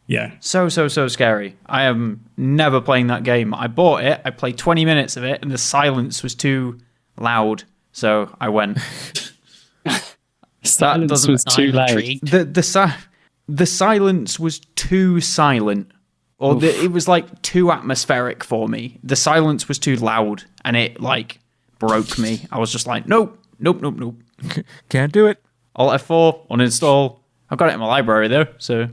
Yeah. So scary. I am never playing that game. I bought it, I played 20 minutes of it, and the silence was too loud. So I went. Silence doesn't- was too I'm loud. intrigued. The silence was too silent. Or it was like too atmospheric for me. The silence was too loud and it like broke me. I was just like, nope. Can't do it. Alt F4, uninstall. I've got it in my library though, so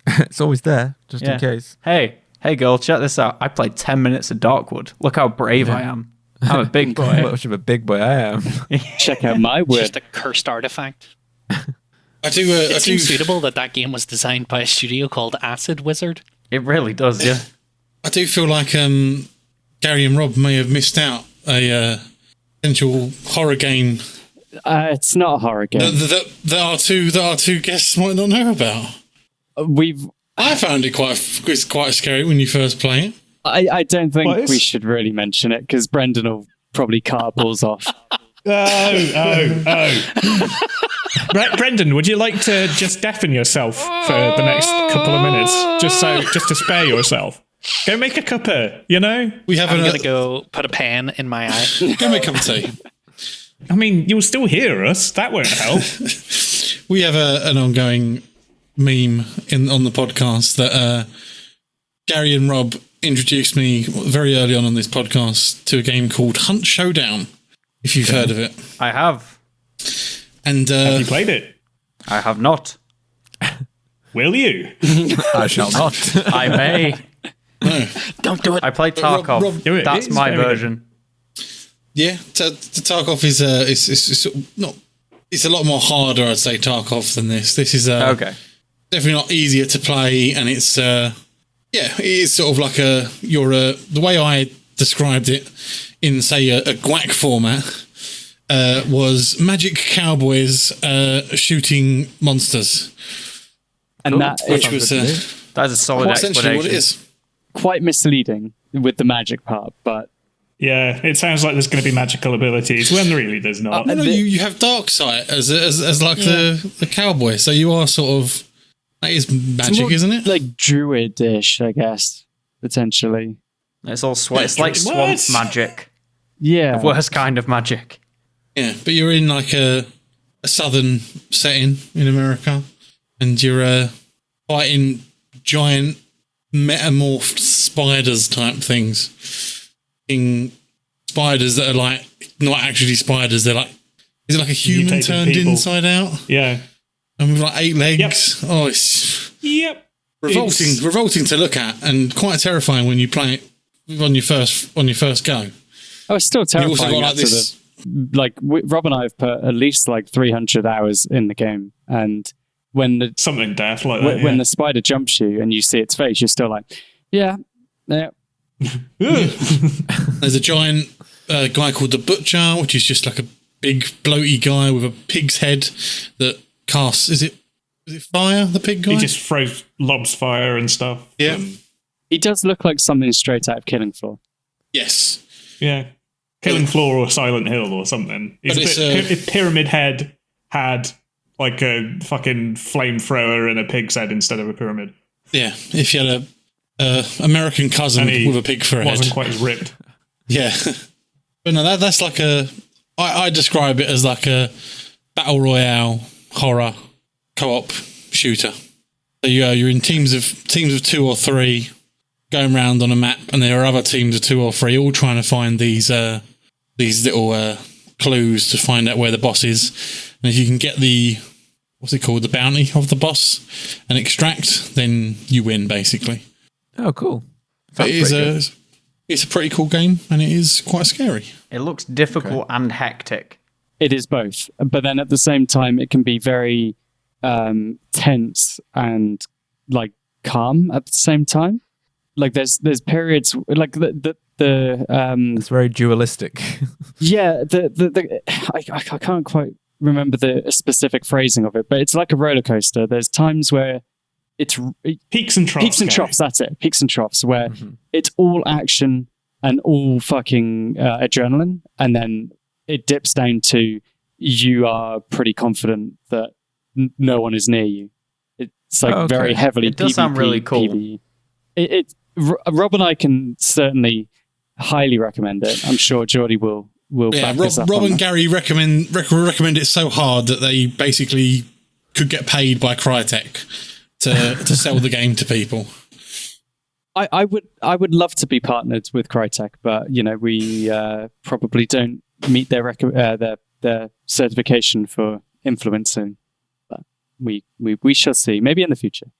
It's always there, just yeah. in case. Hey girl, check this out. I played 10 minutes of Darkwood. Look how brave I am. I'm a big How boy. much of a big boy I am. Check out my It's word. just a cursed artifact. I do. It seems suitable that game was designed by a studio called Acid Wizard. It really does, yeah. I do feel like Gary and Rob may have missed out a potential horror game It's not a horror game. that our two guests might not know about. I found it quite scary when you first play it. I don't think What is- we should really mention it because Brendan will probably cut our balls off. Brendan, would you like to just deafen yourself for the next couple of minutes? Just to spare yourself. Go make a cuppa, you know? We have I'm going to go put a pen in my eye. go make a cup of tea. I mean, you'll still hear us. That won't help. We have an ongoing meme on the podcast that Gary and Rob introduced me very early on this podcast to a game called Hunt Showdown, if you've heard of it. I have. And Have you played it? I have not. Will you? I shall not. I may. no. Don't do it. I played Tarkov. Rob, do it. That's It's my very good. version. Yeah, Tarkov is it's a lot more harder, I'd say, Tarkov than this. This is Okay. definitely not easier to play, and it's it is sort of like the way I described it in say a GWAC format was Magic Cowboys shooting monsters, And that which is was That's a solid essentially explanation. what it is. quite misleading with the magic part, but Yeah, it sounds like there's going to be magical abilities when really there's not. No, you have Darkseid as like the cowboy, so you are sort of that is magic, more isn't it? like druid-ish, I guess. potentially. It's all it's like swamp magic. Yeah. The worst kind of magic. Yeah, but you're in like a southern setting in America, and you're fighting giant metamorphed spiders type things. In spiders that are like not actually spiders, they're like, is it like a human Mutated turned people. inside out? Yeah. And with like 8 legs. Yep. Oh, it's revolting to look at, and quite terrifying when you play it on your first go. Oh, it's still You terrifying. also got like this. Rob and I have put at least like 300 hours in the game, and when something death like that. when the spider jumps you and you see its face, you're still like, yeah. There's a giant guy called the Butcher, which is just like a big bloaty guy with a pig's head that casts. Is it fire? The pig guy. He just lobs fire and stuff. Yeah. He does look like something straight out of Killing Floor. Yes. Yeah. Killing Floor or Silent Hill or something. If Pyramid Head had like a fucking flamethrower and a pig's head instead of a pyramid. Yeah. If you had a American cousin with a pig for a head. Wasn't quite as ripped. Yeah. But no, that's like I describe it as like a battle royale horror co-op shooter. So you're in teams of 2 or 3 going around on a map, and there are other teams of 2 or 3 all trying to find these little clues to find out where the boss is. And if you can get the bounty of the boss and extract, then you win basically. Oh, cool. But it's a pretty cool game, and it is quite scary. It looks difficult and hectic. It is both, but then at the same time, it can be very tense and like calm at the same time. Like there's periods like the it's very dualistic. yeah, I can't quite remember the specific phrasing of it, but it's like a roller coaster. There's times where it's peaks and troughs. Peaks and troughs. That's it. Peaks and troughs where it's all action and all fucking adrenaline, and then it dips down to you are pretty confident that no one is near you. It's like very heavily. It does sound really cool. PvE. Rob and I can certainly highly recommend it. I'm sure Geordie will. Yeah, back this up Rob on and that. Gary recommend it so hard that they basically could get paid by Crytek to sell the game to people. I would love to be partnered with Crytek, but we probably don't meet their certification for influencing. But we shall see. Maybe in the future.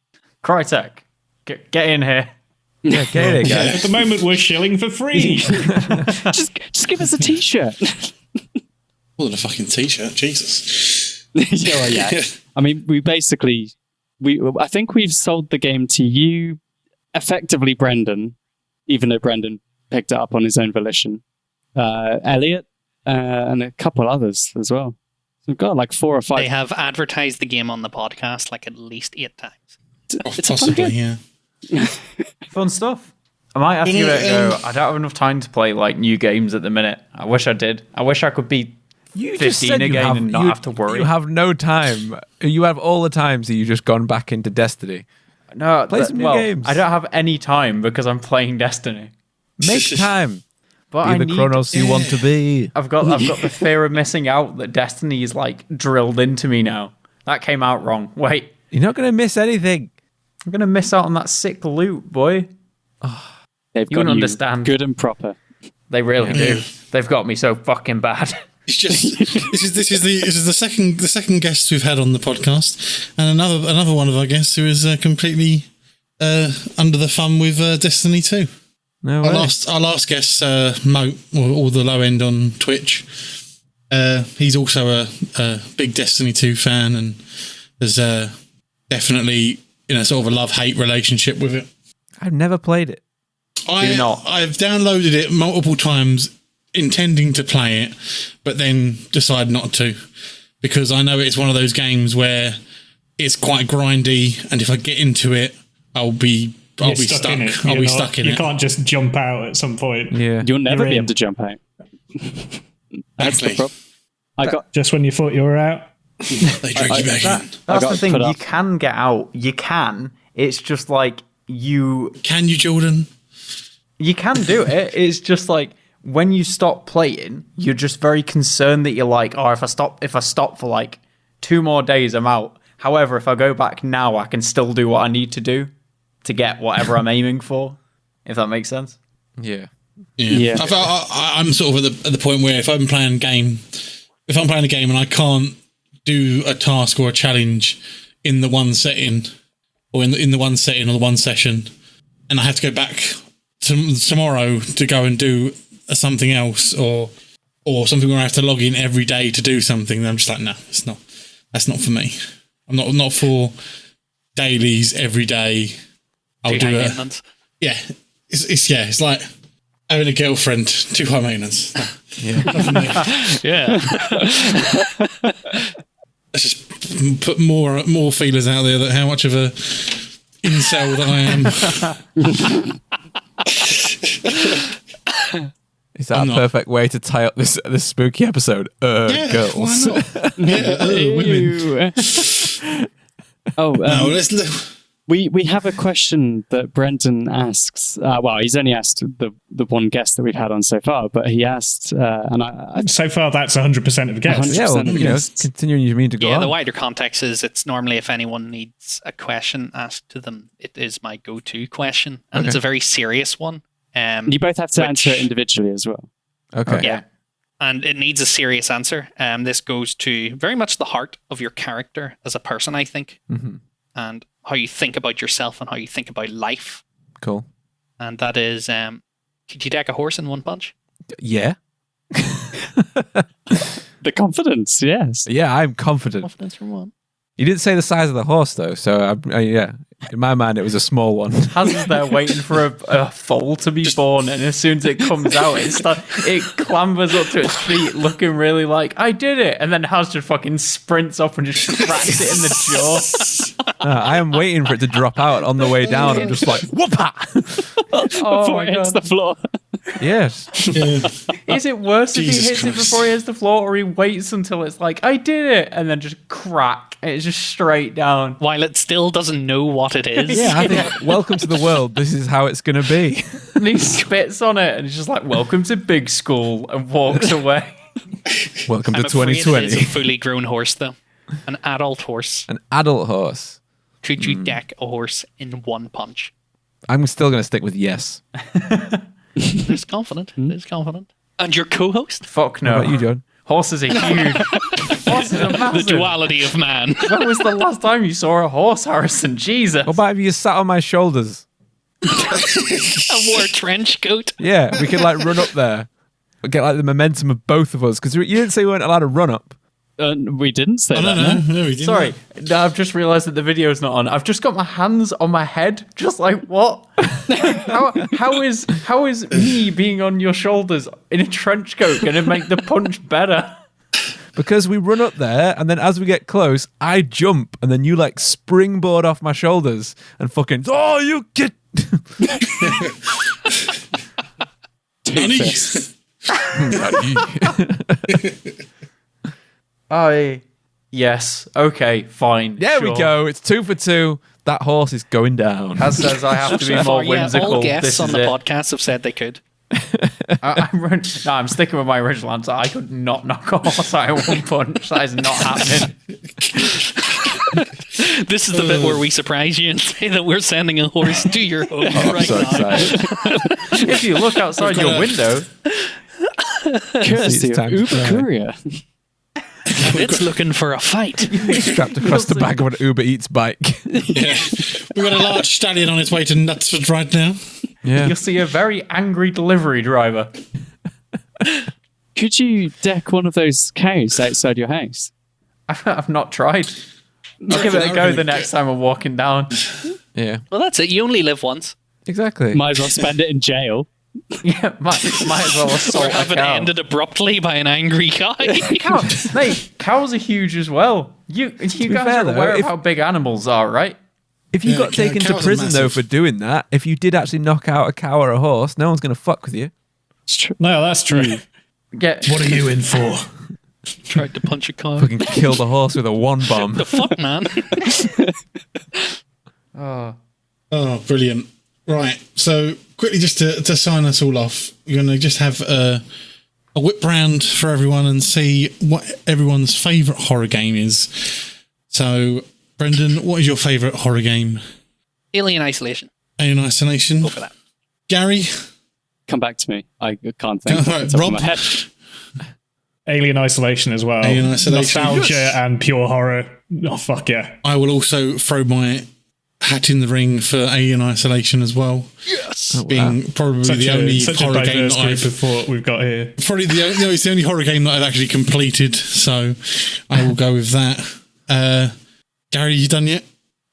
Crytek, get in here. Yeah, get it, guys. At the moment, we're shilling for free. just give us a t-shirt. More than a fucking t-shirt, Jesus. yeah. I mean, I think we've sold the game to you, effectively Brendan, even though Brendan picked it up on his own volition. Elliot, and a couple others as well. So we've got like 4 or 5. They have advertised the game on the podcast like at least 8 times. It's possibly, a fun game. yeah. Fun stuff. I might have to give it a go. I don't have enough time to play like new games at the minute. I wish I did. I wish I could be 15 again and not have to worry. You have no time. You have all the time, so you've just gone back into Destiny. No, play some new games. I don't have any time because I'm playing Destiny. Make time. But be the Chronos you want to be. I've got the fear of missing out that Destiny is like drilled into me now. That came out wrong. Wait. You're not going to miss anything. I'm going to miss out on that sick loot, boy. They've You got wouldn't understand. good and proper. They really do. They've got me so fucking bad. It's just this is the second guest we've had on the podcast, and another one of our guests who is completely under the thumb with Destiny 2. No our way. last guest, Moat, or the low end on Twitch. He's also a big Destiny 2 fan, and there's definitely sort of a love-hate relationship with it. I've never played it. I've downloaded it multiple times intending to play it, but then decide not to, because I know it's one of those games where it's quite grindy, and if I get into it, I'll be stuck. I'll be stuck in it. You can't just jump out at some point. Yeah. You'll never be able to jump out. That's the problem. I got just when you thought you were out. They drag you back in. That's the thing. put You up. can get out. You can. It's just like you. Can you, Jordan? You can do it. It's just like when you stop playing, you're just very concerned that you're like, oh, if I stop for like 2 more days, I'm out. However, if I go back now, I can still do what I need to do to get whatever I'm aiming for. If that makes sense. Yeah. I'm sort of at the point where if I'm playing a game and I can't do a task or a challenge in the one setting, or in the one setting or the one session, and I have to go back tomorrow to go and do something else, or something where I have to log in every day to do something, then I'm just like, no, that's not for me. I'm not for dailies every day. I'll do it. Yeah, it's like having a girlfriend, too high maintenance. Yeah. Yeah. Let's just put more feelers out there that how much of a incel that I am. Is that a perfect way to tie up this spooky episode? Girls. Why not? Women. Oh, let's look. We have a question that Brendan asks. Well, he's only asked the one guest that we've had on so far, but he asked, and I so far that's 100% of guests. 100% Yeah, well, of you know, guests. continuing you mean to go Yeah, on. the wider context is it's normally if anyone needs a question asked to them, it is my go-to question, and it's a very serious one. You both have to answer it individually as well. Okay. Yeah. And it needs a serious answer. This goes to very much the heart of your character as a person, I think, and how you think about yourself and how you think about life. Cool. And that is, could you deck a horse in one punch? Yeah. The confidence, yes. Yeah, I'm confident. Confidence from one. You didn't say the size of the horse, though, so yeah. In my mind, it was a small one. Haz is there waiting for a foal to be born, and as soon as it comes out, it clambers up to its feet, looking really like, I did it, and then Haz just fucking sprints up and just cracks it in the jaw. I am waiting for it to drop out on the way down. I'm just like, whoop-ha! Before it hits the floor. Yes. Is it worse if he Jesus hits Christ. it before he hits the floor, or he waits until it's like, I did it, and then just crack, and it's just straight down? While it still doesn't know what it is. Yeah, I think, welcome to the world. This is how it's going to be. And he spits on it, and he's just like, welcome to big school, and walks away. Welcome I'm to afraid it is a 2020. fully grown horse, though. An adult horse. An adult horse. Could you deck a horse in one punch? I'm still going to stick with yes. It's confident. It's confident. And your co-host? Fuck no. What about you, John? Horses are huge. Horses are The massive. duality of man. When was the last time you saw a horse, Harrison? Jesus. What about if you sat on my shoulders? I wore a trench coat. Yeah, we could like run up there. But get like the momentum of both of us. Because you didn't say we weren't allowed to run up. We didn't say I that. don't know. No, we didn't. Sorry, no, I've just realised that the video's not on. I've just got my hands on my head, just like what? how is me being on your shoulders in a trench coat going to make the punch better? Because we run up there, and then as we get close, I jump, and then you like springboard off my shoulders and fucking, oh, you get. Yes. Okay. Fine. There sure. we go. It's 2 for 2. That horse is going down. As says I have to be more whimsical. all guests this on is the it. podcast have said they could. I'm sticking with my original answer. I could not knock a horse out in one punch. That is not happening. This is the bit where we surprise you and say that we're sending a horse to your home right so now. excited. If you look outside your window, Courtesy It's of time to Uber try. Courier. It's looking for a fight. Strapped across the back of an Uber Eats bike. Yeah. We've got a large stallion on its way to Knutsford right now. Yeah. you'll see a very angry delivery driver. Could you deck one of those cows outside your house? I've not tried. I'll give it a go the next time I'm walking down. Yeah. Well, that's it. You only live once. Exactly. Might as well spend it in jail. Yeah, might as well Or assault have a it cow. ended abruptly by an angry guy. Cows are huge as well. You guys fair, are though, aware of if- how big animals are, right? If you Yeah, got taken to cows are prison, though, massive. for doing that, if you did actually knock out a cow or a horse, no one's going to fuck with you. It's true. No, that's true. Get What are you in for? Tried to punch a cow. Fucking kill the horse with a one bomb. The fuck, man? Oh, brilliant. Right. So quickly just to sign us all off, you're going to just have a whip round for everyone and see what everyone's favourite horror game is. So, Brendan, what is your favourite horror game? Alien Isolation. Alien Isolation. Go for that. Gary? Come back to me. I can't think. Off the top of my head. Alien Isolation as well. Alien Isolation. Nostalgia and pure horror. Oh, fuck yeah. I will also throw my hat in the ring for Alien Isolation as well. Yes. Being probably the only horror game that we've got here. Probably it's the only horror game that I've actually completed, so I will go with that. Gary, you done yet?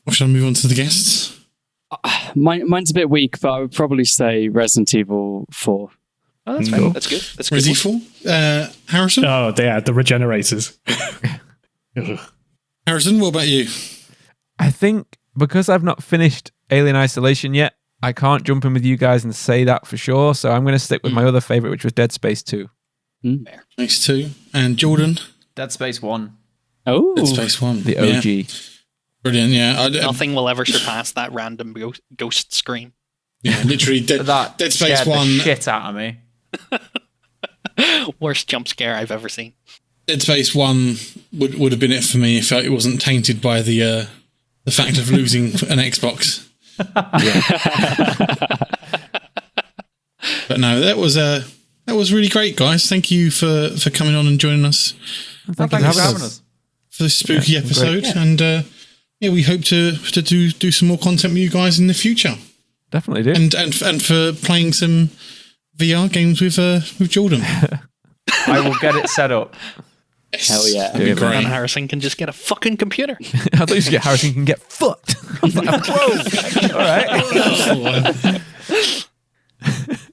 Or shall I move on to the guests? Mine's a bit weak, but I would probably say Resident Evil 4. Oh, that's fine. That's good. That's good. Resident Evil? Harrison? Oh, yeah, the Regenerators. Harrison, what about you? I think because I've not finished Alien Isolation yet, I can't jump in with you guys and say that for sure. So I'm going to stick with my other favourite, which was Dead Space 2. Space 2. And Jordan? Dead Space 1. Oh, Dead Space 1. The OG. Yeah. Brilliant, yeah. Nothing will ever surpass that random ghost scream. Yeah, literally Dead Space 1. The shit out of me. Worst jump scare I've ever seen. Dead Space 1 would have been it for me if it wasn't tainted by the fact of losing an Xbox. But no, that was really great, guys. Thank you for coming on and joining us. Thank you for having us. For this spooky episode. And we hope to do some more content with you guys in the future. Definitely do. And for playing some VR games with Jordan. I will get it set up. Hell yeah. That'd be great. And Harrison can just get a fucking computer. I thought you should get Harrison can get fucked. I was like, whoa. All right.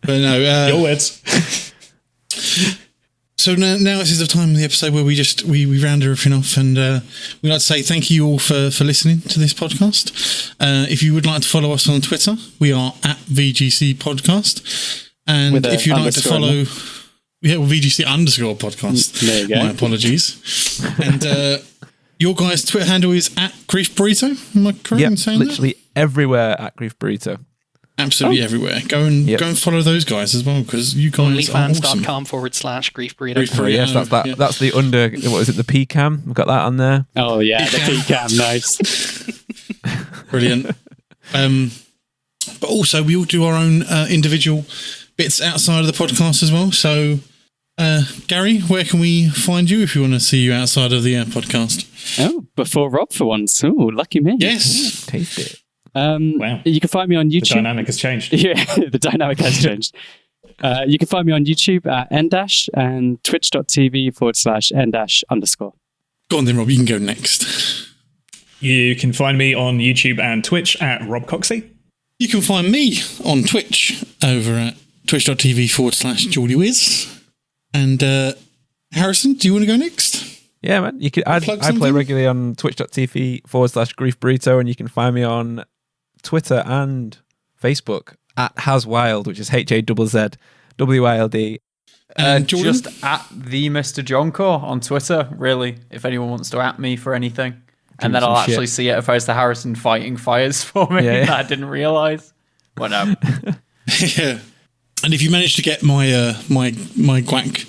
But no, your words. So now this is the time of the episode where we round everything off, and we'd like to say thank you all for listening to this podcast. If you would like to follow us on Twitter, we are at VGC Podcast, and if you'd like to follow, VGC _ podcast. There you go. My apologies. And your guys' Twitter handle is at Grief Burrito. Am I correct in saying literally everywhere at Grief Burrito. Absolutely everywhere. Go and follow those guys as well, because you guys are awesome. OnlyFans.com/Grief Burrito. Oh, yes, that's the under. What is it? The PCAM. We've got that on there. Oh yeah, the PCAM. Nice. Brilliant. But also we all do our own individual bits outside of the podcast as well. So, Gary, where can we find you if you want to see you outside of the podcast? Oh, before Rob for once. Oh, lucky me. Yes. Taste it. Wow. You can find me on YouTube. The dynamic has changed. Yeah, the dynamic has changed. You can find me on YouTube at n- and twitch.tv/n-_. Go on then, Rob. You can go next. You can find me on YouTube and Twitch at Rob Coxey. You can find me on Twitch over at twitch.tv/JeordieWiz. And Harrison, do you want to go next? Yeah, man. You could. I play regularly on twitch.tv/Grief Burrito, and you can find me on Twitter and Facebook at HasWild, which is HAZZWILD. Just at the Mr. Jonko on Twitter, really, if anyone wants to at me for anything. And then I'll actually see it opposed to Harrison fighting fires for me that I didn't realise. Well, no. Yeah. And if you manage to get my my quack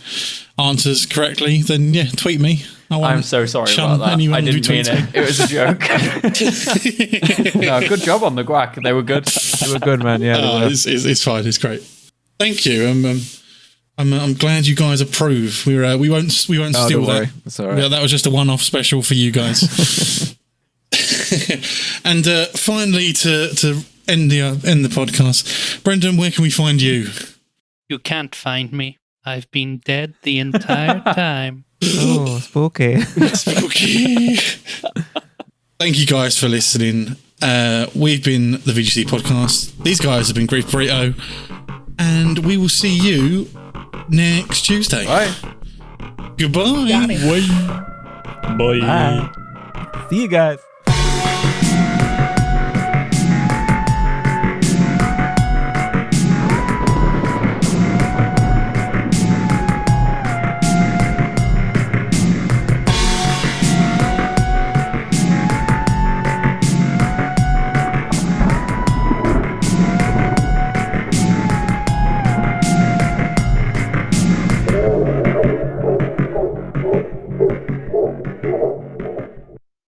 answers correctly, then tweet me. I'm so sorry about that. I didn't mean it. It was a joke. No, good job on the guac. They were good. They were good, man. Yeah, it's fine. It's great. Thank you. I'm glad you guys approve. We won't steal that. That's all right. Yeah, that was just a one-off special for you guys. And finally, to end the podcast, Brendan, where can we find you? You can't find me. I've been dead the entire time. Oh, spooky. Spooky. Thank you guys for listening. We've been the VGC Podcast. These guys have been Grief Burrito. And we will see you next Tuesday. Bye. Goodbye. Bye. Bye. See you guys.